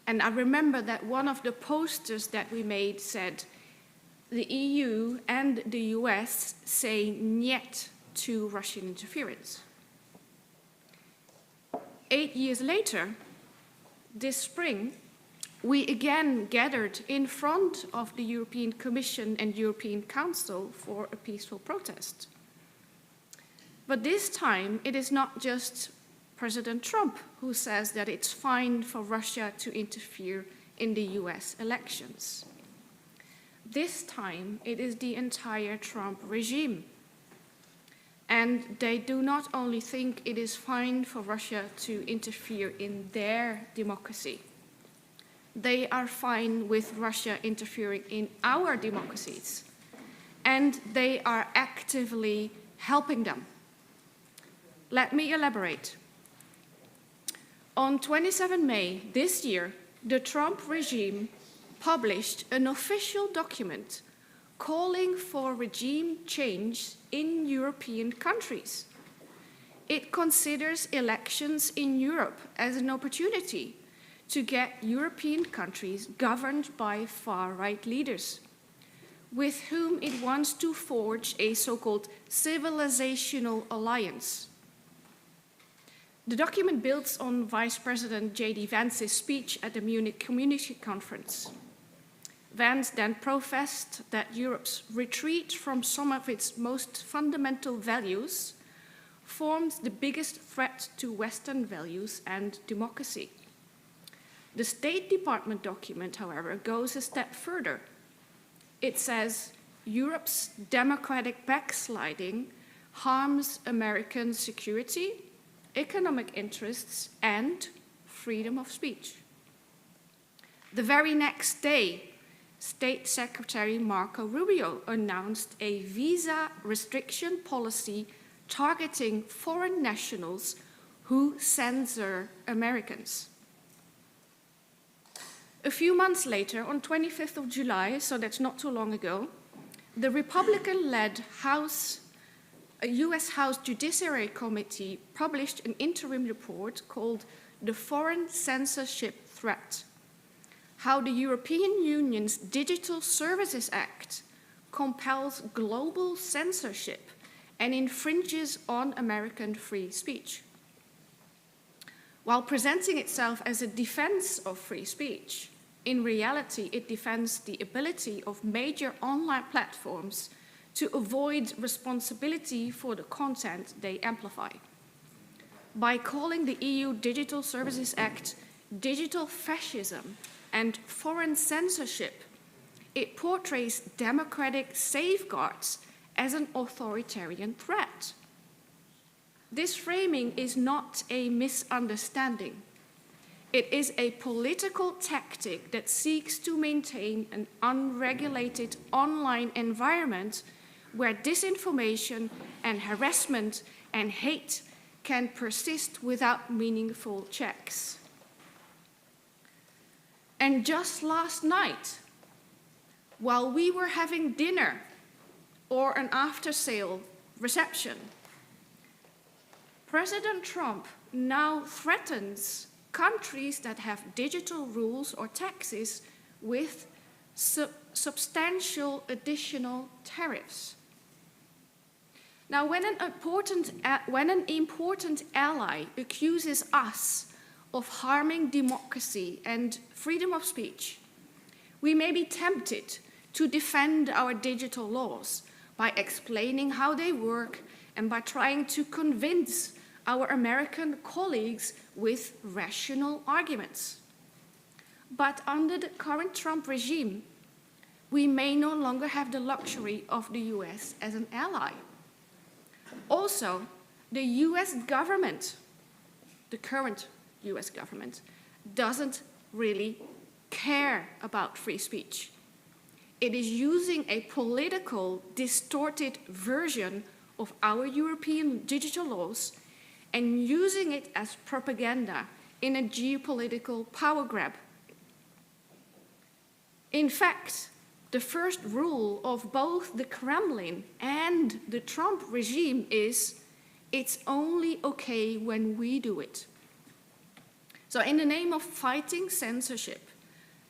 P: And I remember that one of the posters that we made said, the EU and the US say niet to Russian interference. 8 years later, this spring, we again gathered in front of the European Commission and European Council for a peaceful protest. But this time, it is not just President Trump, who says that it's fine for Russia to interfere in the US elections. This time, it is the entire Trump regime. And they do not only think it is fine for Russia to interfere in their democracy, they are fine with Russia interfering in our democracies. And they are actively helping them. Let me elaborate. On 27 May this year, the Trump regime published an official document calling for regime change in European countries. It considers elections in Europe as an opportunity to get European countries governed by far-right leaders, with whom it wants to forge a so-called civilizational alliance. The document builds on Vice President J.D. Vance's speech at the Munich Community Conference. Vance then professed that Europe's retreat from some of its most fundamental values forms the biggest threat to Western values and democracy. The State Department document, however, goes a step further. It says Europe's democratic backsliding harms American security, economic interests, and freedom of speech. The very next day, State Secretary Marco Rubio announced a visa restriction policy targeting foreign nationals who censor Americans. A few months later, on 25th of July, so that's not too long ago, the Republican-led US House Judiciary Committee published an interim report called The Foreign Censorship Threat: How the European Union's Digital Services Act compels global censorship and infringes on American free speech. While presenting itself as a defense of free speech, in reality, it defends the ability of major online platforms to avoid responsibility for the content they amplify. By calling the EU Digital Services Act digital fascism and foreign censorship, it portrays democratic safeguards as an authoritarian threat. This framing is not a misunderstanding. It is a political tactic that seeks to maintain an unregulated online environment where disinformation and harassment and hate can persist without meaningful checks. And just last night, while we were having dinner or an after-sale reception, President Trump now threatens countries that have digital rules or taxes with substantial additional tariffs. Now, when an important ally accuses us of harming democracy and freedom of speech, we may be tempted to defend our digital laws by explaining how they work and by trying to convince our American colleagues with rational arguments. But under the current Trump regime, we may no longer have the luxury of the US as an ally. Also, the US government, the current US government, doesn't really care about free speech. It is using a political, distorted version of our European digital laws and using it as propaganda in a geopolitical power grab. In fact, the first rule of both the Kremlin and the Trump regime is, it's only okay when we do it. So in the name of fighting censorship,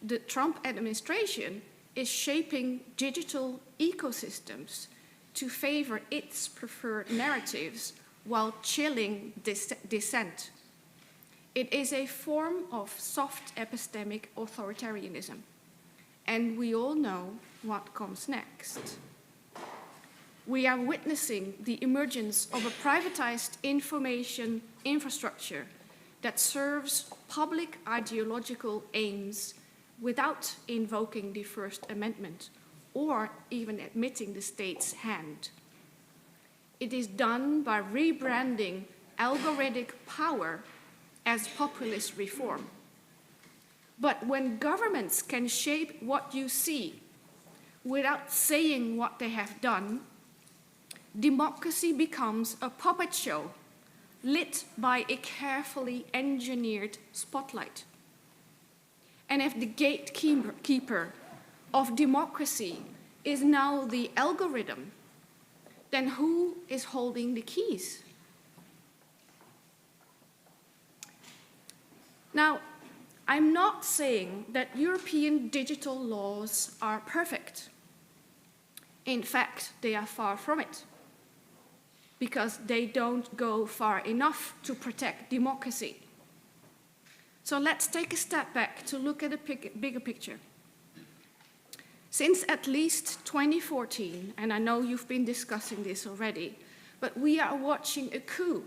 P: the Trump administration is shaping digital ecosystems to favor its preferred narratives while chilling dissent. It is a form of soft epistemic authoritarianism, and we all know what comes next. we are witnessing the emergence of a privatized information infrastructure that serves public ideological aims without invoking the First Amendment or even admitting the state's hand. It is done by rebranding algorithmic power as populist reform. But when governments can shape what you see without saying what they have done, democracy becomes a puppet show lit by a carefully engineered spotlight. And if the gatekeeper of democracy is now the algorithm, then who is holding the keys? Now, I'm not saying that European digital laws are perfect. In fact, they are far from it, because they don't go far enough to protect democracy. So let's take a step back to look at a bigger picture. Since at least 2014, and I know you've been discussing this already, but we are watching a coup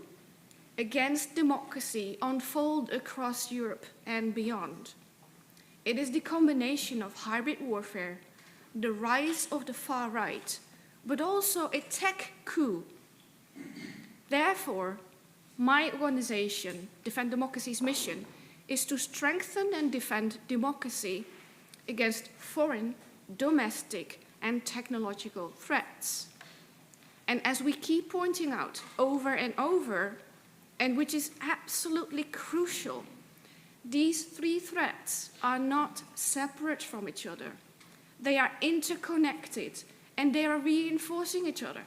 P: against democracy unfold across Europe and beyond. It is the combination of hybrid warfare, the rise of the far right, but also a tech coup. Therefore, my organization, Defend Democracy's mission, is to strengthen and defend democracy against foreign, domestic, and technological threats. And as we keep pointing out over and over, and which is absolutely crucial, these three threats are not separate from each other. They are interconnected, and they are reinforcing each other.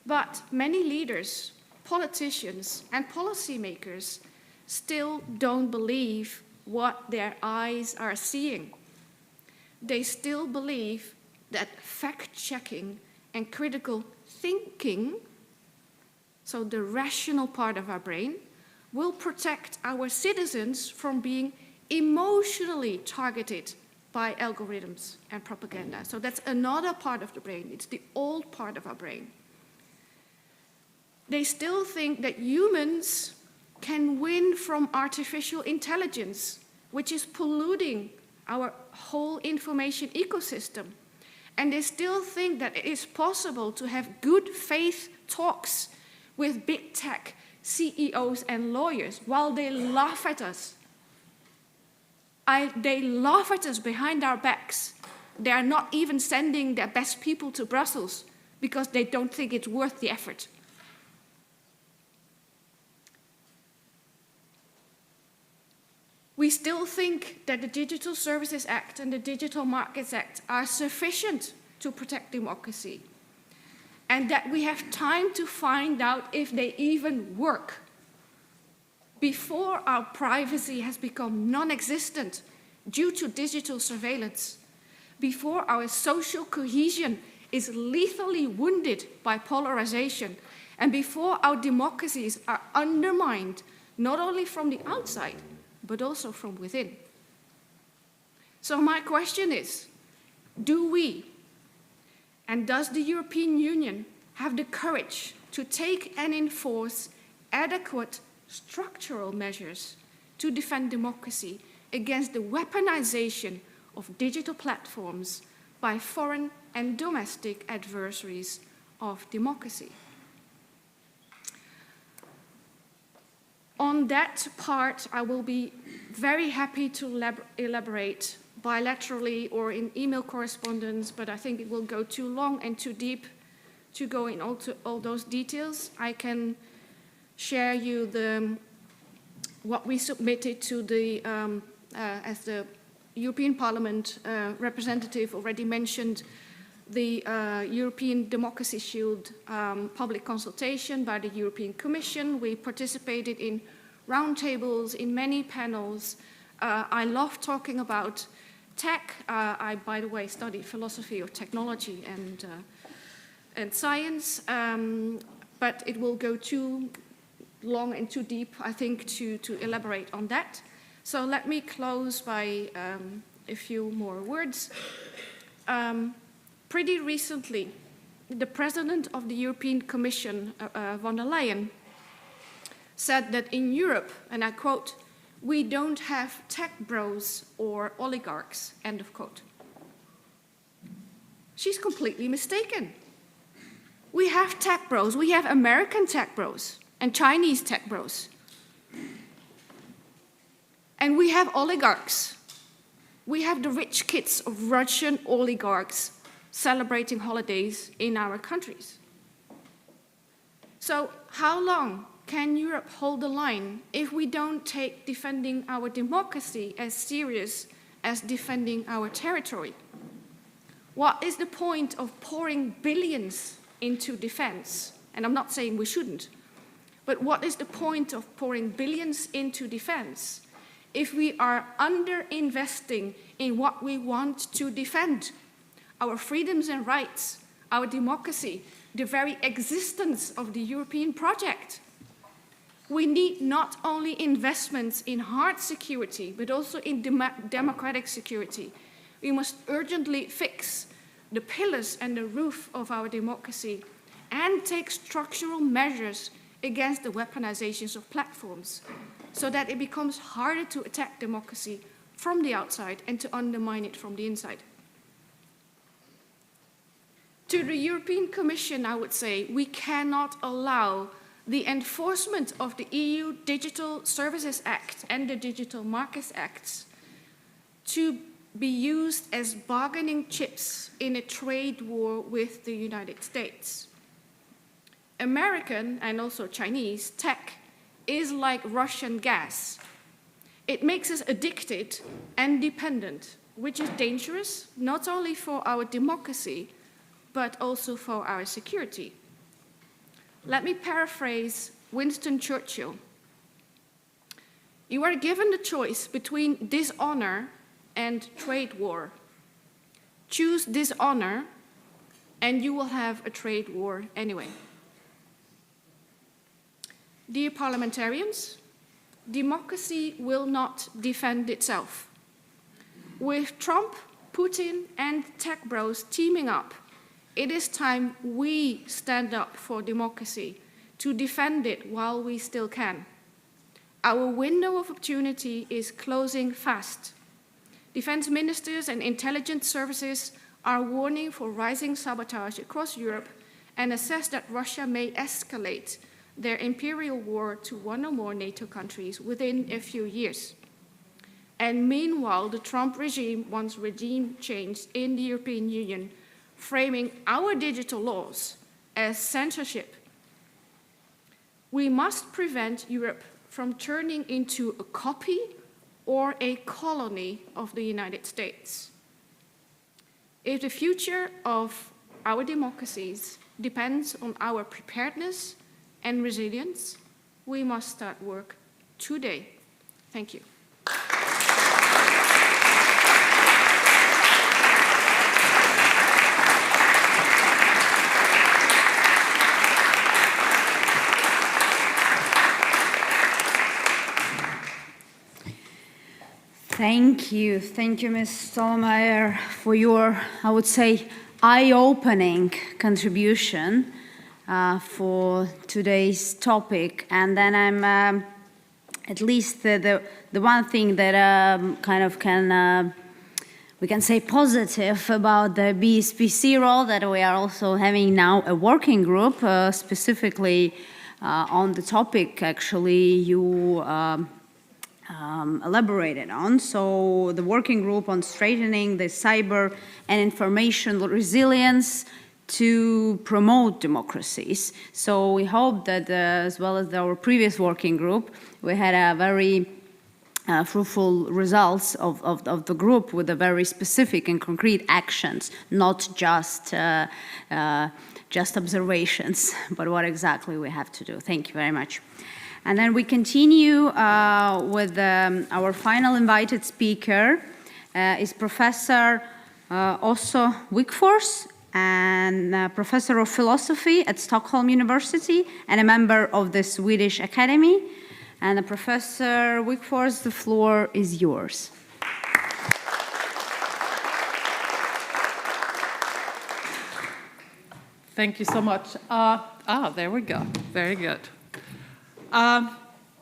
P: But many leaders, politicians, and policymakers still don't believe what their eyes are seeing. They still believe that fact-checking and critical thinking, so the rational part of our brain, will protect our citizens from being emotionally targeted by algorithms and propaganda. So that's another part of the brain. It's the old part of our brain. They still think that humans can win from artificial intelligence, which is polluting our whole information ecosystem. And they still think that it is possible to have good faith talks with big tech CEOs and lawyers while they laugh at us. They laugh at us behind our backs. They are not even sending their best people to Brussels because they don't think it's worth the effort. We still think that the Digital Services Act and the Digital Markets Act are sufficient to protect democracy, and that we have time to find out if they even work before our privacy has become non-existent due to digital surveillance, before our social cohesion is lethally wounded by polarization, and before our democracies are undermined not only from the outside, but also from within. So my question is, do we, and does the European Union have the courage to take and enforce adequate structural measures to defend democracy against the weaponization of digital platforms by foreign and domestic adversaries of democracy? On that part, I will be very happy to elaborate bilaterally or in email correspondence, but I think it will go too long and too deep to go in all those details. I can share you what we submitted to the, as the European Parliament representative already mentioned, the European Democracy Shield public consultation by the European Commission. We participated in roundtables, in many panels. I love talking about tech. I, by the way, studied philosophy of technology and science, but it will go too long and too deep, I think, to elaborate on that. So let me close by a few more words. Pretty recently, the president of the European Commission, von der Leyen, said that in Europe, and I quote, "We don't have tech bros or oligarchs," end of quote. She's completely mistaken. We have tech bros. We have American tech bros and Chinese tech bros. And we have oligarchs. We have the rich kids of Russian oligarchs celebrating holidays in our countries. So how long can Europe hold the line if we don't take defending our democracy as serious as defending our territory? What is the point of pouring billions into defense? And I'm not saying we shouldn't, but what is the point of pouring billions into defense if we are underinvesting in what we want to defend? Our freedoms and rights, our democracy, the very existence of the European project. We need not only investments in hard security, but also in democratic security. We must urgently fix the pillars and the roof of our democracy and take structural measures against the weaponizations of platforms so that it becomes harder to attack democracy from the outside and to undermine it from the inside. To the European Commission, I would say, we cannot allow the enforcement of the EU Digital Services Act and the Digital Markets Acts to be used as bargaining chips in a trade war with the United States. American and also Chinese tech is like Russian gas. It makes us addicted and dependent, which is dangerous not only for our democracy, but also for our security. Let me paraphrase Winston Churchill. You are given the choice between dishonor and trade war. Choose dishonor, and you will have a trade war anyway. Dear parliamentarians, democracy will not defend itself. With Trump, Putin, and tech bros teaming up, it is time we stand up for democracy, to defend it while we still can. Our window of opportunity is closing fast. Defense ministers and intelligence services are warning for rising sabotage across Europe and assess that Russia may escalate their imperial war to one or more NATO countries within a few years. And meanwhile, the Trump regime wants regime change in the European Union, framing our digital laws as censorship. We must prevent Europe from turning into a copy or a colony of the United States. If the future of our democracies depends on our preparedness and resilience, we must start work today. Thank you.
A: Thank you, Ms. Stolmeyer, for your, I would say, eye-opening contribution for today's topic. And then I'm, at least the one thing that kind of can, we can say positive about the BSPC role, that we are also having now a working group specifically on the topic actually you elaborated on. So the working group on strengthening the cyber and information resilience to promote democracies. So we hope that as well as our previous working group, we had a very fruitful results of the group with a very specific and concrete actions, not just observations, but what exactly we have to do. Thank you very much. And then we continue with our final invited speaker is Professor Åsa Wigforss, and Professor of Philosophy at Stockholm University and a member of the Swedish Academy. And Professor Wigforss, the floor is yours.
Q: Thank you so much. There we go. Very good.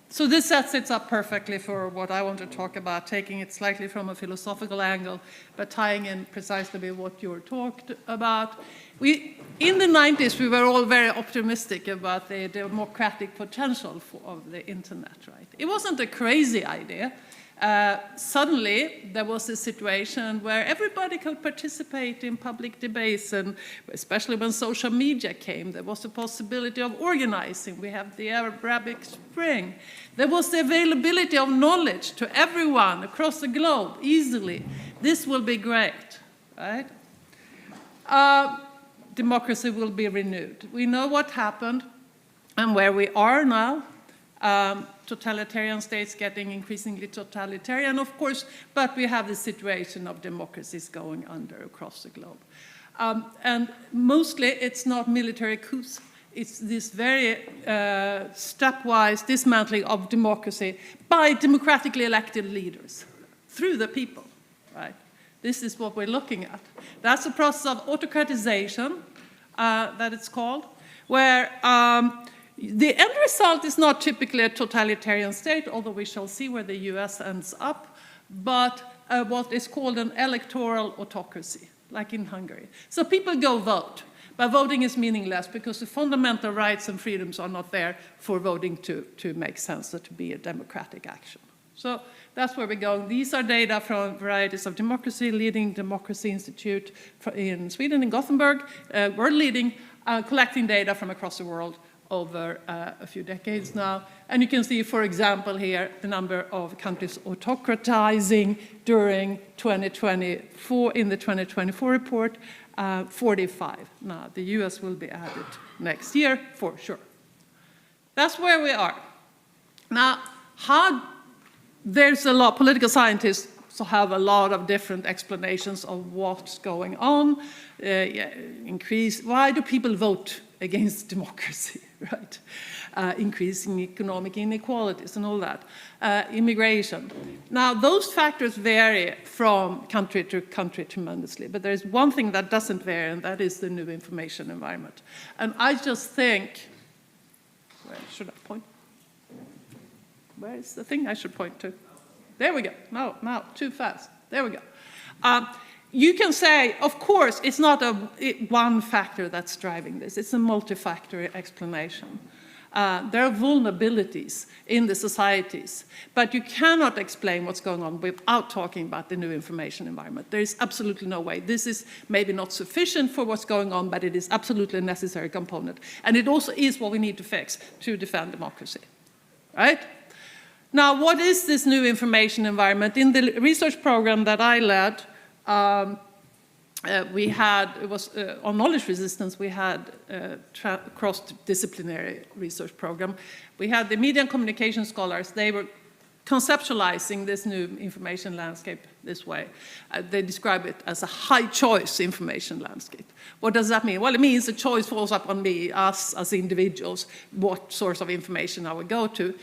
Q: So this sets it up perfectly for what I want to talk about, taking it slightly from a philosophical angle, but tying in precisely with what you talked about. In the 90s, we were all very optimistic about the democratic potential of the internet, right? It wasn't a crazy idea. Suddenly, there was a situation where everybody could participate in public debates, and especially when social media came, there was a possibility of organizing. We have the Arabic Spring. There was the availability of knowledge to everyone across the globe easily. This will be great, right? Democracy will be renewed. We know what happened and where we are now. Totalitarian states getting increasingly totalitarian, of course, but we have the situation of democracies going under across the globe. And mostly it's not military coups. It's this very stepwise dismantling of democracy by democratically elected leaders through the people, right? This is what we're looking at. That's a process of autocratization, that it's called, where the end result is not typically a totalitarian state, although we shall see where the US ends up, but what is called an electoral autocracy, like in Hungary. So people go vote, but voting is meaningless because the fundamental rights and freedoms are not there for voting to make sense or to be a democratic action. So that's where we're going. These are data from varieties of democracy, leading democracy institute in Sweden, in Gothenburg, world leading, collecting data from across the world over a few decades now. And you can see, for example, here, the number of countries autocratizing during 2024, in the 2024 report, 45. Now, the US will be added next year, for sure. That's where we are. Now, there's a lot, political scientists have a lot of different explanations of what's going on. Why do people vote against democracy, right? Increasing economic inequalities and all that. Immigration. Now, those factors vary from country to country tremendously, but there's one thing that doesn't vary, and that is the new information environment. And I just think, where should I point? Where is the thing I should point to? There we go. No, too fast. There we go. You can say, of course, it's not one factor that's driving this. It's a multifactorial explanation. There are vulnerabilities in the societies, but you cannot explain what's going on without talking about the new information environment. There is absolutely no way. This is maybe not sufficient for what's going on, but it is absolutely a necessary component. And it also is what we need to fix to defend democracy, right? Now, what is this new information environment? In the research program that I led, we had, it was on knowledge resistance, we had a cross-disciplinary research program. We had the media and communication scholars, they were conceptualizing this new information landscape this way. They describe it as a high-choice information landscape. What does that mean? Well, it means the choice falls up on me, us as individuals, what source of information I would go to.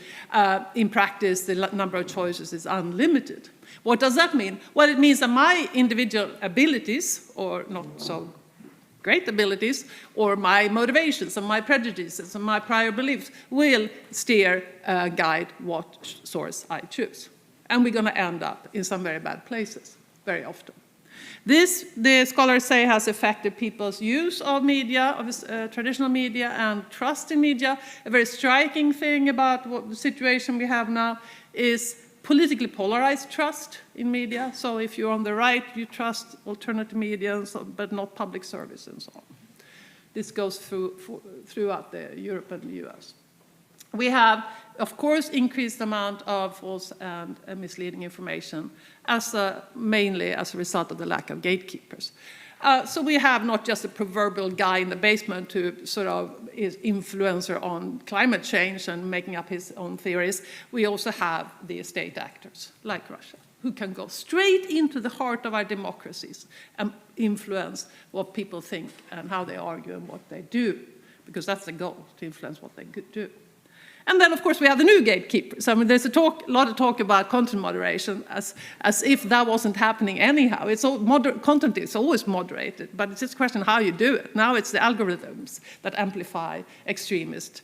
Q: In practice, the number of choices is unlimited. What does that mean? Well, it means that my individual abilities, or not so great abilities, or my motivations and my prejudices and my prior beliefs will steer, guide what source I choose. And we're going to end up in some very bad places, very often. This, the scholars say, has affected people's use of media, of traditional media, and trust in media. A very striking thing about what the situation we have now is politically polarized trust in media. So if you're on the right, you trust alternative media, and so, but not public service and so on. This goes throughout Europe and the US. We have, of course, increased amount of false and misleading information, mainly as a result of the lack of gatekeepers. So we have not just a proverbial guy in the basement who sort of is influencer on climate change and making up his own theories. We also have the state actors, like Russia, who can go straight into the heart of our democracies and influence what people think and how they argue and what they do, because that's the goal, to influence what they do. And then, of course, we have the new gatekeepers. I mean, there's a lot of talk about content moderation as if that wasn't happening anyhow. It's all content is always moderated, but it's just a question of how you do it. Now it's the algorithms that amplify extremist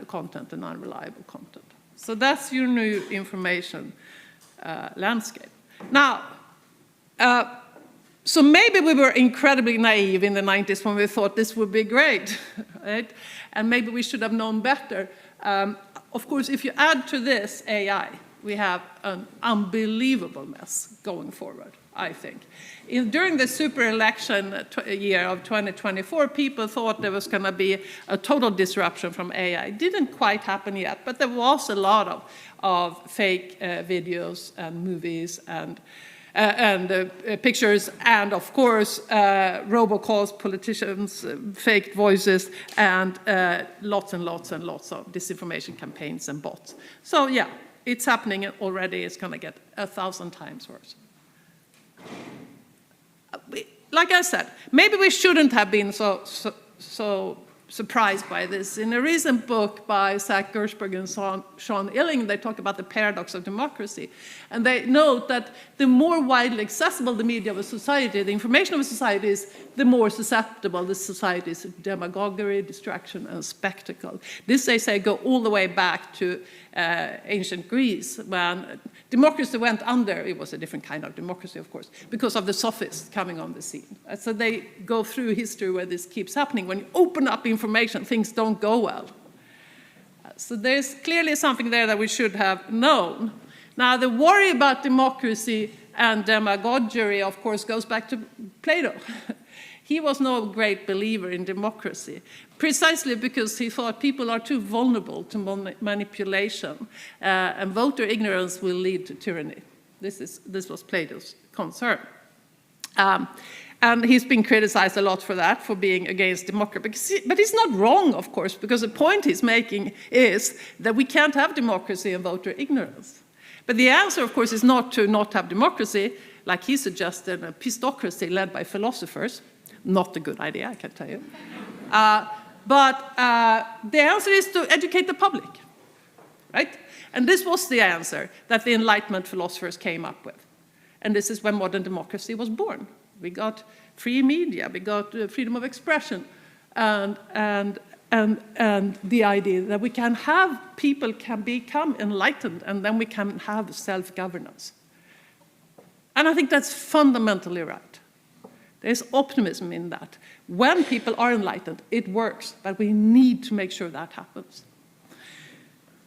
Q: content and unreliable content. So that's your new information landscape. Now, so maybe we were incredibly naive in the 90s when we thought this would be great, right? And maybe we should have known better. Of course, if you add to this AI, we have an unbelievable mess going forward, I think. During the super election year of 2024, people thought there was going to be a total disruption from AI. It didn't quite happen yet, but there was a lot of fake videos and movies and pictures, and of course, robocalls, politicians, fake voices, and lots and lots and lots of disinformation campaigns and bots. So yeah, it's happening already. It's going to get 1,000 times worse. Like I said, maybe we shouldn't have been so surprised by this. In a recent book by Zach Gershberg and Sean Illing, they talk about the paradox of democracy. And they note that the more widely accessible the media of a society, the information of a society is, the more susceptible the society is to demagoguery, distraction, and spectacle. This, they say, go all the way back to ancient Greece, when democracy went under. It was a different kind of democracy, of course, because of the sophists coming on the scene. So they go through history where this keeps happening. When you open up information, things don't go well. So there's clearly something there that we should have known. Now, the worry about democracy and demagoguery, of course, goes back to Plato. He was no great believer in democracy, precisely because he thought people are too vulnerable to manipulation, and voter ignorance will lead to tyranny. This was Plato's concern. And he's been criticized a lot for that, for being against democracy. But he's not wrong, of course, because the point he's making is that we can't have democracy and voter ignorance. But the answer, of course, is not to not have democracy, like he suggested, a pistocracy led by philosophers. Not a good idea, I can tell you. But the answer is to educate the public, right? And this was the answer that the Enlightenment philosophers came up with. And this is when modern democracy was born. We got free media, we got freedom of expression, and the idea that we can have, people can become enlightened, and then we can have self-governance. And I think that's fundamentally right. There's optimism in that. When people are enlightened, it works, but we need to make sure that happens.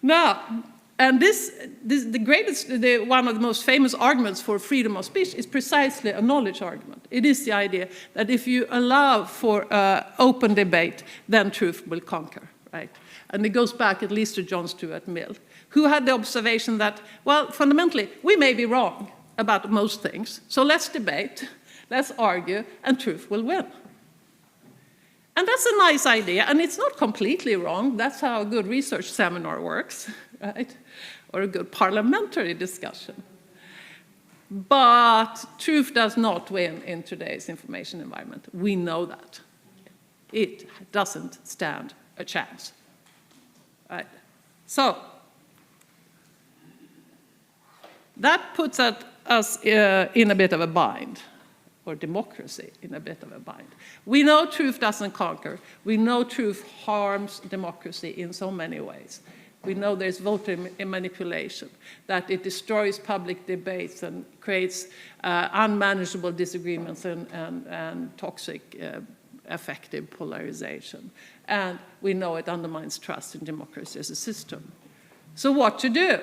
Q: Now, and one of the most famous arguments for freedom of speech is precisely a knowledge argument. It is the idea that if you allow for open debate, then truth will conquer, right? And it goes back at least to John Stuart Mill, who had the observation that, well, fundamentally, we may be wrong about most things, so let's debate, let's argue, and truth will win. And that's a nice idea, and it's not completely wrong. That's how a good research seminar works, right? Or a good parliamentary discussion. But truth does not win in today's information environment. We know that. It doesn't stand a chance. Right? So, that puts us in a bit of a bind, or democracy in a bit of a bind. We know truth doesn't conquer. We know truth harms democracy in so many ways. We know there's voter manipulation, that it destroys public debates and creates unmanageable disagreements and toxic affective polarization. And we know it undermines trust in democracy as a system. So what to do?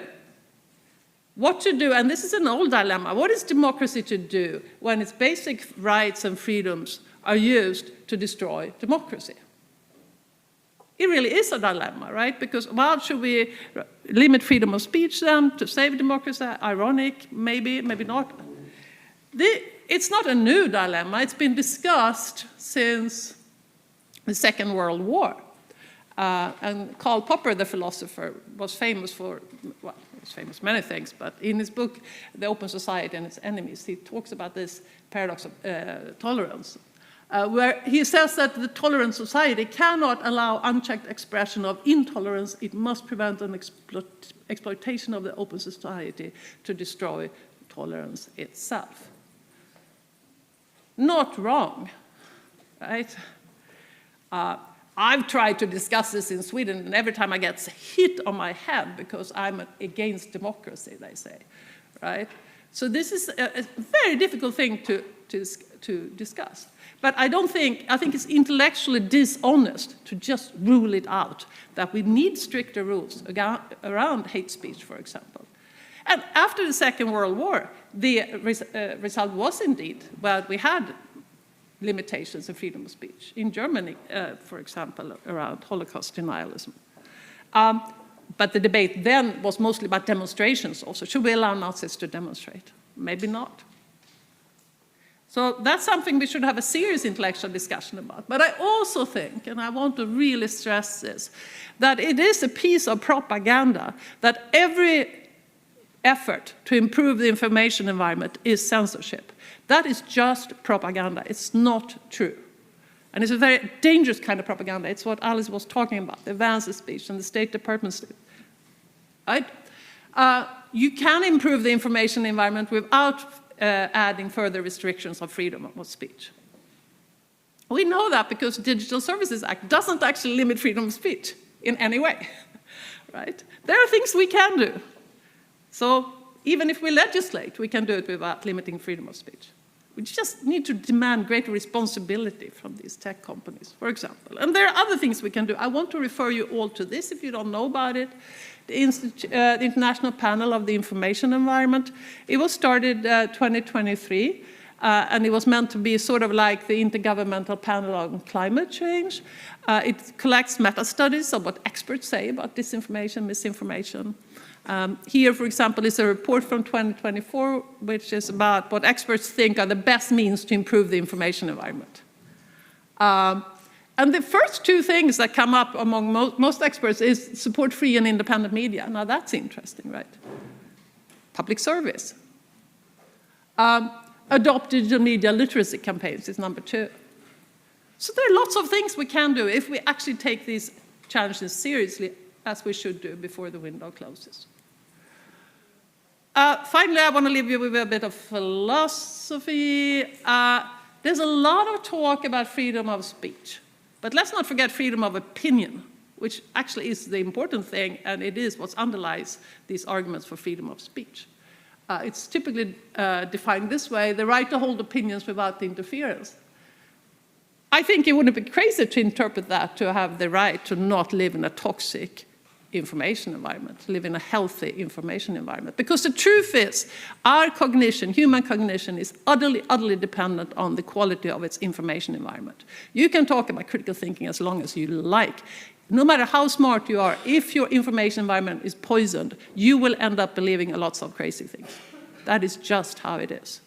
Q: What to do, and this is an old dilemma, what is democracy to do when its basic rights and freedoms are used to destroy democracy? It really is a dilemma, right? Because, well, should we limit freedom of speech then to save democracy? Ironic, maybe, maybe not. It's not a new dilemma. It's been discussed since the Second World War. And Karl Popper, the philosopher, was famous for, well, he's famous for many things, but in his book, The Open Society and Its Enemies, he talks about this paradox of tolerance. where he says that the tolerant society cannot allow unchecked expression of intolerance. It must prevent an exploitation of the open society to destroy tolerance itself. Not wrong, right? I've tried to discuss this in Sweden, and every time I get hit on my head because I'm against democracy, they say, right? So this is a very difficult thing to discuss. But I think it's intellectually dishonest to just rule it out, that we need stricter rules around hate speech, for example. And after the Second World War, the result was indeed, well, we had limitations of freedom of speech. In Germany, for example, around Holocaust denialism. But the debate then was mostly about demonstrations also. Should we allow Nazis to demonstrate? Maybe not. So that's something we should have a serious intellectual discussion about. But I also think, and I want to really stress this, that it is a piece of propaganda that every effort to improve the information environment is censorship. That is just propaganda. It's not true. And it's a very dangerous kind of propaganda. It's what Alice was talking about, the Wałęsa speech and the State Department speech. Right? You can improve the information environment without adding further restrictions of freedom of speech. We know that because the Digital Services Act doesn't actually limit freedom of speech in any way. Right? There are things we can do. So even if we legislate, we can do it without limiting freedom of speech. We just need to demand greater responsibility from these tech companies, for example. And there are other things we can do. I want to refer you all to this if you don't know about it. The International Panel of the Information Environment. It was started 2023, and it was meant to be sort of like the Intergovernmental Panel on Climate Change. It collects meta-studies of what experts say about disinformation, misinformation. Here, for example, is a report from 2024, which is about what experts think are the best means to improve the information environment. And the first two things that come up among most experts is support free and independent media. Now that's interesting, right? Public service. Adopt digital media literacy campaigns is number 2. So there are lots of things we can do if we actually take these challenges seriously, as we should do before the window closes. Finally, I want to leave you with a bit of philosophy. There's a lot of talk about freedom of speech, but let's not forget freedom of opinion, which actually is the important thing, and it is what underlies these arguments for freedom of speech. It's typically defined this way: the right to hold opinions without interference. I think it wouldn't be crazy to interpret that to have the right to not live in a toxic information environment, live in a healthy information environment. Because the truth is, our cognition, human cognition, is utterly dependent on the quality of its information environment. You can talk about critical thinking as long as you like. No matter how smart you are, if your information environment is poisoned, you will end up believing lots of crazy things. That is just how it is.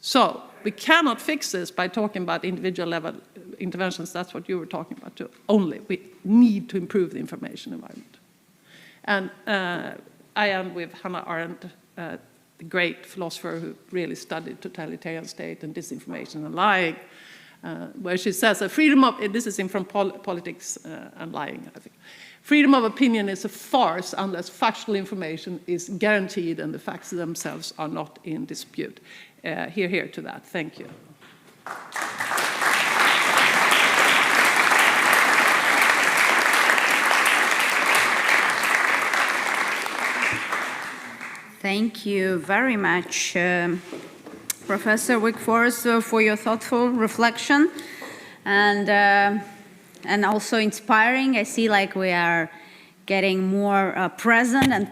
Q: So we cannot fix this by talking about individual level interventions. That's what you were talking about too. Only we need to improve the information environment. And I am with Hannah Arendt, the great philosopher who really studied totalitarian state and disinformation and lying, where she says that freedom of, this is from Politics and Lying, I think. Freedom of opinion is a farce unless factual information is guaranteed and the facts themselves are not in dispute. Hear to that. Thank you.
A: Thank you very much, Professor Wigforss, for your thoughtful reflection and also inspiring. I see like we are getting more present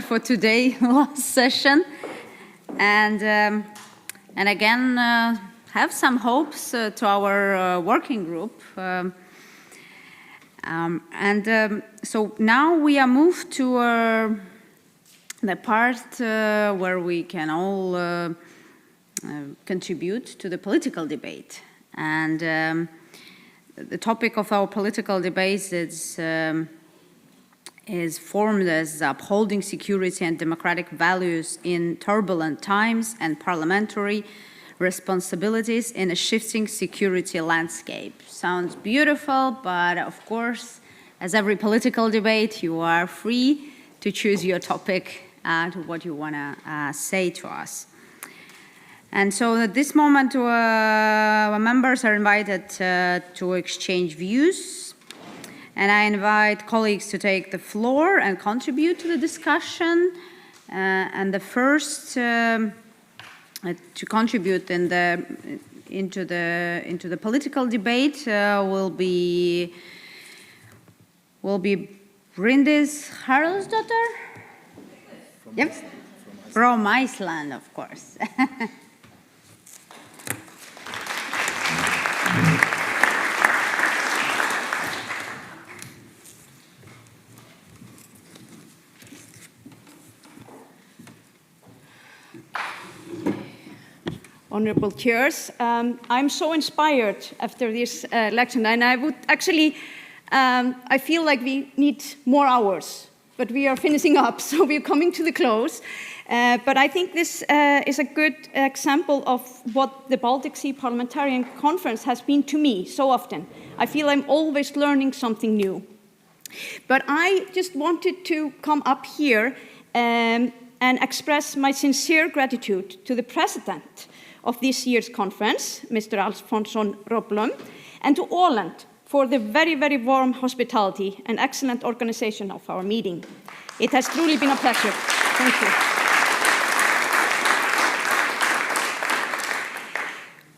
A: for today's last session. And again, have some hopes to our working group. So now we are moved to the part where we can all contribute to the political debate. And the topic of our political debate is formed as upholding security and democratic values in turbulent times and parliamentary
R: responsibilities in a shifting security landscape. Sounds beautiful, but of course, as every political debate, you are free to choose your topic to what you want to say to us. And so at this moment, members are invited to exchange views. And I invite colleagues to take the floor and contribute to the discussion. And the first to contribute into the political debate will be Bryndís Haraldsdóttir. Yep. From Iceland, of course.
A: Honorable chairs, I'm so inspired after this lecture, and I would actually, I feel like we need more hours, but we are finishing up, so we're coming to the close. But I think this is a good example of what the Baltic Sea Parliamentarian Conference has been to me so often. I feel I'm always learning something new. But I just wanted to come up here and express my sincere gratitude to the President of this year's conference, Mr. Alfonsson Roblum, and to Åland for the very, very warm hospitality and excellent organization of our meeting. It has truly been a pleasure. Thank you.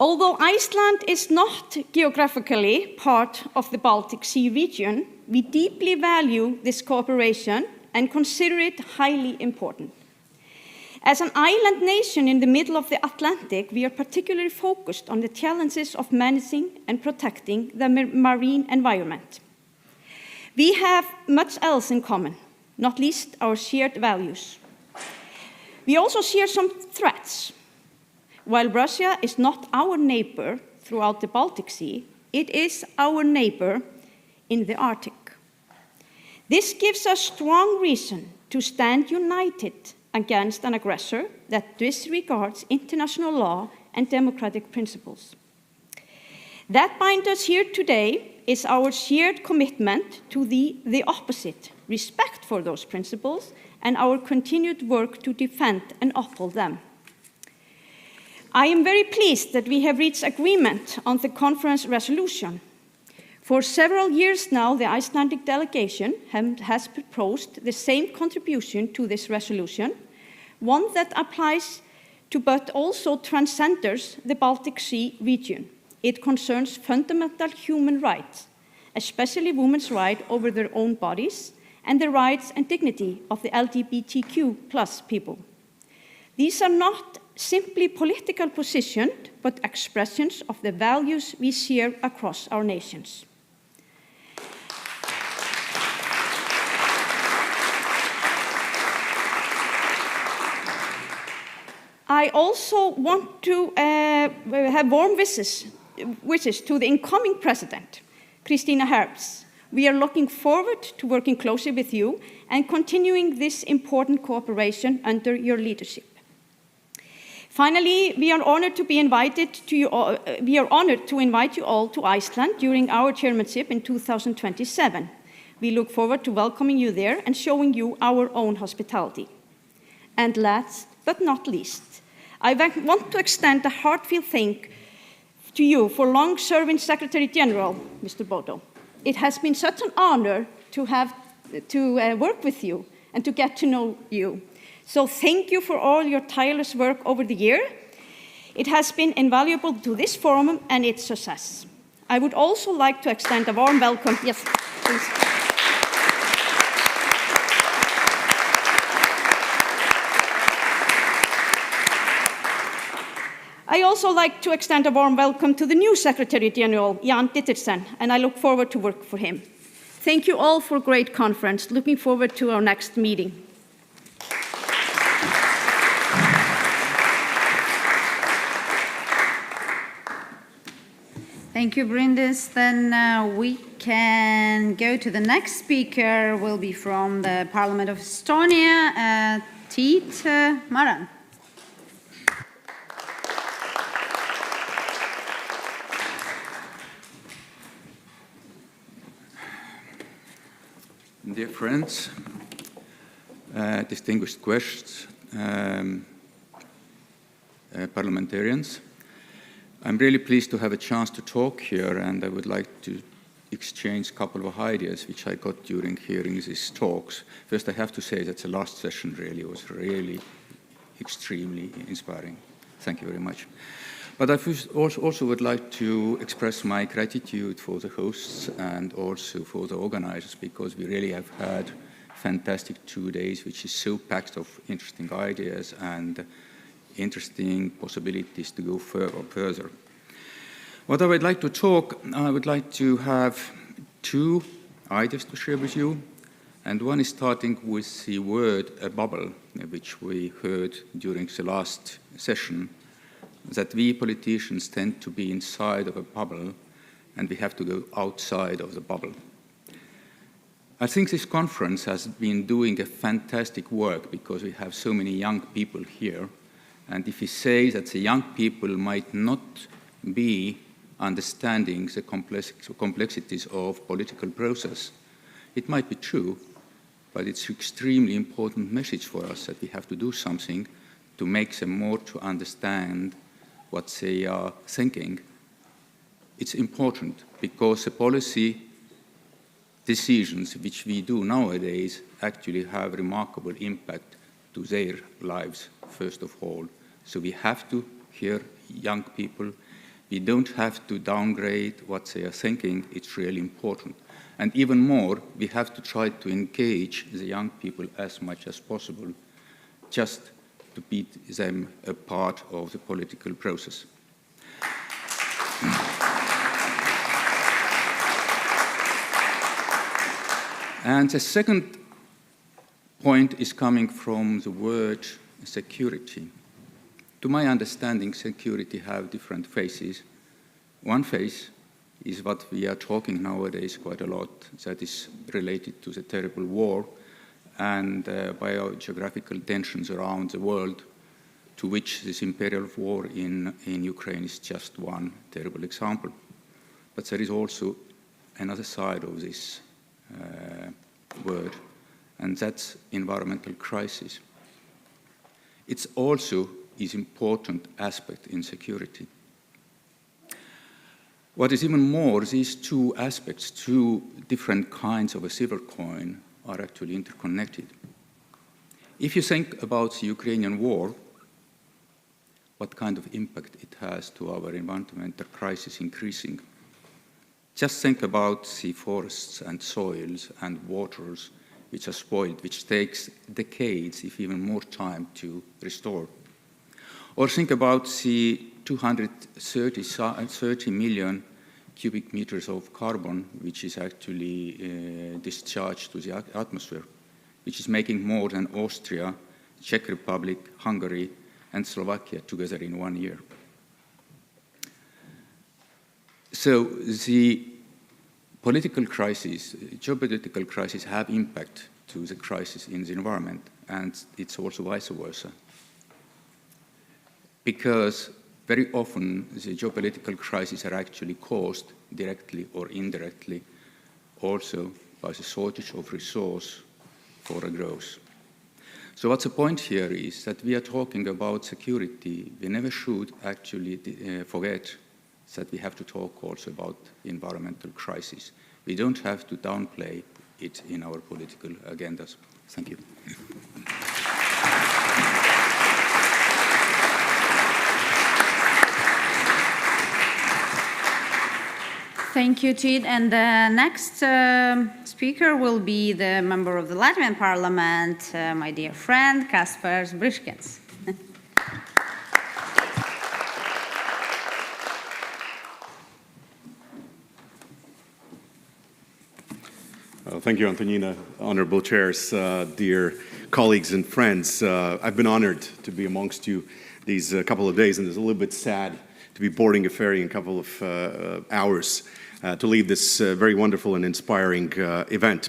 A: Although Iceland is not geographically part of the Baltic Sea region, we deeply value this cooperation and consider it highly important. As an island nation in the middle of the Atlantic, we are particularly focused on the challenges of managing and protecting the marine environment. We have much else in common, not least our shared values. We also share some threats. While Russia is not our neighbor throughout the Baltic Sea, it is our neighbor in the Arctic. This gives us strong reason to stand united against an aggressor that disregards international law and democratic principles. That binds us here today is our shared commitment to the opposite, respect for those principles, and our continued work to defend and uphold them. I am very pleased that we have reached agreement on the conference resolution. For several years now, the Icelandic delegation has proposed the same contribution to this resolution, one that applies to but also transcends the Baltic Sea region. It concerns fundamental human rights, especially women's right over their own bodies and the rights and dignity of the LGBTQ+ people. These are not simply political positions, but expressions of the values we share across our nations. I also want to have warm wishes to the incoming president, Kristina Herbst. We are looking forward to working closely with you and continuing this important cooperation under your leadership. Finally, we are honored to invite you all to Iceland during our chairmanship in 2027. We look forward to welcoming you there and showing you our own hospitality. And last but not least, I want to extend a heartfelt thank to you for long-serving Secretary General, Mr. Bodo. It has been such an honor to work with you and to get to know you. So thank you for all your tireless work over the year. It has been invaluable to this forum and its success. I would also like to extend a warm welcome. Yes, please. I also like to extend a warm welcome to the new Secretary General, Jan Dittersen, and I look forward to work for him. Thank you all for a great conference. Looking forward to our next meeting.
R: Thank you, Bryndís. Then we can go to the next speaker, will be from the Parliament of Estonia, Tiit Maran.
S: Dear friends, distinguished guests, parliamentarians, I'm really pleased to have a chance to talk here, and I would like to exchange a couple of ideas which I got during hearing these talks. First, I have to say that the last session really was extremely inspiring. Thank you very much. But I also would like to express my gratitude for the hosts and also for the organizers, because we really have had fantastic 2 days, which is so packed of interesting ideas and interesting possibilities to go further. What I would like to talk, I would like to have 2 ideas to share with you. And one is starting with the word a bubble, which we heard during the last session, that we politicians tend to be inside of a bubble and we have to go outside of the bubble. I think this conference has been doing a fantastic work because we have so many young people here. And if we say that the young people might not be understanding the complexities of political process, it might be true, but it's an extremely important message for us that we have to do something to make them more to understand what they are thinking. It's important because the policy decisions which we do nowadays actually have remarkable impact to their lives, first of all. So we have to hear young people. We don't have to downgrade what they are thinking. It's really important. And even more, we have to try to engage the young people as much as possible, just to be them a part of the political process. And the second point is coming from the word security. To my understanding, security have different phases. One phase is what we are talking nowadays quite a lot, that is related to the terrible war and biogeographical tensions around the world, to which this imperial war in Ukraine is just one terrible example. But there is also another side of this word, and that's environmental crisis. It's also is important aspect in security. What is even more, these 2 aspects, 2 different kinds of a silver coin, are actually interconnected. If you think about the Ukrainian war, what kind of impact it has to our environmental crisis increasing. Just think about the forests and soils and waters which are spoiled, which takes decades, if even more time, to restore. Or think about the 230 million cubic meters of carbon which is actually discharged to the atmosphere, which is making more than Austria, Czech Republic, Hungary, and Slovakia together in 1 year. So the political crisis, geopolitical crisis have impact to the crisis in the environment, and it's also vice versa. Because very often the geopolitical crises are actually caused directly or indirectly also by the shortage of resource for a growth. So what's the point here is that we are talking about security. We never should actually forget that we have to talk also about environmental crisis. We don't have to downplay it in our political agendas. Thank you.
R: Thank you, Tid. And the next speaker will be the member of the Latvian Parliament, my dear friend, Kaspars Briškens.
T: Thank you, Antonina. Honorable chairs, dear colleagues and friends. I've been honored to be amongst you these couple of days, and it's a little bit sad to be boarding a ferry in a couple of hours to leave this very wonderful and inspiring event.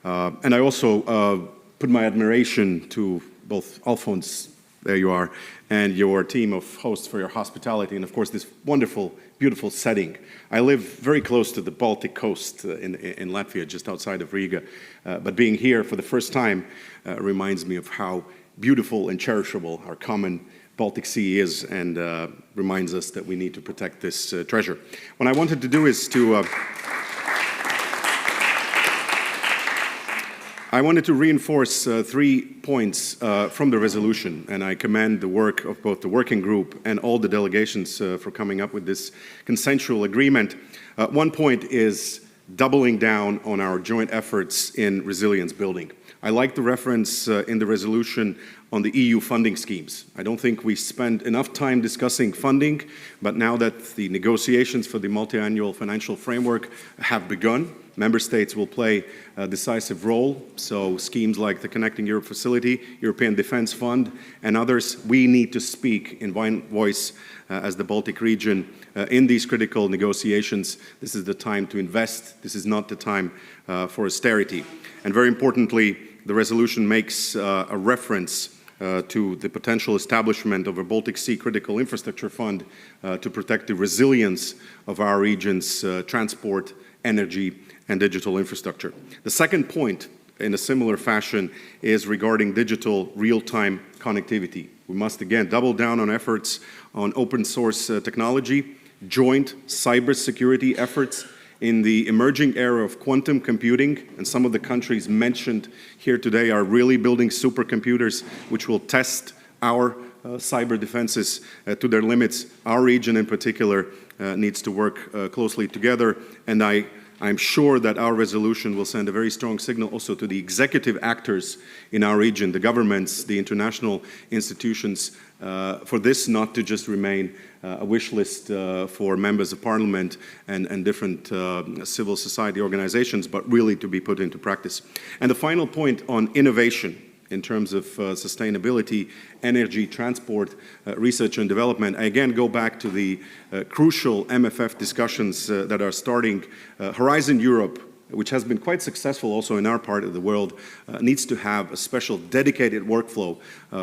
T: And I also put my admiration to both Alphonse
H: there you are, and your team of hosts for your hospitality, and of course this wonderful, beautiful setting. I live very close to the Baltic coast in Latvia, just outside of Riga, but being here for the first time reminds me of how beautiful and cherishable our common Baltic Sea is, and reminds us that we need to protect this treasure. What I wanted to do is to I wanted to reinforce 3 points from the resolution, and I commend the work of both the working group and all the delegations for coming up with this consensual agreement. 1 point is doubling down on our joint efforts in resilience building. I like the reference in the resolution on the EU funding schemes. I don't think we spend enough time discussing funding, but now that the negotiations for the multi-annual financial framework have begun, member states will play a decisive role. So schemes like the Connecting Europe Facility, European Defence Fund, and others, we need to speak in one voice as the Baltic region in these critical negotiations. This is the time to invest. This is not the time for austerity. And very importantly, the resolution makes a reference to the potential establishment of a Baltic Sea Critical Infrastructure Fund to protect the resilience of our region's transport, energy, and digital infrastructure. The second point, in a similar fashion, is regarding digital real-time connectivity. We must again double down on efforts on open source technology, joint cybersecurity efforts in the emerging era of quantum computing, and some of the countries mentioned here today are really building supercomputers which will test our cyber defenses to their limits. Our region in particular needs to work closely together, and I'm sure that our resolution will send a very strong signal also to the executive actors in our region, the governments, the international institutions, for this not to just remain a wish list for members of parliament and different civil society organizations, but really to be put into practice. And the final point on innovation in terms of sustainability, energy, transport, research and development. I again go back to the crucial MFF discussions that are starting. Horizon Europe, which has been quite successful also in our part of the world, needs to have a special dedicated workflow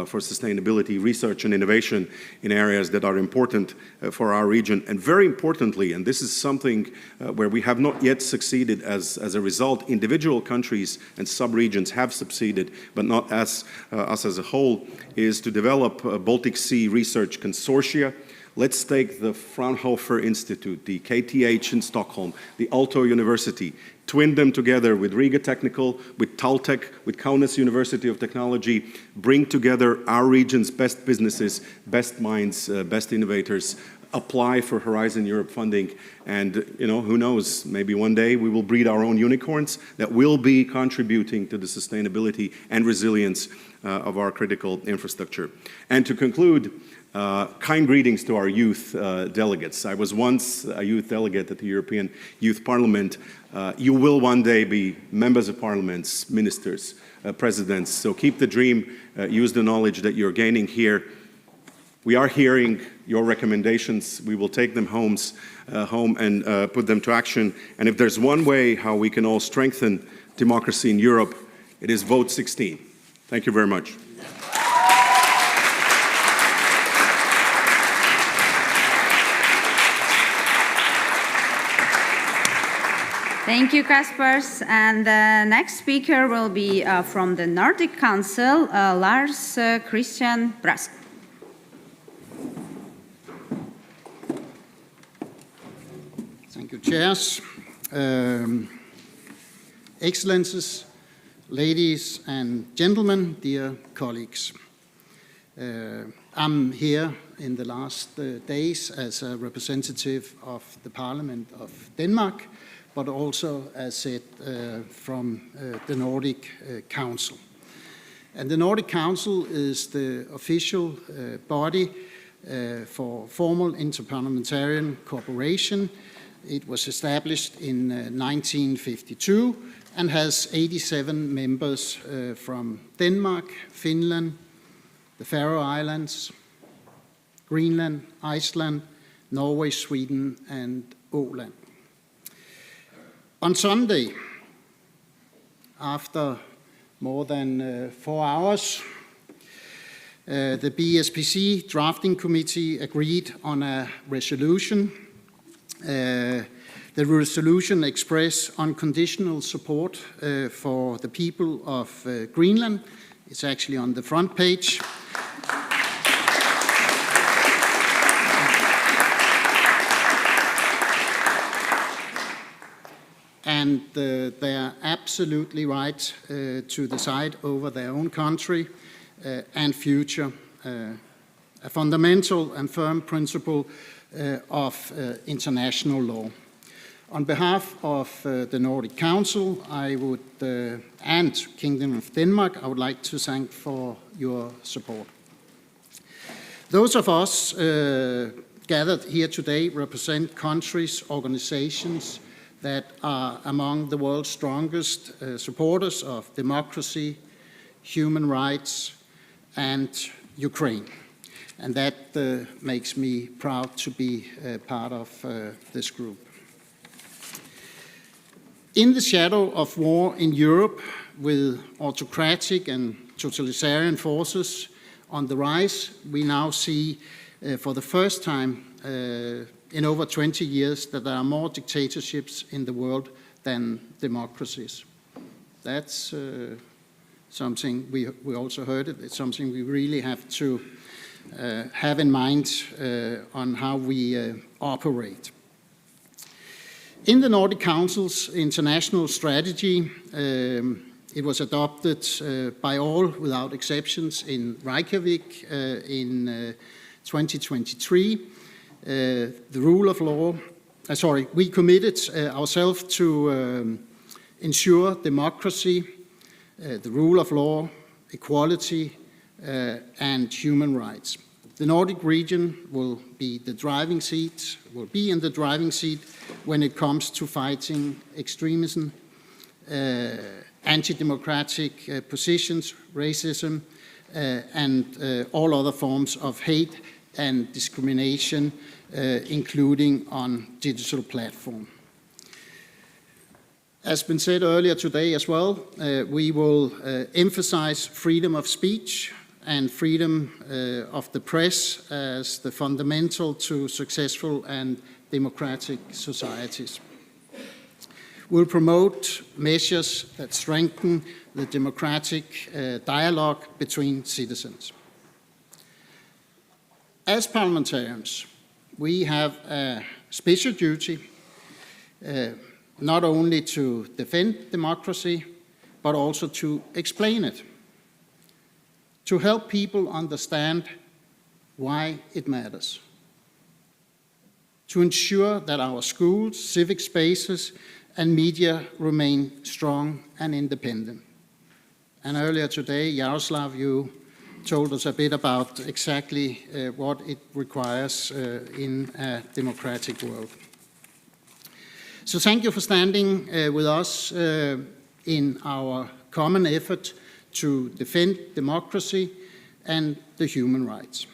H: for sustainability, research and innovation in areas that are important for our region. And very importantly, and this is something where we have not yet succeeded as a result, individual countries and sub-regions have succeeded, but not us as a whole, is to develop a Baltic Sea research consortia. Let's take the Fraunhofer Institute, the KTH in Stockholm, the Aalto University, twin them together with Riga Technical, with Taltech, with Kaunas University of Technology, bring together our region's best businesses, best minds, best innovators, apply for Horizon Europe funding, and who knows, maybe one day we will breed our own unicorns that will be contributing to the sustainability and resilience of our critical infrastructure. And to conclude, kind greetings to our youth delegates. I was once a youth delegate at the European Youth Parliament. You will one day be members of parliaments, ministers, presidents. So keep the dream, use the knowledge that you're gaining here. We are hearing your recommendations. We will take them home and put them to action. And if there's one way how we can all strengthen democracy in Europe, it is vote 16. Thank you very much.
R: Thank you, Kaspars. And the next speaker will be from the Nordic Council, Lars Christian Brask.
U: Thank you, chairs. Excellencies, ladies and gentlemen, dear colleagues. I'm here in the last days as a representative of the Parliament of Denmark, but also as said from the Nordic Council. And the Nordic Council is the official body for formal interparliamentarian cooperation. It was established in 1952 and has 87 members from Denmark, Finland, the Faroe Islands, Greenland, Iceland, Norway, Sweden, and Åland. On Sunday, after more than 4 hours, The BSPC drafting committee agreed on a resolution. The resolution expressed unconditional support for the people of Greenland. It's actually on the front page. And they are absolutely right to decide over their own country and future, a fundamental and firm principle of international law. On behalf of the Nordic Council, I would, and Kingdom of Denmark, I would like to thank for your support. Those of us gathered here today represent countries, organizations that are among the world's strongest supporters of democracy, human rights, and Ukraine. And that makes me proud to be part of this group. In the shadow of war in Europe, with autocratic and totalitarian forces on the rise, we now see for the first time in over 20 years that there are more dictatorships in the world than democracies. That's something we also heard it. It's something we really have to have in mind on how we operate. In the Nordic Council's international strategy, it was adopted by all without exceptions in Reykjavik in 2023. The rule of law, we committed ourselves to ensure democracy, the rule of law, equality, and human rights. The Nordic region will be in the driving seat when it comes to fighting extremism, anti-democratic positions, racism, and all other forms of hate and discrimination, including on digital platforms. As been said earlier today as well, we will emphasize freedom of speech and freedom of the press as the fundamental to successful and democratic societies. We'll promote measures that strengthen the democratic dialogue between citizens. As parliamentarians, we have a special duty not only to defend democracy, but also to explain it, to help people understand why it matters, to ensure that our schools, civic spaces, and media remain strong and independent. And earlier today, Jaroslaw, you told us a bit about exactly what it requires in a democratic world. So thank you for standing with us in our common effort to defend democracy and the human rights.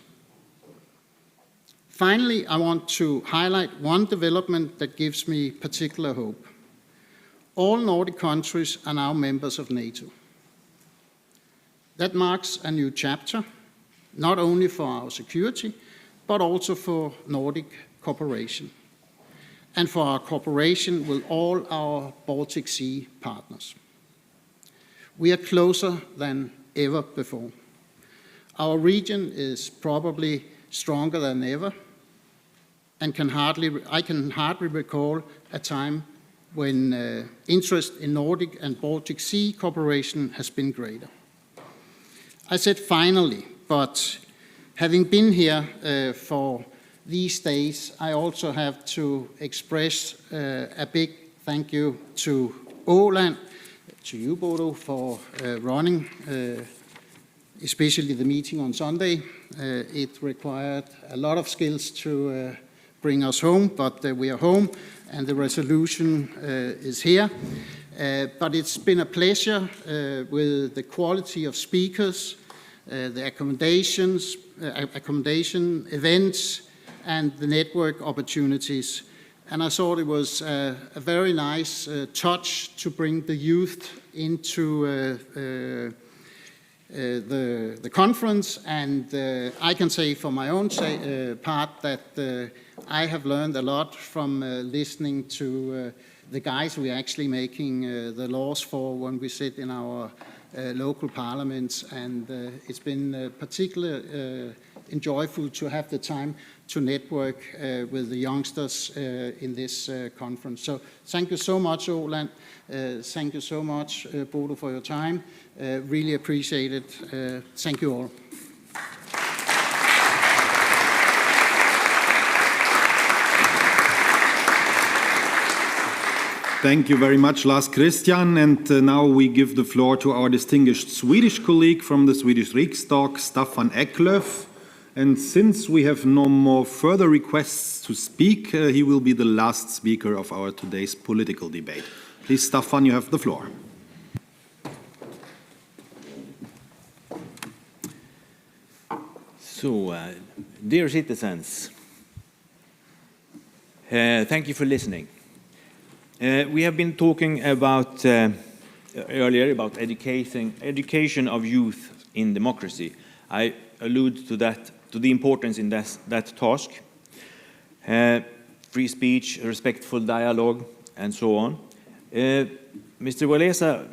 U: Finally, I want to highlight one development that gives me particular hope. All Nordic countries are now members of NATO. That marks a new chapter, not only for our security, but also for Nordic cooperation, and for our cooperation with all our Baltic Sea partners. We are closer than ever before. Our region is probably stronger than ever, and I can hardly recall a time when interest in Nordic and Baltic Sea cooperation has been greater. I said finally, but having been here for these days, I also have to express a big thank you to Åland, to you, Bodo, for running, especially the meeting on Sunday. It required a lot of skills to bring us home, but we are home, and the resolution is here. But it's been a pleasure with the quality of speakers, the accommodation events, and the network opportunities. And I thought it was a very nice touch to bring the youth into the conference, and I can say for my own part that I have learned a lot from listening to the guys we're actually making the laws for when we sit in our local parliaments, and it's been particularly enjoyable to have the time to network with the youngsters in this conference. So thank you so much, Åland. Thank you so much, Bodo, for your time. Really appreciate it. Thank you all.
I: Thank you very much, Lars Christian. And now we give the floor to our distinguished Swedish colleague from the Swedish Riksdag, Staffan Eklöf. And since we have no more further requests to speak, he will be the last speaker of our today's political debate. Please, Staffan, you have the floor.
B: So, dear citizens, thank you for listening. We have been talking about earlier about education of youth in democracy. I allude to that, to the importance in that task. Free speech, respectful dialogue, and so on. Mr. Walesa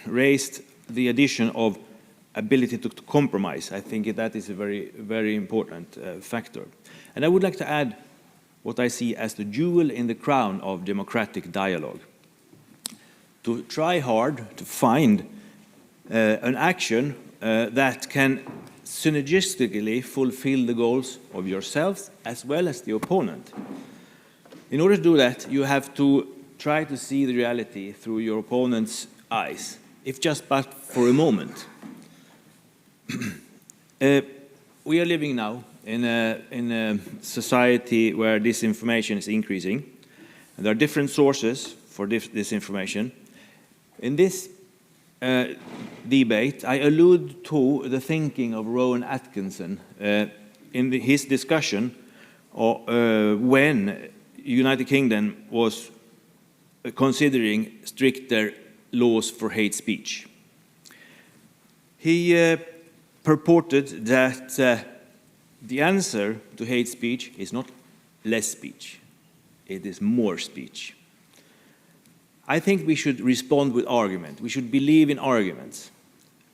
B: raised the addition of ability to compromise. I think that is a very, very important factor. And I would like to add what I see as the jewel in the crown of democratic dialogue. To try hard to find an action that can synergistically fulfill the goals of yourselves as well as the opponent. In order to do that, you have to try to see the reality through your opponent's eyes, if just but for a moment. We are living now in a society where disinformation is increasing, and there are different sources for disinformation. In this debate, I allude to the thinking of Rowan Atkinson in his discussion when United Kingdom was considering stricter laws for hate speech. He purported that the answer to hate speech is not less speech, it is more speech. I think we should respond with argument. We should believe in arguments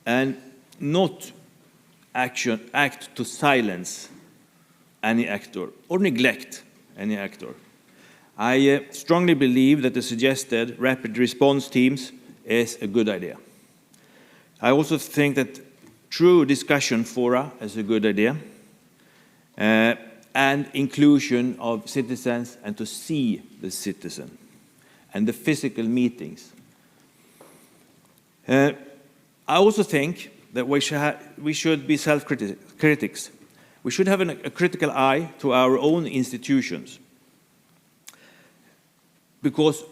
B: and not act to silence any actor or neglect any actor. I strongly believe that the suggested rapid response teams is a good idea. I also think that true discussion fora is a good idea, and inclusion of citizens and to see the citizen, and the physical meetings. I also think that we should be self-critics. We should have a critical eye to our own institutions, because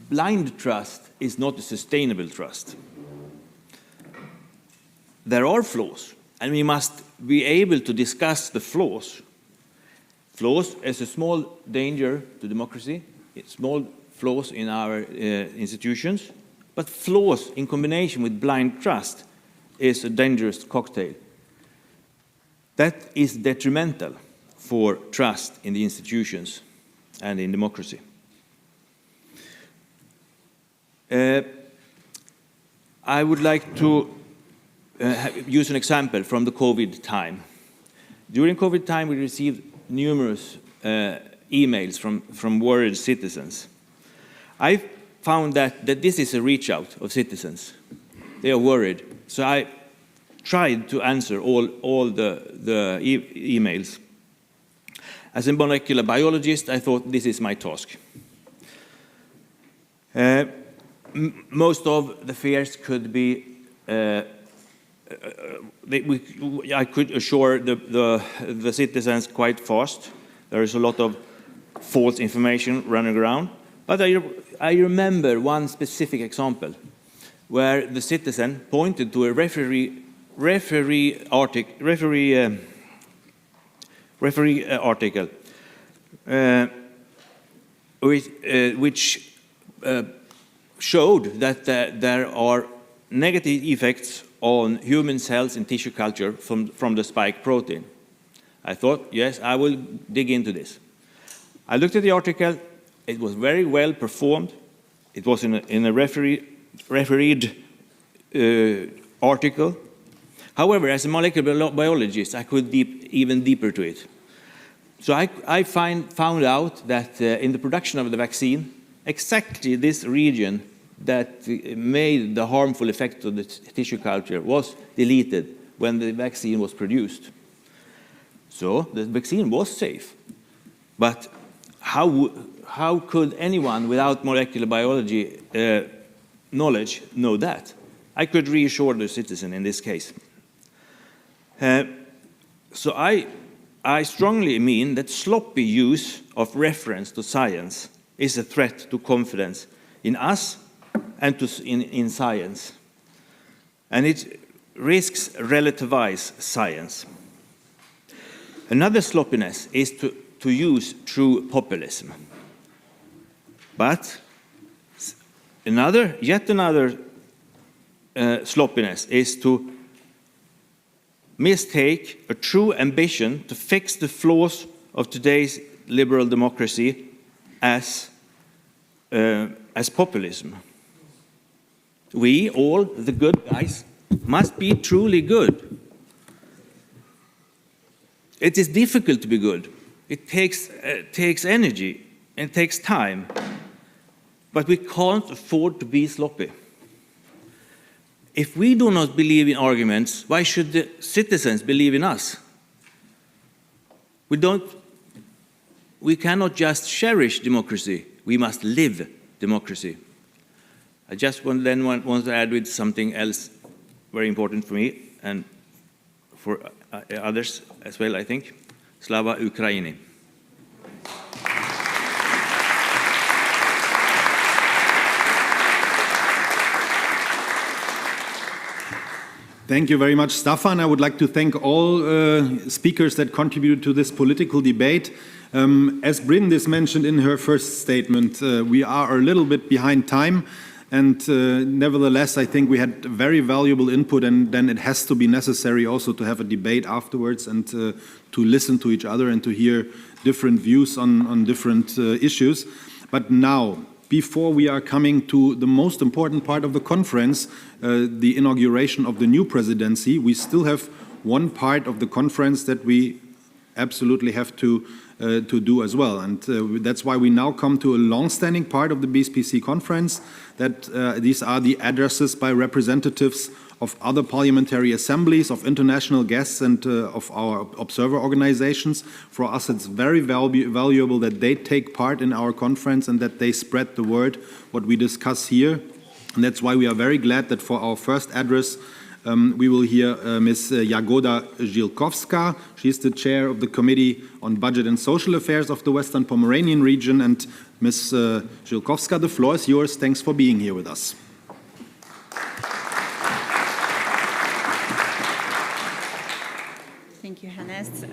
B: blind trust is not a sustainable trust. There are flaws, and we must be able to discuss the flaws. Flaws is a small danger to democracy, it's small flaws in our institutions, but flaws in combination with blind trust is a dangerous cocktail. That is detrimental for trust in the institutions and in democracy. I would like to use an example from the COVID time. During COVID time, we received numerous emails from worried citizens. I found that this is a reach out of citizens. They are worried. So I tried to answer all the emails. As a molecular biologist, I thought this is my task. Most of the fears could be, I could assure the citizens quite fast. There is a lot of false information running around. But I remember one specific example where the citizen pointed to a referee article which showed that there are negative effects on human cells and tissue culture from the spike protein. I thought, yes, I will dig into this. I looked at the article. It was very well performed. It was in a refereed article. However, as a molecular biologist, I could even deeper to it. So I found out that in the production of the vaccine, exactly this region that made the harmful effect of the tissue culture was deleted when the vaccine was produced. So the vaccine was safe. But how could anyone without molecular biology knowledge know that? I could reassure the citizen in this case. So I strongly mean that sloppy use of reference to science is a threat to confidence in us and in science. And it risks relativize science. Another sloppiness is to use true populism. But yet another sloppiness is to mistake a true ambition to fix the flaws of today's liberal democracy as populism. We, all the good guys, must be truly good. It is difficult to be good. It takes energy and takes time. But we can't afford to be sloppy. If we do not believe in arguments, why should the citizens believe in us? We cannot just cherish democracy, we must live democracy. I just want to add with something else very important for me and for others as well, I think. Slava Ukraini.
I: Thank you very much, Staffan. I would like to thank all speakers that contributed to this political debate. As Bryndís mentioned in her first statement, we are a little bit behind time. And nevertheless, I think we had very valuable input, and then it has to be necessary also to have a debate afterwards and to listen to each other and to hear different views on different issues. But now, before we are coming to the most important part of the conference, the inauguration of the new presidency, we still have one part of the conference that we absolutely have to do as well. And that's why we now come to a long-standing part of the BSPC conference, that these are the addresses by representatives of other parliamentary assemblies, of international guests, and of our observer organizations. For us, it's very valuable that they take part in our conference and that they spread the word, what we discuss here. And that's why we are very glad that for our first address, we will hear Ms. Jagoda Żilkowska. She's the chair of the Committee on Budget and Social Affairs of the Western Pomeranian region. And Ms. Żilkowska, the floor is yours. Thanks for being here with us.
E: Thank you, Hannes.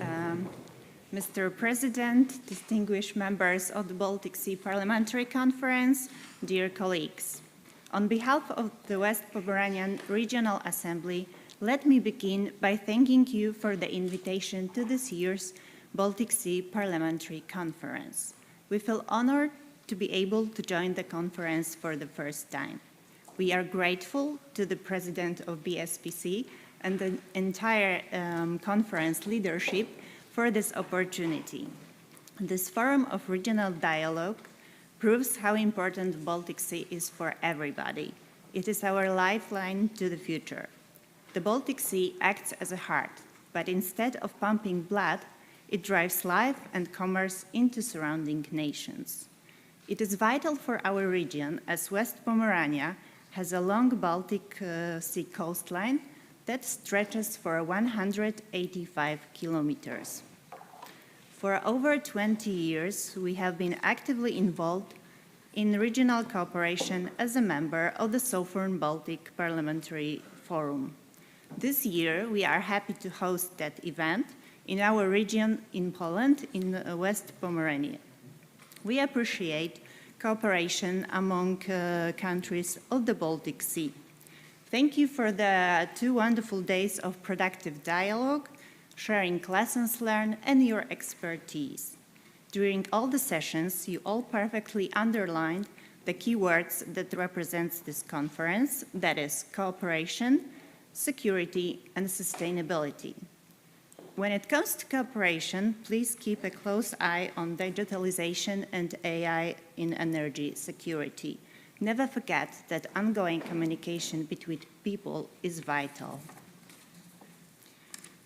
E: Mr. President, distinguished members of the Baltic Sea Parliamentary Conference, dear colleagues. On behalf of the West Pomeranian Regional Assembly, let me begin by thanking you for the invitation to this year's Baltic Sea Parliamentary Conference. We feel honored to be able to join the conference for the first time. We are grateful to the President of BSPC and the entire conference leadership for this opportunity. This forum of regional dialogue proves how important the Baltic Sea is for everybody. It is our lifeline to the future. The Baltic Sea acts as a heart, but instead of pumping blood, it drives life and commerce into surrounding nations. It is vital for our region, as West Pomerania has a long Baltic Sea coastline that stretches for 185 kilometers. For over 20 years, we have been actively involved in regional cooperation as a member of the Southern Baltic Parliamentary Forum. This year, we are happy to host that event in our region in Poland, in West Pomerania. We appreciate cooperation among countries of the Baltic Sea. Thank you for the 2 wonderful days of productive dialogue, sharing lessons learned and your expertise. During all the sessions, you all perfectly underlined the key words that represents this conference, that is cooperation, security, and sustainability. When it comes to cooperation, please keep a close eye on digitalization and AI in energy security. Never forget that ongoing communication between people is vital.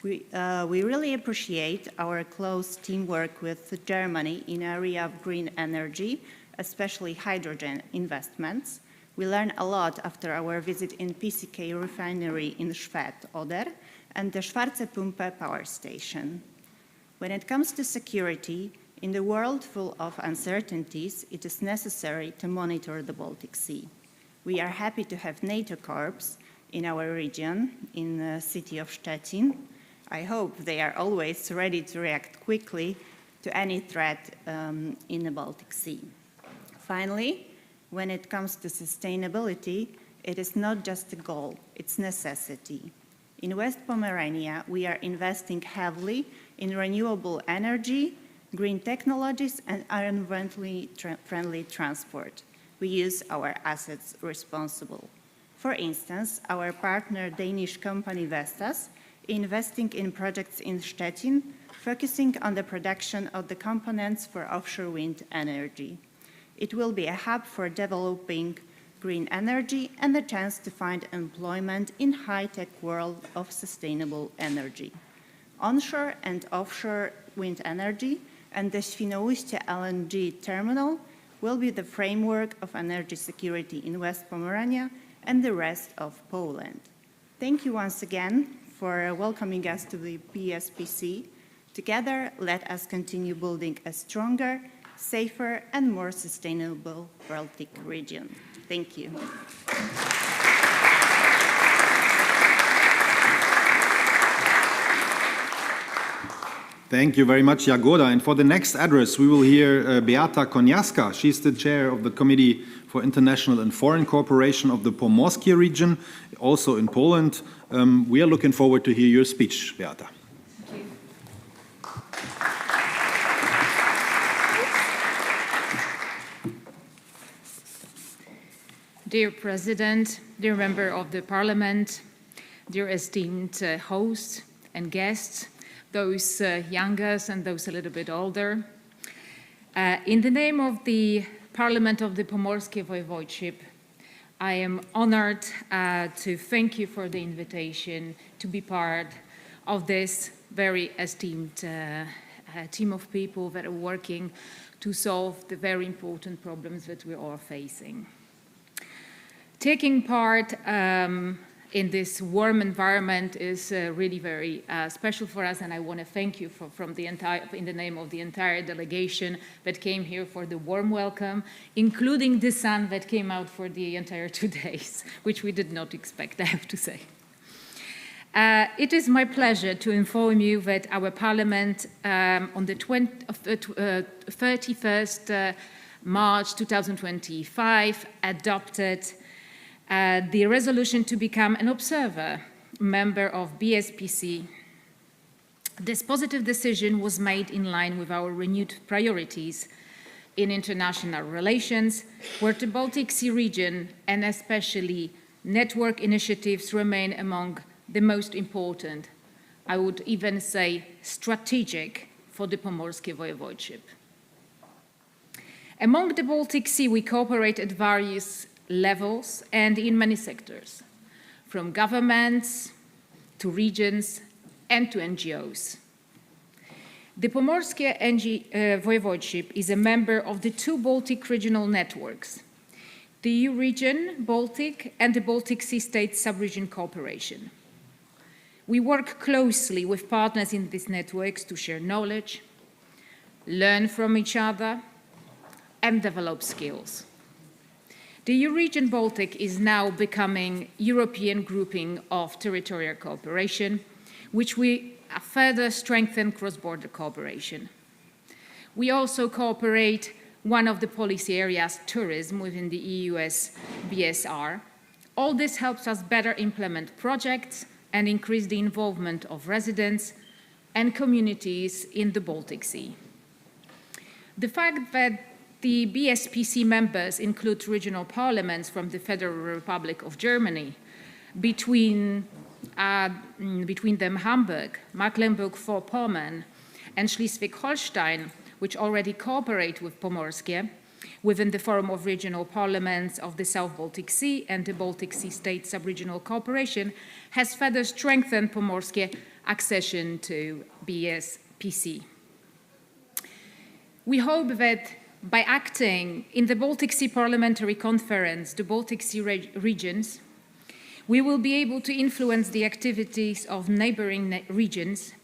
E: We really appreciate our close teamwork with Germany in area of green energy, especially hydrogen investments. We learned a lot after our visit in PCK refinery in Schwedt-Oder and the Schwarze Pumpe power station. When it comes to security, in the world full of uncertainties, it is necessary to monitor the Baltic Sea. We are happy to have NATO corps in our region, in the city of Szczecin. I hope they are always ready to react quickly to any threat in the Baltic Sea. Finally, when it comes to sustainability, it is not just a goal, it's necessity. In West Pomerania, we are investing heavily in renewable energy, green technologies, and environmentally friendly transport. We use our assets responsibly. For instance, our partner Danish company Vestas investing in projects in Szczecin, focusing on the production of the components for offshore wind energy. It will be a hub for developing green energy and the chance to find employment in high-tech world of sustainable energy. Onshore and offshore wind energy and the Świnoujście LNG terminal will be the framework of energy security in West Pomerania and the rest of Poland. Thank you once again for welcoming us to the BSPC. Together, let us continue building a stronger, safer, and more sustainable Baltic region. Thank you.
I: Thank you very much, Jagoda. And for the next address, we will hear Beata Koniaska. She's the chair of the Committee for International and Foreign Cooperation of the Pomorskie region, also in Poland. We are looking forward to hear your speech, Beata.
F: Thank you. Dear President, dear Member of the Parliament, dear esteemed hosts and guests, those youngest and those a little bit older. In the name of the Parliament of the Pomorskie Voivodeship, I am honored to thank you for the invitation to be part of this very esteemed team of people that are working to solve the very important problems that we are facing. Taking part in this warm environment is really very special for us, and I want to thank you in the name of the entire delegation that came here for the warm welcome, including the sun that came out for the entire 2 days, which we did not expect, I have to say. It is my pleasure to inform you that our Parliament on the 31st March 2025 adopted the resolution to become an observer member of BSPC. This positive decision was made in line with our renewed priorities in international relations, where the Baltic Sea region and especially network initiatives remain among the most important, I would even say strategic, for the Pomorskie Voivodeship. Among the Baltic Sea, we cooperate at various levels and in many sectors, from governments to regions and to NGOs. The Pomorskie Voivodeship is a member of the 2 Baltic regional networks, the EU region, Baltic, and the Baltic Sea States Sub-Region Cooperation. We work closely with partners in these networks to share knowledge, learn from each other, and develop skills. The EU region Baltic is now becoming European grouping of territorial cooperation, which we further strengthen cross-border cooperation. We also cooperate one of the policy areas, tourism, within the EU's BSR, All this helps us better implement projects and increase the involvement of residents and communities in the Baltic Sea. The fact that the BSPC members include regional parliaments from the Federal Republic of Germany, between them Hamburg, Mecklenburg-Vorpommern, and Schleswig-Holstein, which already cooperate with Pomorskie within the Forum of Regional Parliaments of the South Baltic Sea and the Baltic Sea State Sub-Regional Cooperation, has further strengthened Pomorskie's accession to BSPC. We hope that by acting in the Baltic Sea Parliamentary Conference, the Baltic Sea regions, we will be able to influence the activities of neighboring regions,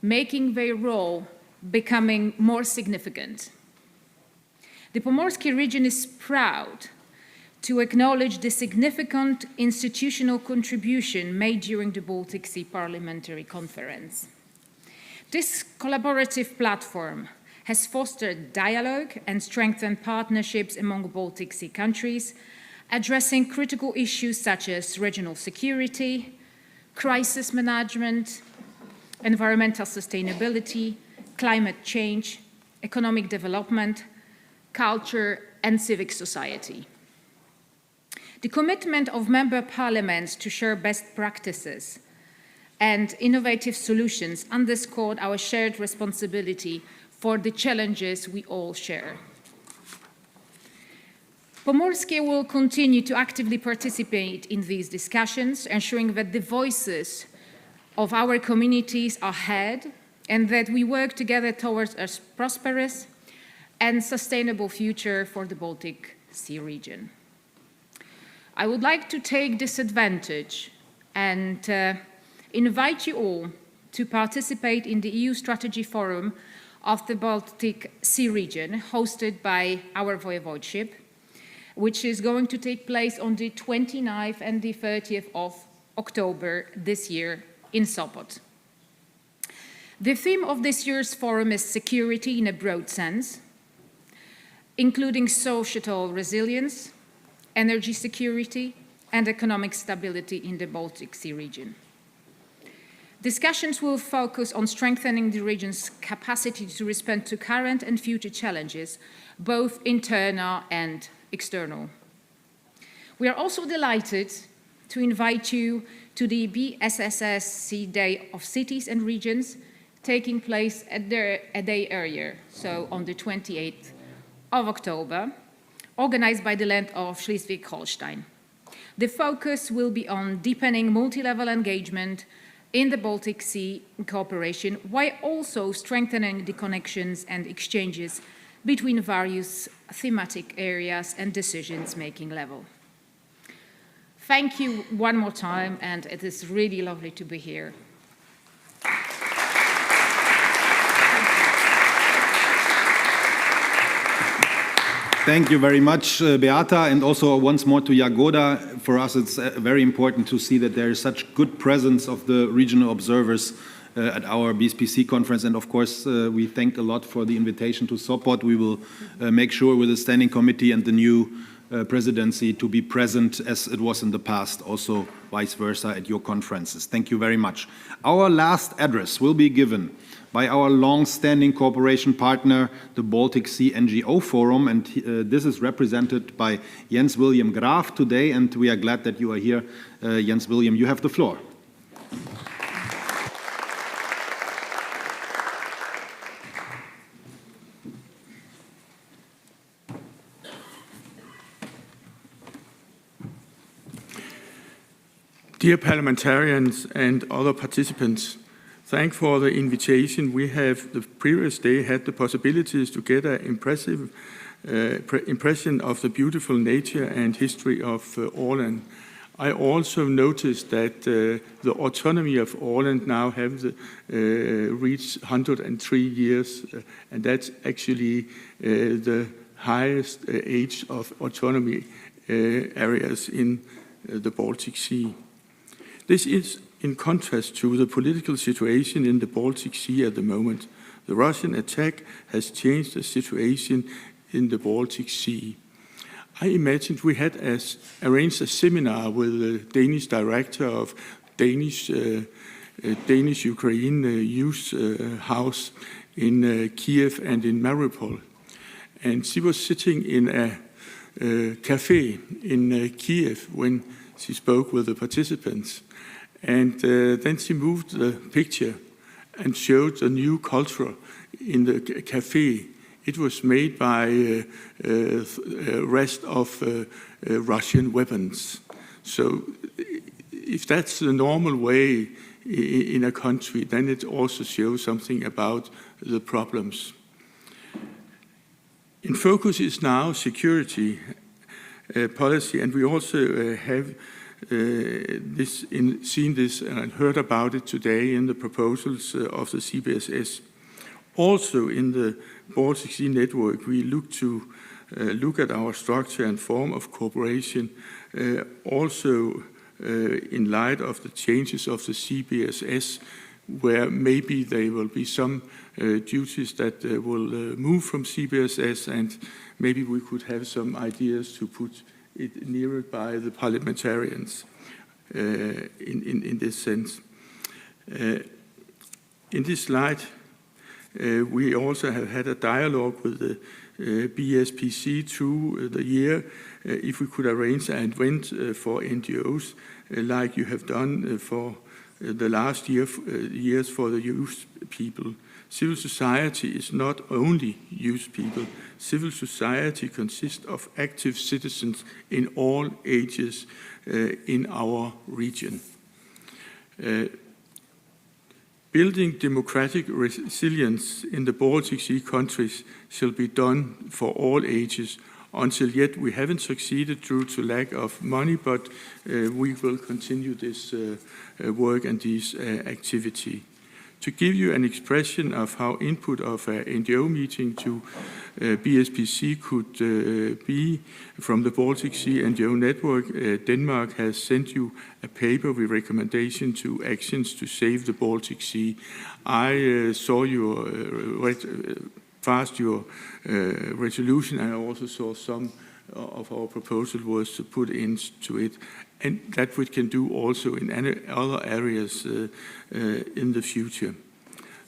F: making their role becoming more significant. The Pomorskie region is proud to acknowledge the significant institutional contribution made during the Baltic Sea Parliamentary Conference. This collaborative platform has fostered dialogue and strengthened partnerships among Baltic Sea countries, addressing critical issues such as regional security, crisis management, environmental sustainability, climate change, economic development, culture, and civic society. The commitment of member parliaments to share best practices and innovative solutions underscored our shared responsibility for the challenges we all share. Pomorskie will continue to actively participate in these discussions, ensuring that the voices of our communities are heard and that we work together towards a prosperous and sustainable future for the Baltic Sea region. I would like to take this advantage and invite you all to participate in the EU Strategy Forum of the Baltic Sea region, hosted by our voivodeship, which is going to take place on the 29th and the 30th of October this year in Sopot. The theme of this year's forum is security in a broad sense, including societal resilience, energy security, and economic stability in the Baltic Sea region. Discussions will focus on strengthening the region's capacity to respond to current and future challenges, both internal and external. We are also delighted to invite you to the BSSS Day of Cities and Regions, taking place a day earlier, so on the 28th of October, organized by the land of Schleswig-Holstein. The focus will be on deepening multi-level engagement in the Baltic Sea cooperation, while also strengthening the connections and exchanges between various thematic areas and decisions-making level. Thank you one more time, and it is really lovely to be here.
I: Thank you very much, Beata, and also once more to Jagoda. For us, it's very important to see that there is such good presence of the regional observers at our BSPC conference, and of course, we thank a lot for the invitation to Sopot. We will make sure with the standing committee and the new presidency to be present as it was in the past, also vice versa at your conferences. Thank you very much. Our last address will be given by our long-standing cooperation partner, the Baltic Sea NGO Forum, and this is represented by Jens William Graf today, and we are glad that you are here. Jens William, you have the floor.
D: Dear parliamentarians and other participants, thank for the invitation. We have the previous day had the possibilities to get an impressive impression of the beautiful nature and history of Åland. I also noticed that the autonomy of Åland now have reached 103 years, and that's actually the highest age of autonomy areas in the Baltic Sea. This is in contrast to the political situation in the Baltic Sea at the moment. The Russian attack has changed the situation in the Baltic Sea. I imagined we had arranged a seminar with the Danish director of Danish-Ukraine Youth House in Kiev and in Mariupol. And she was sitting in a cafe in Kiev when she spoke with the participants. And then she moved the picture and showed the new culture in the cafe. It was made by rest of Russian weapons. So if that's the normal way in a country, then it also shows something about the problems. In focus is now security policy, and we also have seen this and heard about it today in the proposals of the CBSS. Also in the Baltic Sea network, we look at our structure and form of cooperation, also in light of the changes of the CBSS, where maybe there will be some duties that will move from CBSS, and maybe we could have some ideas to put it nearer by the parliamentarians in this sense. In this slide, we also have had a dialogue with the BSPC through the year, if we could arrange an event for NGOs, like you have done for the last years for the youth people. Civil society is not only youth people. Civil society consists of active citizens in all ages in our region. Building democratic resilience in the Baltic Sea countries shall be done for all ages. Until yet, we haven't succeeded due to lack of money, but we will continue this work and this activity. To give you an expression of how input of an NGO meeting to BSPC could be from the Baltic Sea NGO network, Denmark has sent you a paper with recommendation to actions to save the Baltic Sea. I saw your resolution, and I also saw some of our proposal was to put into it, and that we can do also in other areas in the future.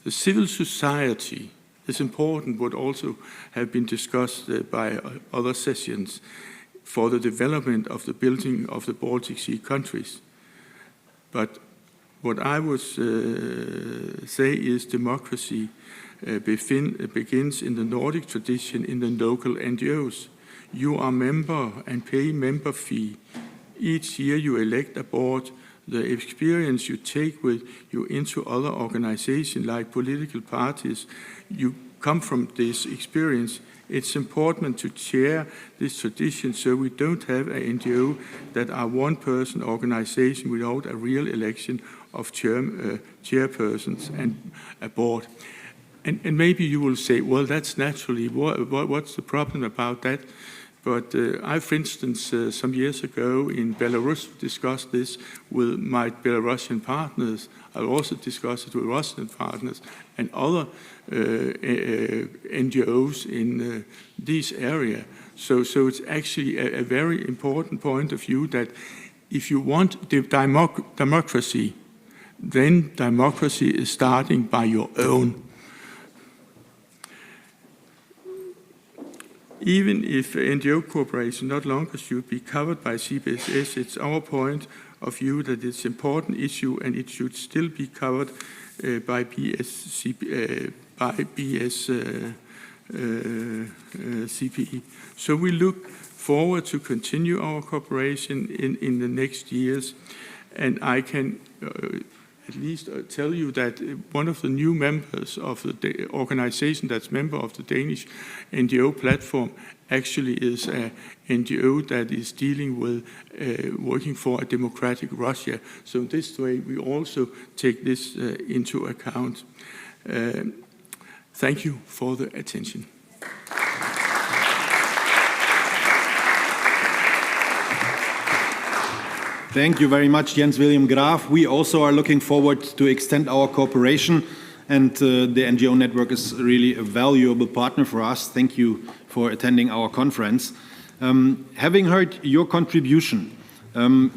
D: The civil society is important, but also have been discussed by other sessions for the development of the building of the Baltic Sea countries. But what I would say is democracy begins in the Nordic tradition in the local NGOs. You are member and pay member fee. Each year you elect a board. The experience you take with you into other organizations like political parties, you come from this experience. It's important to share this tradition so we don't have an NGO that are one-person organization without a real election of chairpersons and a board. And maybe you will say, well, that's naturally, what's the problem about that? But I, for instance, some years ago in Belarus discussed this with my Belarusian partners. I also discussed it with Russian partners and other NGOs in this area. So it's actually a very important point of view that if you want democracy, then democracy is starting by your own. Even if NGO cooperation not longer should be covered by CBSS, it's our point of view that it's an important issue and it should still be covered by BSCPE. So we look forward to continue our cooperation in the next years, and I can at least tell you that one of the new members of the organization that's member of the Danish NGO platform actually is an NGO that is dealing with working for a democratic Russia. So in this way, we also take this into account. Thank you for the attention.
I: Thank you very much, Jens William Graaf. We also are looking forward to extend our cooperation, and the NGO network is really a valuable partner for us. Thank you for attending our conference. Having heard your contribution,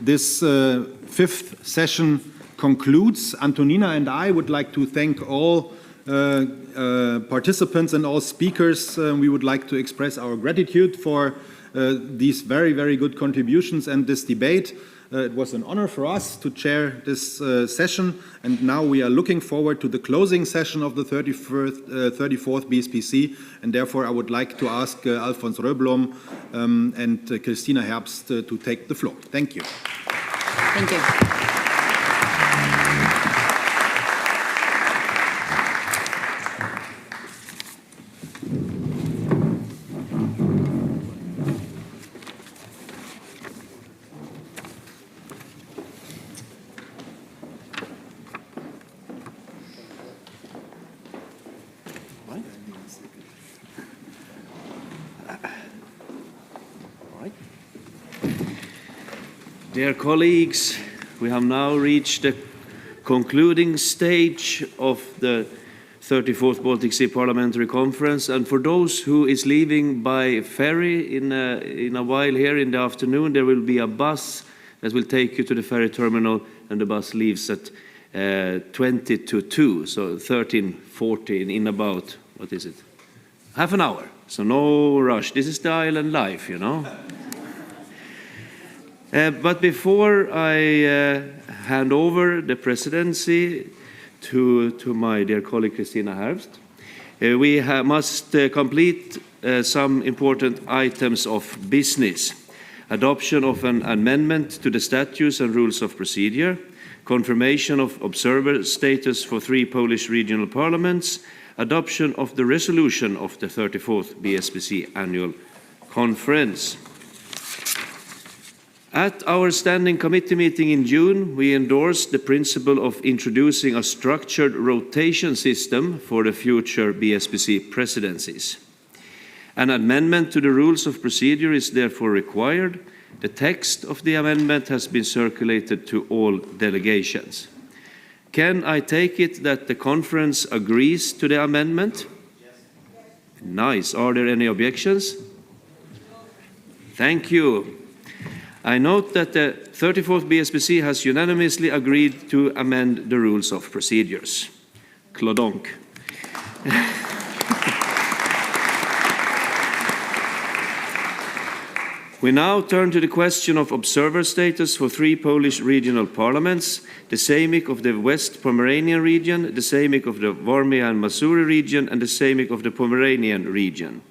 I: this fifth session concludes. Antonina and I would like to thank all participants and all speakers. We would like to express our gratitude for these very, very good contributions and this debate. It was an honor for us to chair this session, and now we are looking forward to the closing session of the 34th BSPC, and therefore I would like to ask Alfons Röblom and Christina Herbst to take the floor. Thank you.
R: Thank you.
B: Dear colleagues, we have now reached the concluding stage of the 34th Baltic Sea Parliamentary Conference, and for those who is leaving by ferry in a while here in the afternoon, there will be a bus that will take you to the ferry terminal, and the bus leaves at 20 to 2, so 13:40 in about, what is it, half an hour. So no rush. This is the island life, you know. But before I hand over the presidency to my dear colleague Christina Herbst, we must complete some important items of business. Adoption of an amendment to the statutes and rules of procedure, confirmation of observer status for 3 Polish regional parliaments, adoption of the resolution of the 34th BSPC annual conference. At our standing committee meeting in June, we endorsed the principle of introducing a structured rotation system for the future BSPC presidencies. An amendment to the rules of procedure is therefore required. The text of the amendment has been circulated to all delegations. Can I take it that the conference agrees to the amendment? Yes. Nice. Are there any objections? Thank you. I note that the 34th BSPC has unanimously agreed to amend the rules of procedures. Klodonk. We now turn to the question of observer status for 3 Polish regional parliaments, the Sejmik of the West Pomeranian region, the Sejmik of the Warmia and Masuri region, and the Sejmik of the Pomeranian region.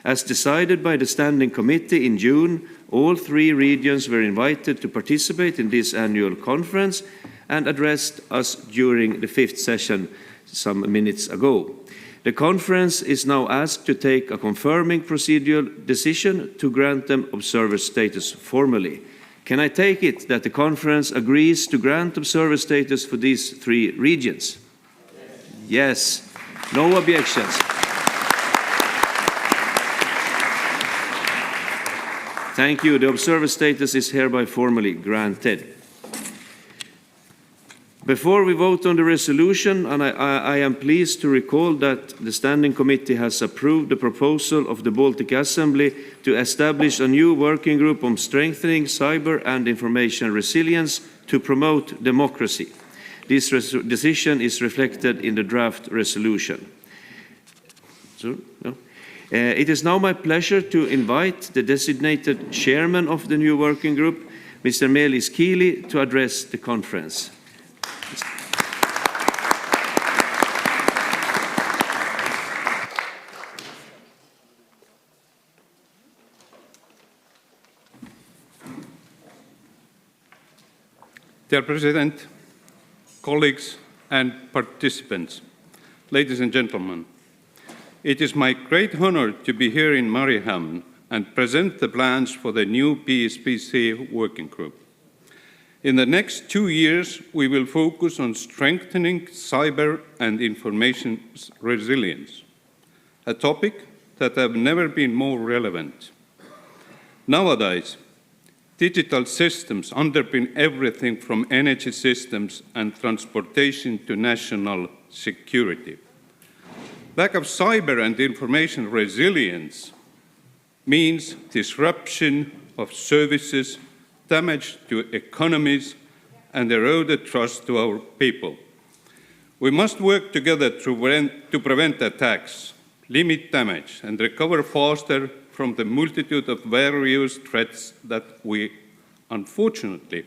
B: As decided by the Standing Committee in June, all 3 regions were invited to participate in this annual conference and addressed us during the 5th session some minutes ago. The conference is now asked to take a confirming procedural decision to grant them observer status formally. Can I take it that the conference agrees to grant observer status for these 3 regions? Yes. No objections. Thank you. The observer status is hereby formally granted. Before we vote on the resolution, and I am pleased to recall that the Standing Committee has approved the proposal of the Baltic Assembly to establish a new working group on strengthening cyber and information resilience to promote democracy. This decision is reflected in the draft resolution. It is now my pleasure to invite the designated chairman of the new working group, Mr. Meelis Kiili, to address the conference.
G: Dear President, colleagues and participants, ladies and gentlemen, it is my great honor to be here in Mariehamn and present the plans for the new BSPC working group. In the next 2 years, we will focus on strengthening cyber and information resilience, a topic that has never been more relevant. Nowadays, digital systems underpin everything from energy systems and transportation to national security. Lack of cyber and information resilience means disruption of services, damage to economies, and eroded trust to our people. We must work together to prevent attacks, limit damage, and recover faster from the multitude of various threats that we, unfortunately,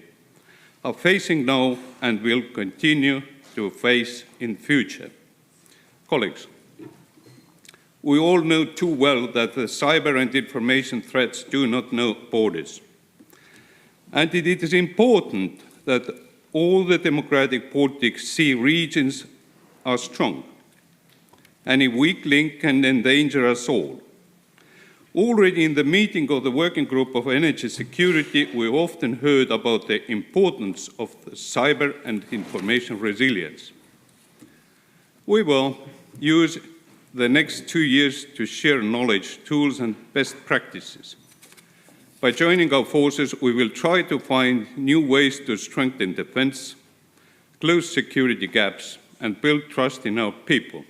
G: are facing now and will continue to face in future. Colleagues, we all know too well that the cyber and information threats do not know borders. And it is important that all the democratic Baltic Sea regions are strong. Any weak link can endanger us all. Already in the meeting of the Working Group of Energy Security, we often heard about the importance of the cyber and information resilience. We will use the next 2 years to share knowledge, tools, and best practices. By joining our forces, we will try to find new ways to strengthen defense, close security gaps, and build trust in our people.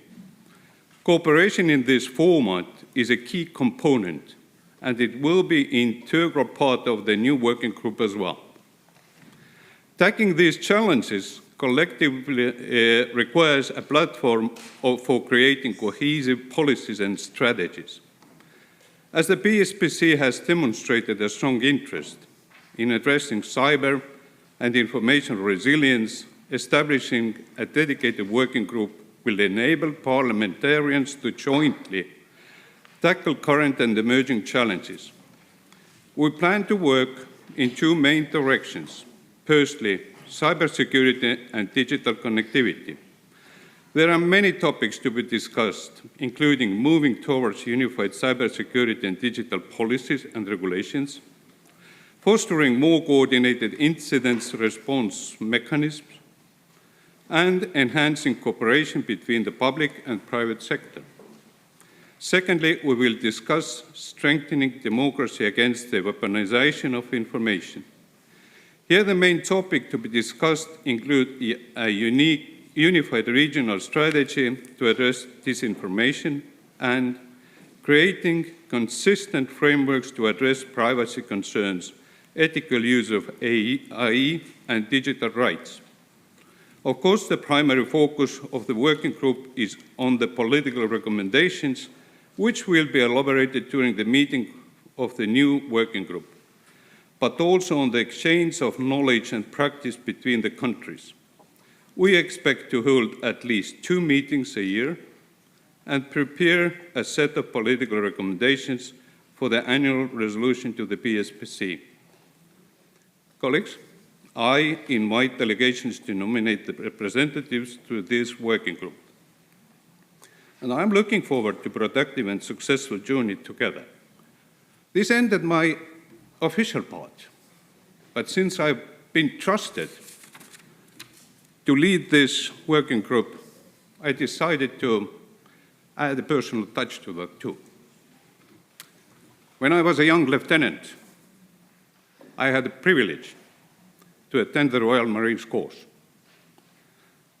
G: Cooperation in this format is a key component, and it will be an integral part of the new working group as well. Tackling these challenges collectively requires a platform for creating cohesive policies and strategies. As the BSPC has demonstrated a strong interest in addressing cyber and information resilience, establishing a dedicated working group will enable parliamentarians to jointly tackle current and emerging challenges. We plan to work in two main directions. Firstly, cybersecurity and digital connectivity. There are many topics to be discussed, including moving towards unified cybersecurity and digital policies and regulations, fostering more coordinated incident response mechanisms, and enhancing cooperation between the public and private sector. Secondly, we will discuss strengthening democracy against the weaponization of information. Here, the main topic to be discussed include a unified regional strategy to address disinformation and creating consistent frameworks to address privacy concerns, ethical use of AI, and digital rights. Of course, the primary focus of the working group is on the political recommendations, which will be elaborated during the meeting of the new working group, but also on the exchange of knowledge and practice between the countries. We expect to hold at least 2 meetings a year and prepare a set of political recommendations for the annual resolution to the BSPC. Colleagues, I invite delegations to nominate the representatives to this working group. And I'm looking forward to a productive and successful journey together. This ended my official part, but since I've been trusted to lead this working group, I decided to add a personal touch to that too. When I was a young lieutenant, I had the privilege to attend the Royal Marines course.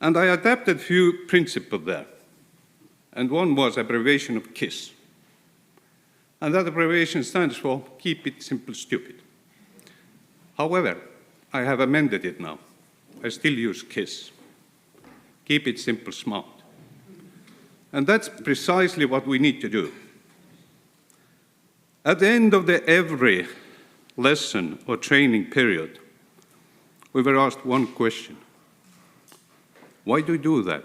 G: And I adapted a few principles there. And one was abbreviation of KISS. And that abbreviation stands for Keep It Simple Stupid. However, I have amended it now. I still use KISS. Keep it simple smart. And that's precisely what we need to do. At the end of every lesson or training period, we were asked one question. Why do you do that?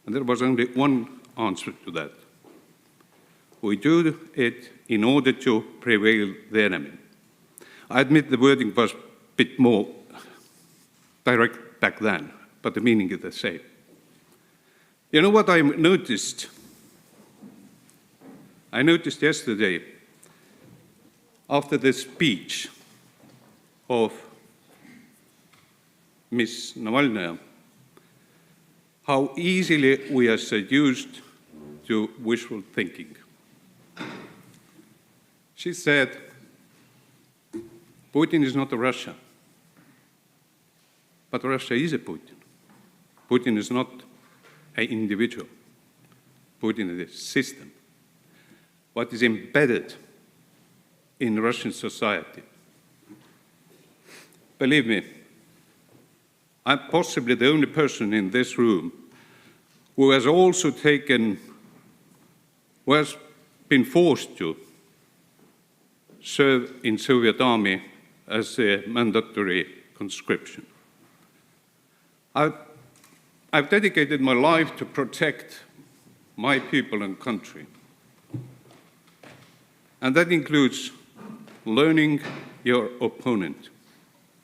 G: And there was only one answer to that. We do it in order to prevail the enemy. I admit the wording was a bit more direct back then, but the meaning is the same. You know what I noticed? I noticed yesterday, after the speech of Ms. Navalnaya, how easily we are seduced to wishful thinking. She said, Putin is not a Russia, but Russia is a Putin. Putin is not an individual. Putin is a system. What is embedded in Russian society. Believe me, I'm possibly the only person in this room who has also who has been forced to serve in Soviet army as a mandatory conscription. I've dedicated my life to protect my people and country. And that includes learning your opponent.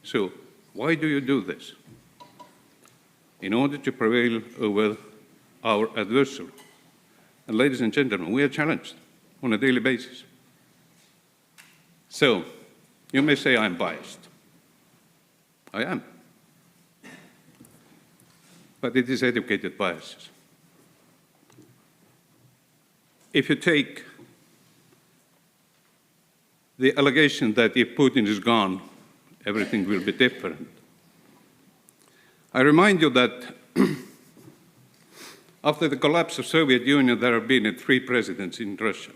G: So, why do you do this? In order to prevail over our adversary. And ladies and gentlemen, we are challenged on a daily basis. So, you may say I'm biased. I am. But it is educated biases. If you take the allegation that if Putin is gone, everything will be different. I remind you that after the collapse of the Soviet Union, there have been 3 presidents in Russia.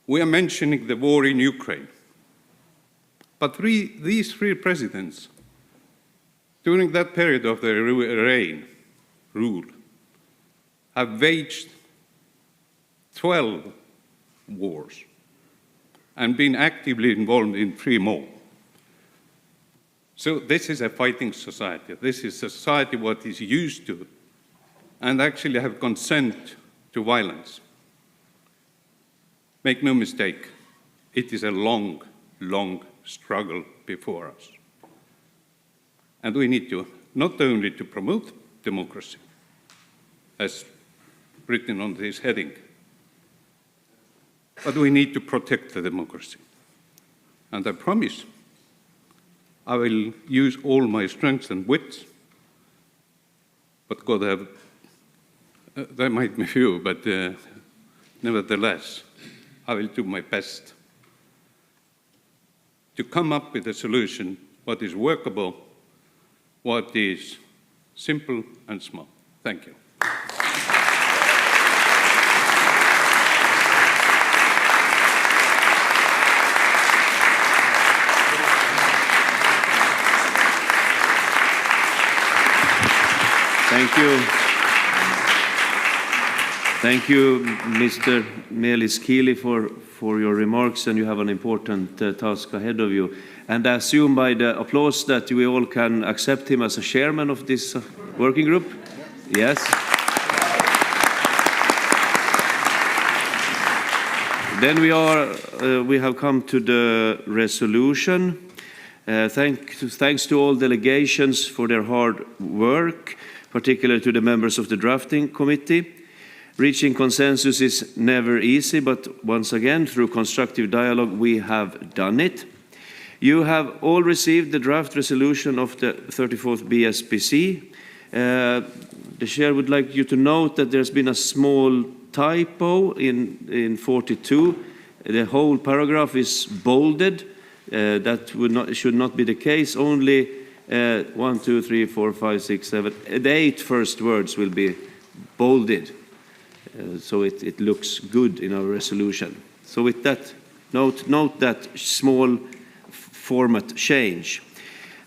G: We are mentioning the war in Ukraine. But these 3 presidents, during that period of their rule, have waged 12 wars and been actively involved in 3 more. So this is a fighting society. This is a society what is used to and actually have consent to violence. Make no mistake, it is a long, long struggle before us. And we need to not only to promote democracy, as written on this heading, but we need to protect the democracy. And I promise I will use all my strength and wits, but God have, there might be few, but nevertheless, I will do my best to come up with a solution what is workable, what is simple and small. Thank you.
B: Thank you. Thank you, Mr. Melis-Kili, for your remarks, and you have an important task ahead of you. And I assume by the applause that we all can accept him as a chairman of this working group? Yes. Then we have come to the resolution. Thanks to all delegations for their hard work, particularly to the members of the drafting committee. Reaching consensus is never easy, but once again, through constructive dialogue, we have done it. You have all received the draft resolution of the 34th BSPC. The chair would like you to note that there's been a small typo in 42. The whole paragraph is bolded. That should not be the case. Only 1, 2, 3, 4, 5, 6, 7, the 8 first words will be bolded. So it looks good in our resolution. So with that, note that small format change.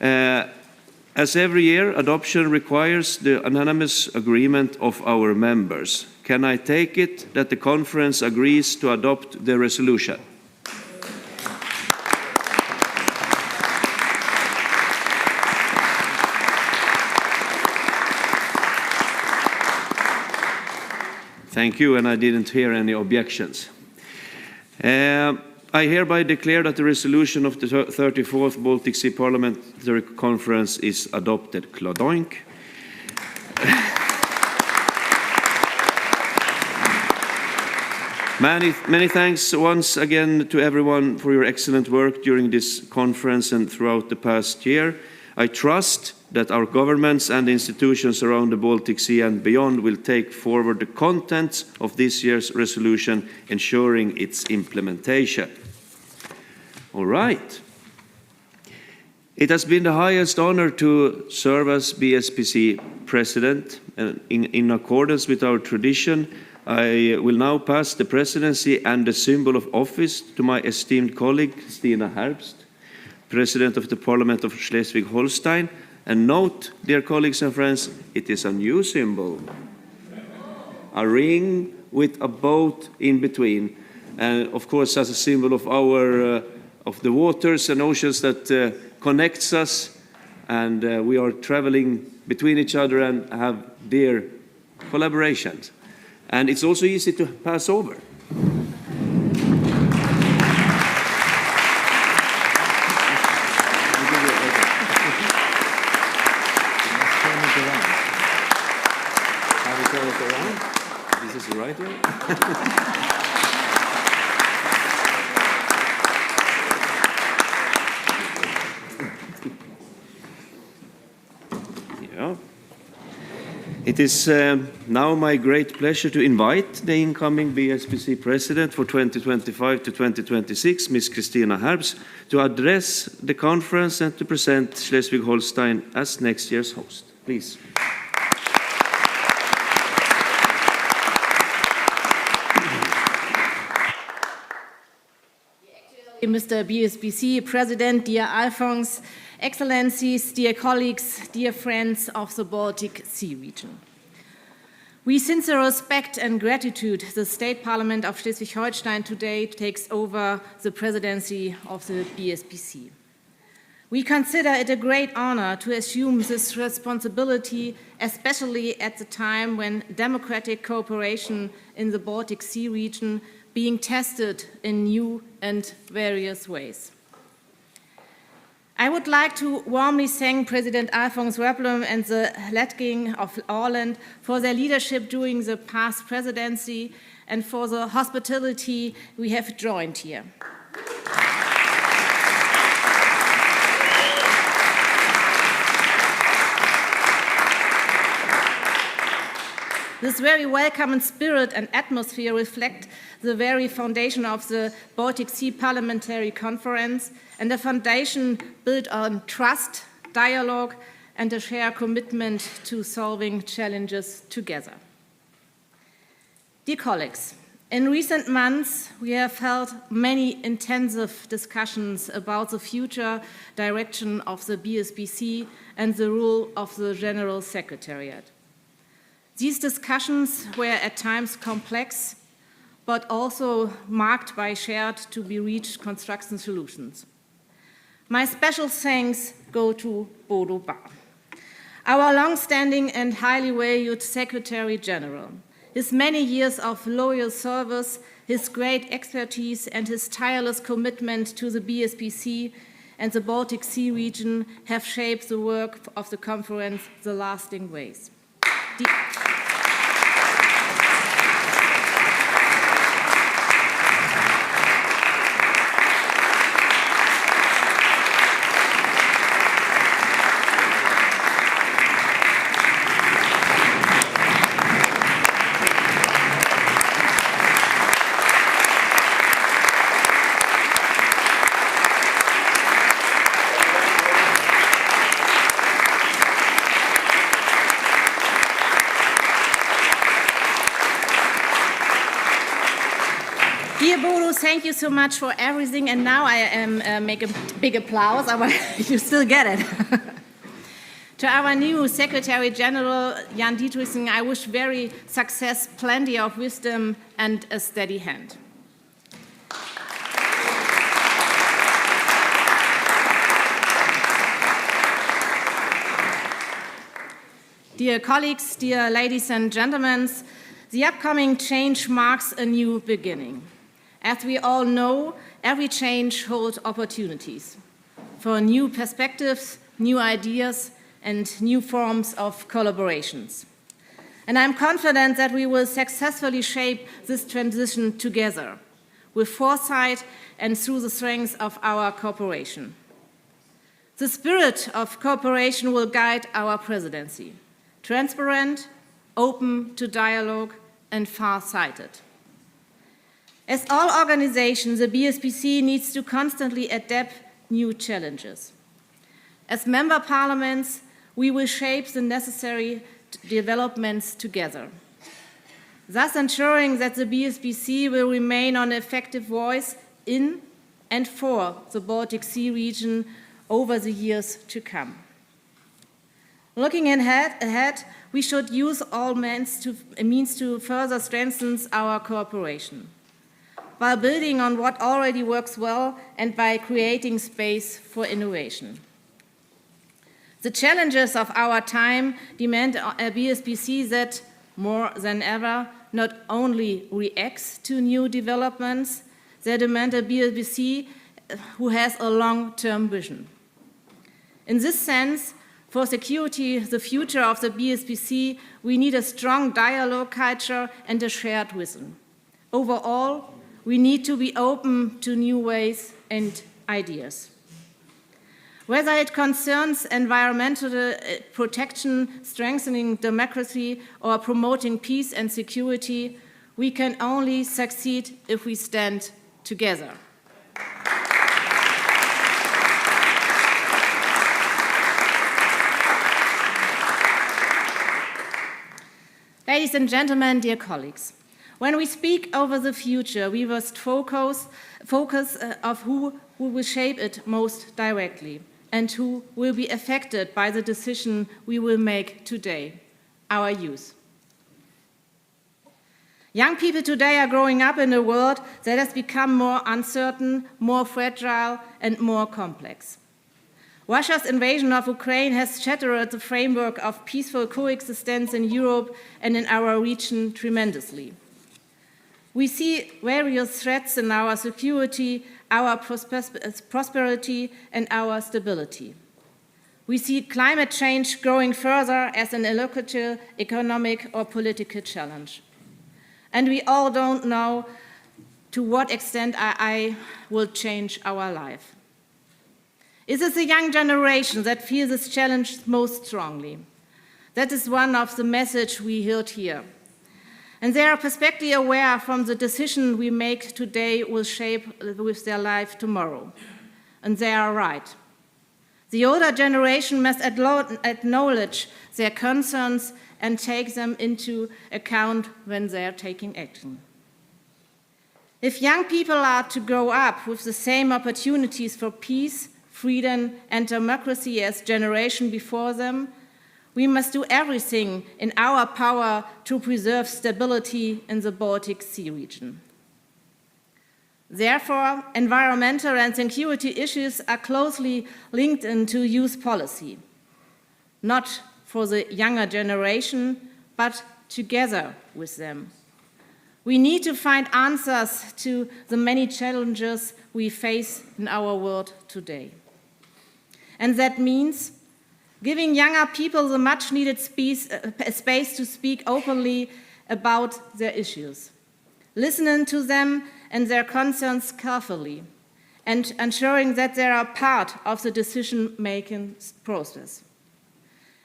B: As every year, adoption requires the unanimous agreement of our members. Can I take it that the conference agrees to adopt the resolution? Thank you, and I didn't hear any objections. I hereby declare that the resolution of the 34th Baltic Sea Parliamentary Conference is adopted. Klodoink. Many thanks once again to everyone for your excellent work during this conference and throughout the past year. I trust that our governments and institutions around the Baltic Sea and beyond will take forward the contents of this year's resolution, ensuring its implementation. All right. It has been the highest honor to serve as BSPC President. In accordance with our tradition,
J: I will now pass the presidency and the symbol of office to my esteemed colleague, Stina Herbst, President of the Parliament of Schleswig-Holstein. And note, dear colleagues and friends, it is a new symbol, a ring with a boat in between. And of course, as a symbol of of the waters and oceans that connects us, and we are traveling between each other and have dear collaborations. And it's also easy to pass over. This is the right way. Yeah. It is now my great pleasure to invite the incoming BSPC President for 2025 to 2026, Ms. Christina Herbst, to address the conference and to present Schleswig-Holstein as next year's host. Please.
V: Mr. BSPC President, dear Alphonse, Excellencies, dear colleagues, dear friends of the Baltic Sea region. With sincere respect and gratitude, the State Parliament of Schleswig-Holstein today takes over the presidency of the BSPC. We consider it a great honor to assume this responsibility, especially at the time when democratic cooperation in the Baltic Sea region being tested in new and various ways. I would like to warmly thank President Alphonse Repplum and the King of Åland for their leadership during the past presidency and for the hospitality we have joined here. This very welcoming spirit and atmosphere reflect the very foundation of the Baltic Sea Parliamentary Conference and a foundation built on trust, dialogue, and a shared commitment to solving challenges together. Dear colleagues, in recent months, we have held many intensive discussions about the future direction of the BSPC and the role of the General Secretariat. These discussions were at times complex, but also marked by shared to be reached construction solutions. My special thanks go to Bodo Bar, our long-standing and highly valued Secretary General. His many years of loyal service, his great expertise, and his tireless commitment to the BSPC and the Baltic Sea region have shaped the work of the conference the lasting ways. Thank you so much for everything, and now I am make a big applause. You still get it. To our new Secretary General, Jan Dietrichsen, I wish very success, plenty of wisdom, and a steady hand. Dear colleagues, dear ladies and gentlemen, the upcoming change marks a new beginning. As we all know, every change holds opportunities for new perspectives, new ideas, and new forms of collaborations. And I'm confident that we will successfully shape this transition together, with foresight and through the strength of our cooperation. The spirit of cooperation will guide our presidency, transparent, open to dialogue, and far-sighted. As all organizations, the BSPC needs to constantly adapt new challenges. As member parliaments, we will shape the necessary developments together. thus ensuring that the BSPC will remain an effective voice in and for the Baltic Sea region over the years to come. Looking ahead, we should use all means to further strengthen our cooperation, while building on what already works well and by creating space for innovation. The challenges of our time demand a BSPC that, more than ever, not only reacts to new developments, they demand a BSPC who has a long-term vision. In this sense, for security, the future of the BSPC, we need a strong dialogue culture and a shared vision. Overall, we need to be open to new ways and ideas. Whether it concerns environmental protection, strengthening democracy, or promoting peace and security, we can only succeed if we stand together. Ladies and gentlemen, dear colleagues, when we speak over the future, we must focus of who will shape it most directly and who will be affected by the decision we will make today, our youth. Young people today are growing up in a world that has become more uncertain, more fragile, and more complex. Russia's invasion of Ukraine has shattered the framework of peaceful coexistence in Europe and in our region tremendously. We see various threats in our security, our prosperity, and our stability. We see climate change growing further as an illogical economic or political challenge. And we all don't know to what extent AI will change our life. It is the young generation that feels this challenge most strongly. That is one of the messages we heard here. And they are perfectly aware from the decision we make today will shape with their life tomorrow. And they are right. The older generation must acknowledge their concerns and take them into account when they are taking action. If young people are to grow up with the same opportunities for peace, freedom, and democracy as generation before them, we must do everything in our power to preserve stability in the Baltic Sea region. Therefore, environmental and security issues are closely linked into youth policy, not for the younger generation, but together with them. We need to find answers to the many challenges we face in our world today. And that means giving younger people the much-needed space to speak openly about their issues, listening to them and their concerns carefully, and ensuring that they are part of the decision-making process.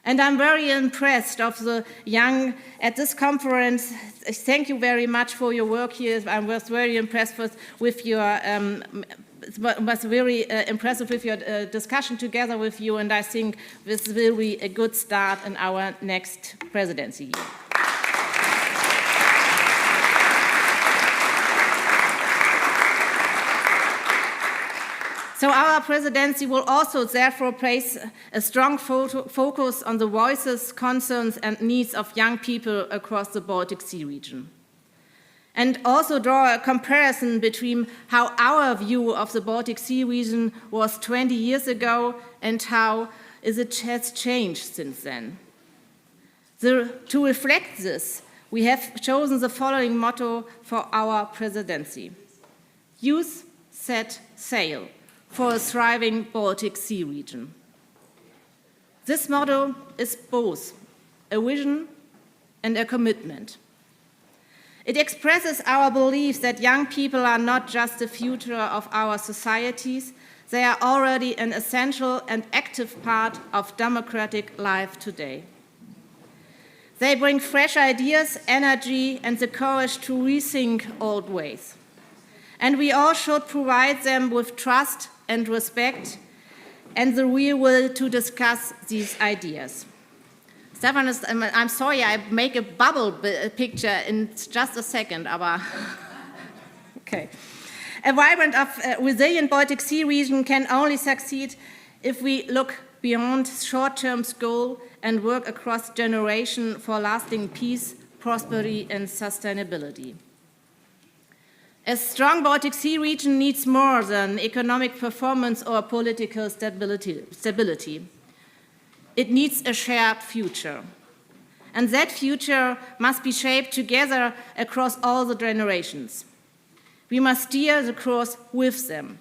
V: And I'm very impressed of the young at this conference. Thank you very much for your work here. I was very impressed with your was very impressive with your discussion together with you, and I think this will be a good start in our next presidency year. So our presidency will also therefore place a strong focus on the voices, concerns, and needs of young people across the Baltic Sea region. And also draw a comparison between how our view of the Baltic Sea region was 20 years ago and how it has changed since then. To reflect this, we have chosen the following motto for our presidency: Youth, Set, Sail, for a thriving Baltic Sea region. This motto is both a vision and a commitment. It expresses our belief that young people are not just the future of our societies, they are already an essential and active part of democratic life today. They bring fresh ideas, energy, and the courage to rethink old ways. And we all should provide them with trust and respect and the real will to discuss these ideas. Stefan, I'm sorry, I make a bubble picture in just a second, aber okay. A vibrant, resilient Baltic Sea region can only succeed if we look beyond short-term goals and work across generations for lasting peace, prosperity, and sustainability. A strong Baltic Sea region needs more than economic performance or political stability. It needs a shared future. And that future must be shaped together across all the generations. We must steer the course with them.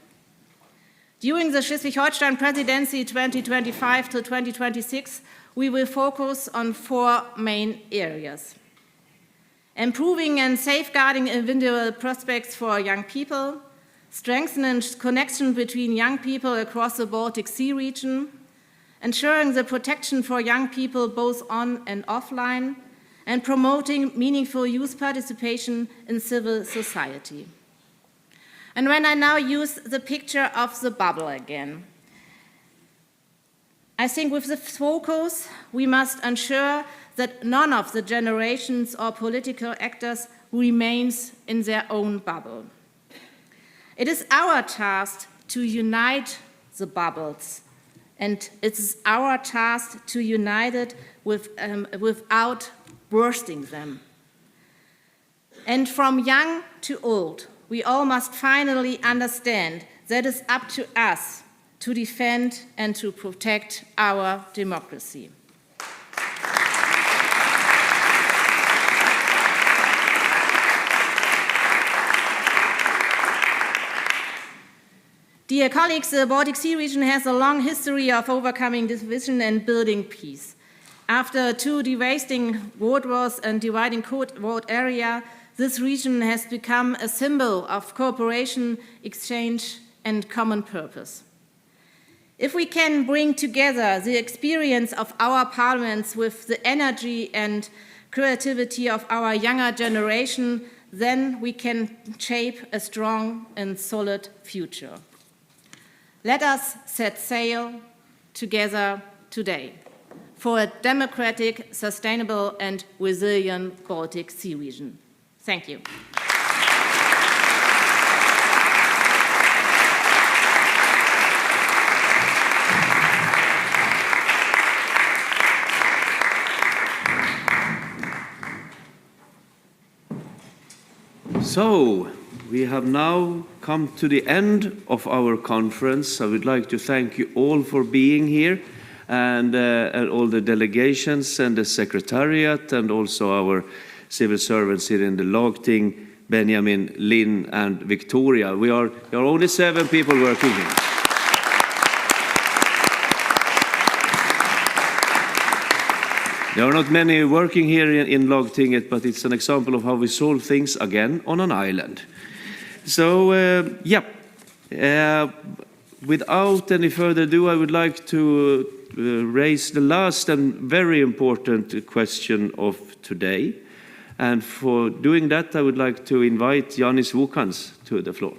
V: During the Schleswig-Holstein presidency 2025 to 2026, we will focus on 4 main areas. Improving and safeguarding individual prospects for young people, strengthening connection between young people across the Baltic Sea region, ensuring the protection for young people both on and offline, and promoting meaningful youth participation in civil society. And when I now use the picture of the bubble again, I think with the focus, we must ensure that none of the generations or political actors remains in their own bubble. It is our task to unite the bubbles, and it is our task to unite it without bursting them. And from young to old, we all must finally understand that it's up to us to defend and to protect our democracy. Dear colleagues, the Baltic Sea region has a long history of overcoming division and building peace. After 2 devastating world wars and dividing Cold War area, this region has become a symbol of cooperation, exchange, and common purpose. If we can bring together the experience of our parliaments with the energy and creativity of our younger generation, then we can shape a strong and solid future. Let us set sail together today for a democratic, sustainable, and resilient Baltic Sea region. Thank you.
J: So, we have now come to the end of our conference. I would like to thank you all for being here, and all the delegations and the secretariat, and also our civil servants here in the Lagting, Benjamin, Lynn, and Victoria. We are only 7 people working here. There are not many working here in Lagtinget, but it's an example of how we solve things again on an island. So, without any further ado, I would like to raise the last and very important question of today. And for doing that, I would like to invite Jānis Vukans to the floor.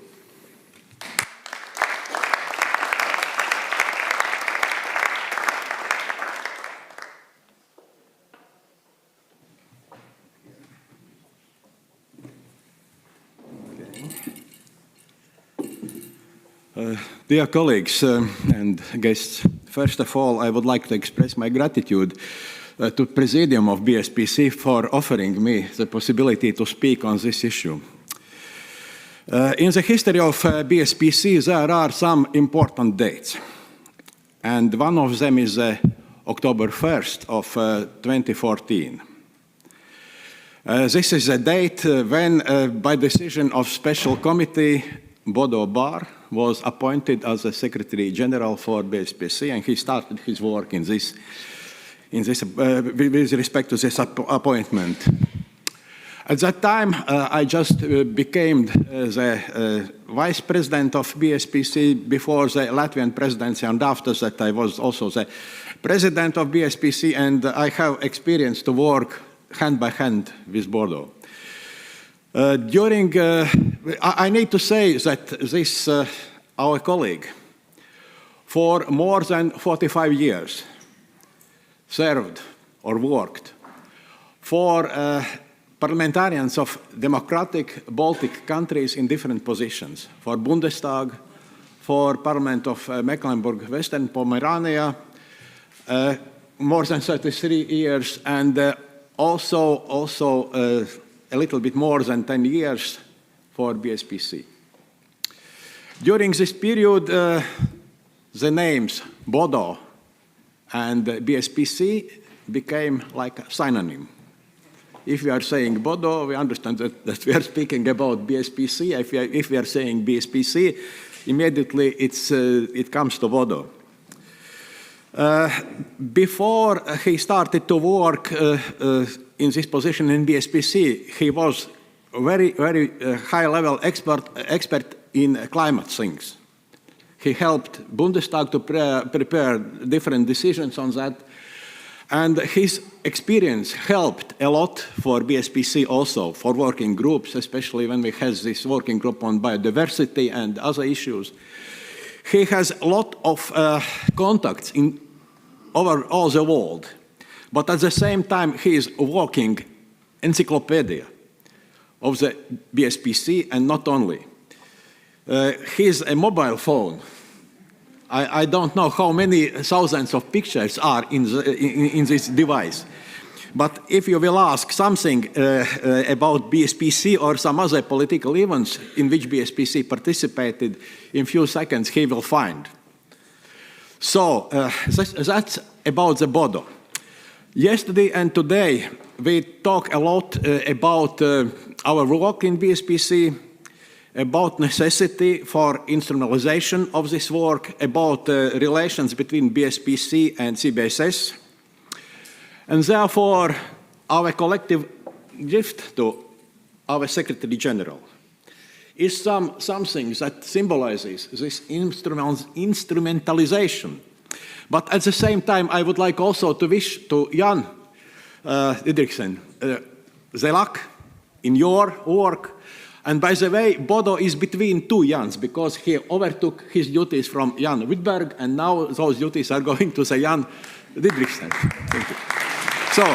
K: Dear colleagues and guests, first of all, I would like to express my gratitude to Presidium of BSPC for offering me the possibility to speak on this issue. In the history of BSPC, there are some important dates, and one of them is October 1st of 2014. This is a date when, by decision of Special Committee, Bodo Bar was appointed as the Secretary General for BSPC, and he started his work with respect to this appointment. At that time, I just became the Vice President of BSPC before the Latvian presidency, and after that I was also the President of BSPC, and I have experience to work hand by hand with Bodo. I need to say that this, our colleague, for more than 45 years, served or worked for parliamentarians of democratic Baltic countries in different positions, for Bundestag, for Parliament of Mecklenburg-Western Pomerania, more than 33 years, and also a little bit more than 10 years for BSPC. During this period, the names Bodo and BSPC became like a synonym. If we are saying Bodo, we understand that we are speaking about BSPC. If we are saying BSPC, immediately it comes to Bodo. Before he started to work in this position in BSPC, he was very high-level expert in climate things. He helped Bundestag to prepare different decisions on that. And his experience helped a lot for BSPC also, for working groups, especially when we had this working group on biodiversity and other issues. He has a lot of contacts over all the world. But at the same time, he is a walking encyclopedia of the BSPC, and not only. He's a mobile phone. I don't know how many thousands of pictures are in this device. But if you will ask something about BSPC or some other political events in which BSPC participated, in few seconds he will find. So that's about the Bodo. Yesterday and today we talk a lot about our work in BSPC, about necessity for instrumentalization of this work, about relations between BSPC and CBSS. And therefore, our collective gift to our Secretary General is something that symbolizes this instrumentalization. But at the same time, I would like also to wish to Jan Didriksen the luck in your work. And by the way, Bodo is between two Jans, because he overtook his duties from Jan Wittberg, and now those duties are going to the Jan Didriksen. Thank you. So,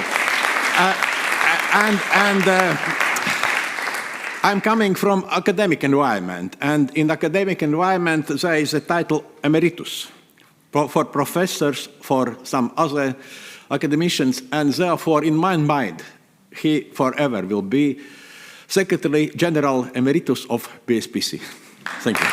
K: I'm coming from academic environment, and in academic environment there is a title emeritus for professors, for some other academicians, and therefore in my mind he forever will be Secretary General Emeritus of BSPC. Thank you.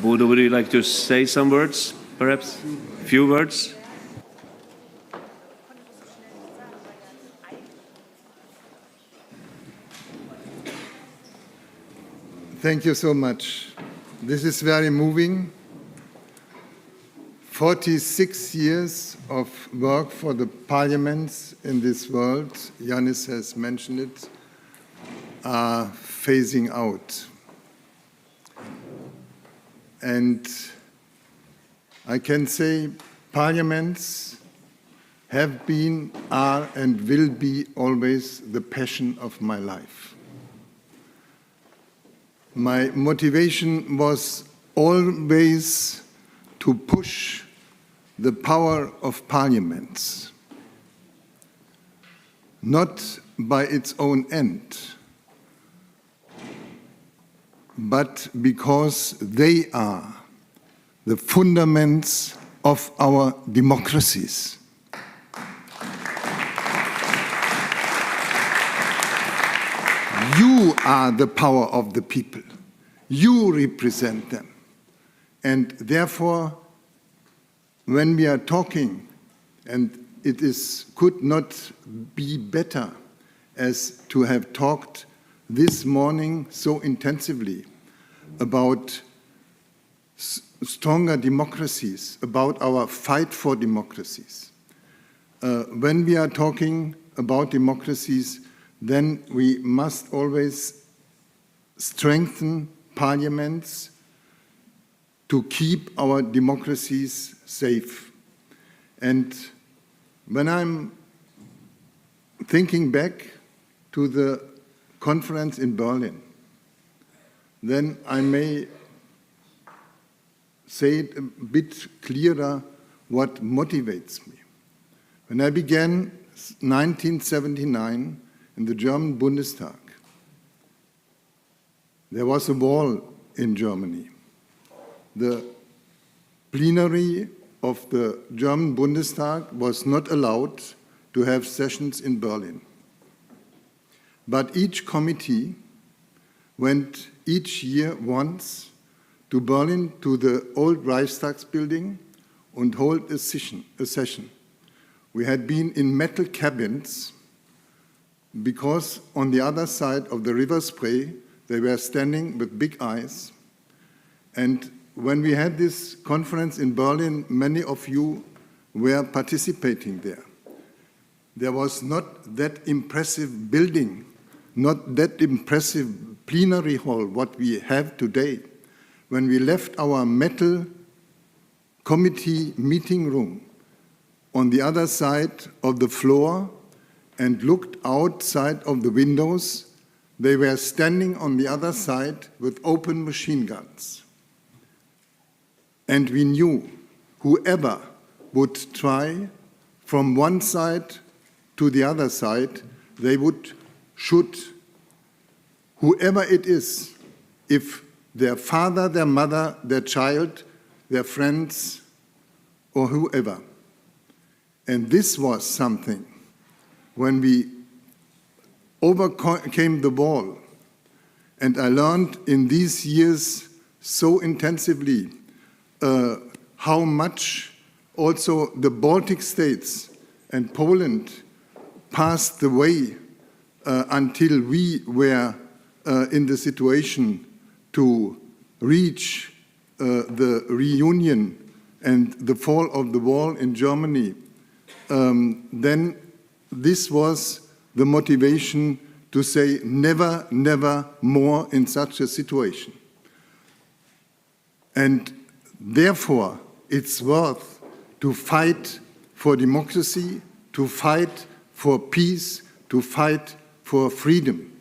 J: Bodo, would you like to say some words, perhaps? A few words?
L: Thank you so much. This is very moving. 46 years of work for the parliaments in this world, Yanis has mentioned it, are phasing out. And I can say parliaments have been, are, and will be always the passion of my life. My motivation was always to push the power of parliaments, not by its own end, but because they are the fundaments of our democracies. You are the power of the people. You represent them. And therefore, when we are talking, and could not be better as to have talked this morning so intensively about stronger democracies, about our fight for democracies. When we are talking about democracies, then we must always strengthen parliaments to keep our democracies safe. And when I'm thinking back to the conference in Berlin, then I may say it a bit clearer what motivates me. When I began 1979 in the German Bundestag, there was a wall in Germany. The plenary of the German Bundestag was not allowed to have sessions in Berlin. But each committee went each year once to Berlin, to the old Reichstagsbuilding, and hold a session. We had been in metal cabins because on the other side of the River Spree, they were standing with big eyes. And when we had this conference in Berlin, many of you were participating there. There was not that impressive building, not that impressive plenary hall, what we have today. When we left our metal committee meeting room on the other side of the floor and looked outside of the windows, they were standing on the other side with open machine guns. And we knew whoever would try from one side to the other side, they would shoot whoever it is, if their father, their mother, their child, their friends, or whoever. And this was something when we overcame the wall. And I learned in these years so intensively how much also the Baltic states and Poland passed the way until we were in the situation to reach the reunion and the fall of the wall in Germany. Then this was the motivation to say never, never more in such a situation. And therefore, it's worth to fight for democracy, to fight for peace, to fight for freedom.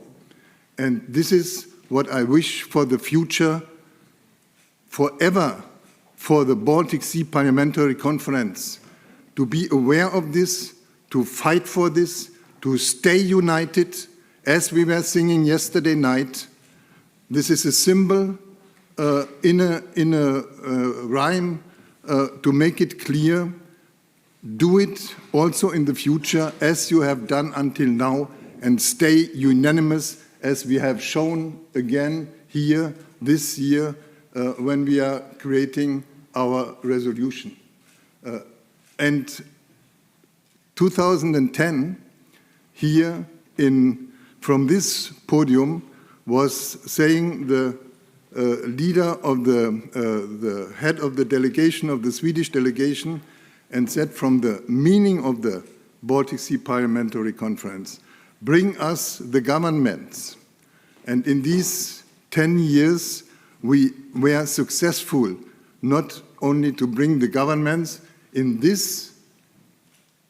L: And this is what I wish for the future, forever, for the Baltic Sea Parliamentary Conference, to be aware of this, to fight for this, to stay united, as we were singing yesterday night. This is a symbol in a rhyme to make it clear. Do it also in the future as you have done until now, and stay unanimous as we have shown again here this year when we are creating our resolution. And 2010 here from this podium was saying the leader of the head of the delegation, of the Swedish delegation, and said from the meaning of the Baltic Sea Parliamentary Conference, bring us the governments. And in these 10 years, we were successful not only to bring the governments. In this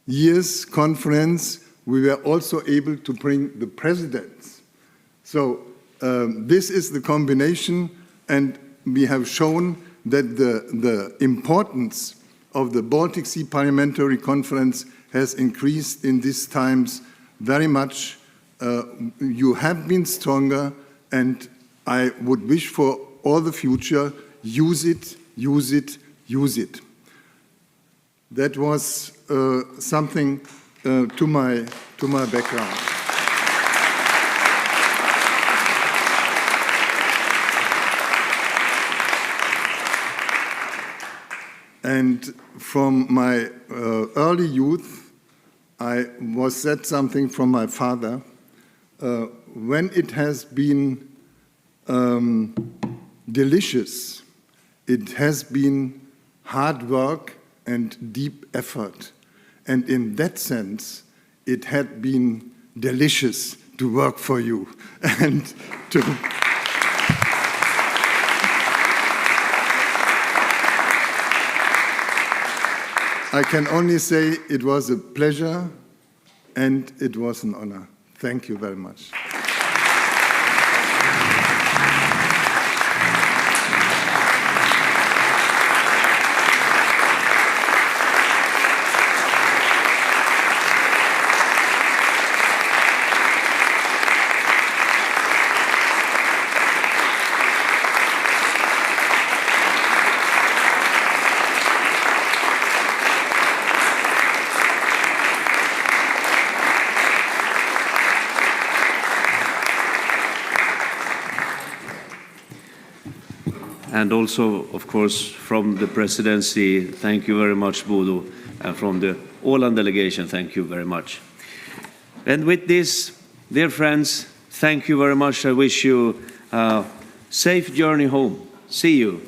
L: year's conference, we were also able to bring the presidents. So this is the combination, and we have shown that the importance of the Baltic Sea Parliamentary Conference has increased in these times very much. You have been stronger, and I would wish for all the future, use it, use it, use it. That was something to my background. And from my early youth, I was said something from my father. When it has been delicious, it has been hard work and deep effort. And in that sense, it had been delicious to work for you and to... I can only say it was a pleasure and it was an honor. Thank you very much.
J: And also, of course, from the presidency, thank you very much, Bodo, and from the Åland delegation, thank you very much. And with this, dear friends, thank you very much. I wish you a safe journey home. See you.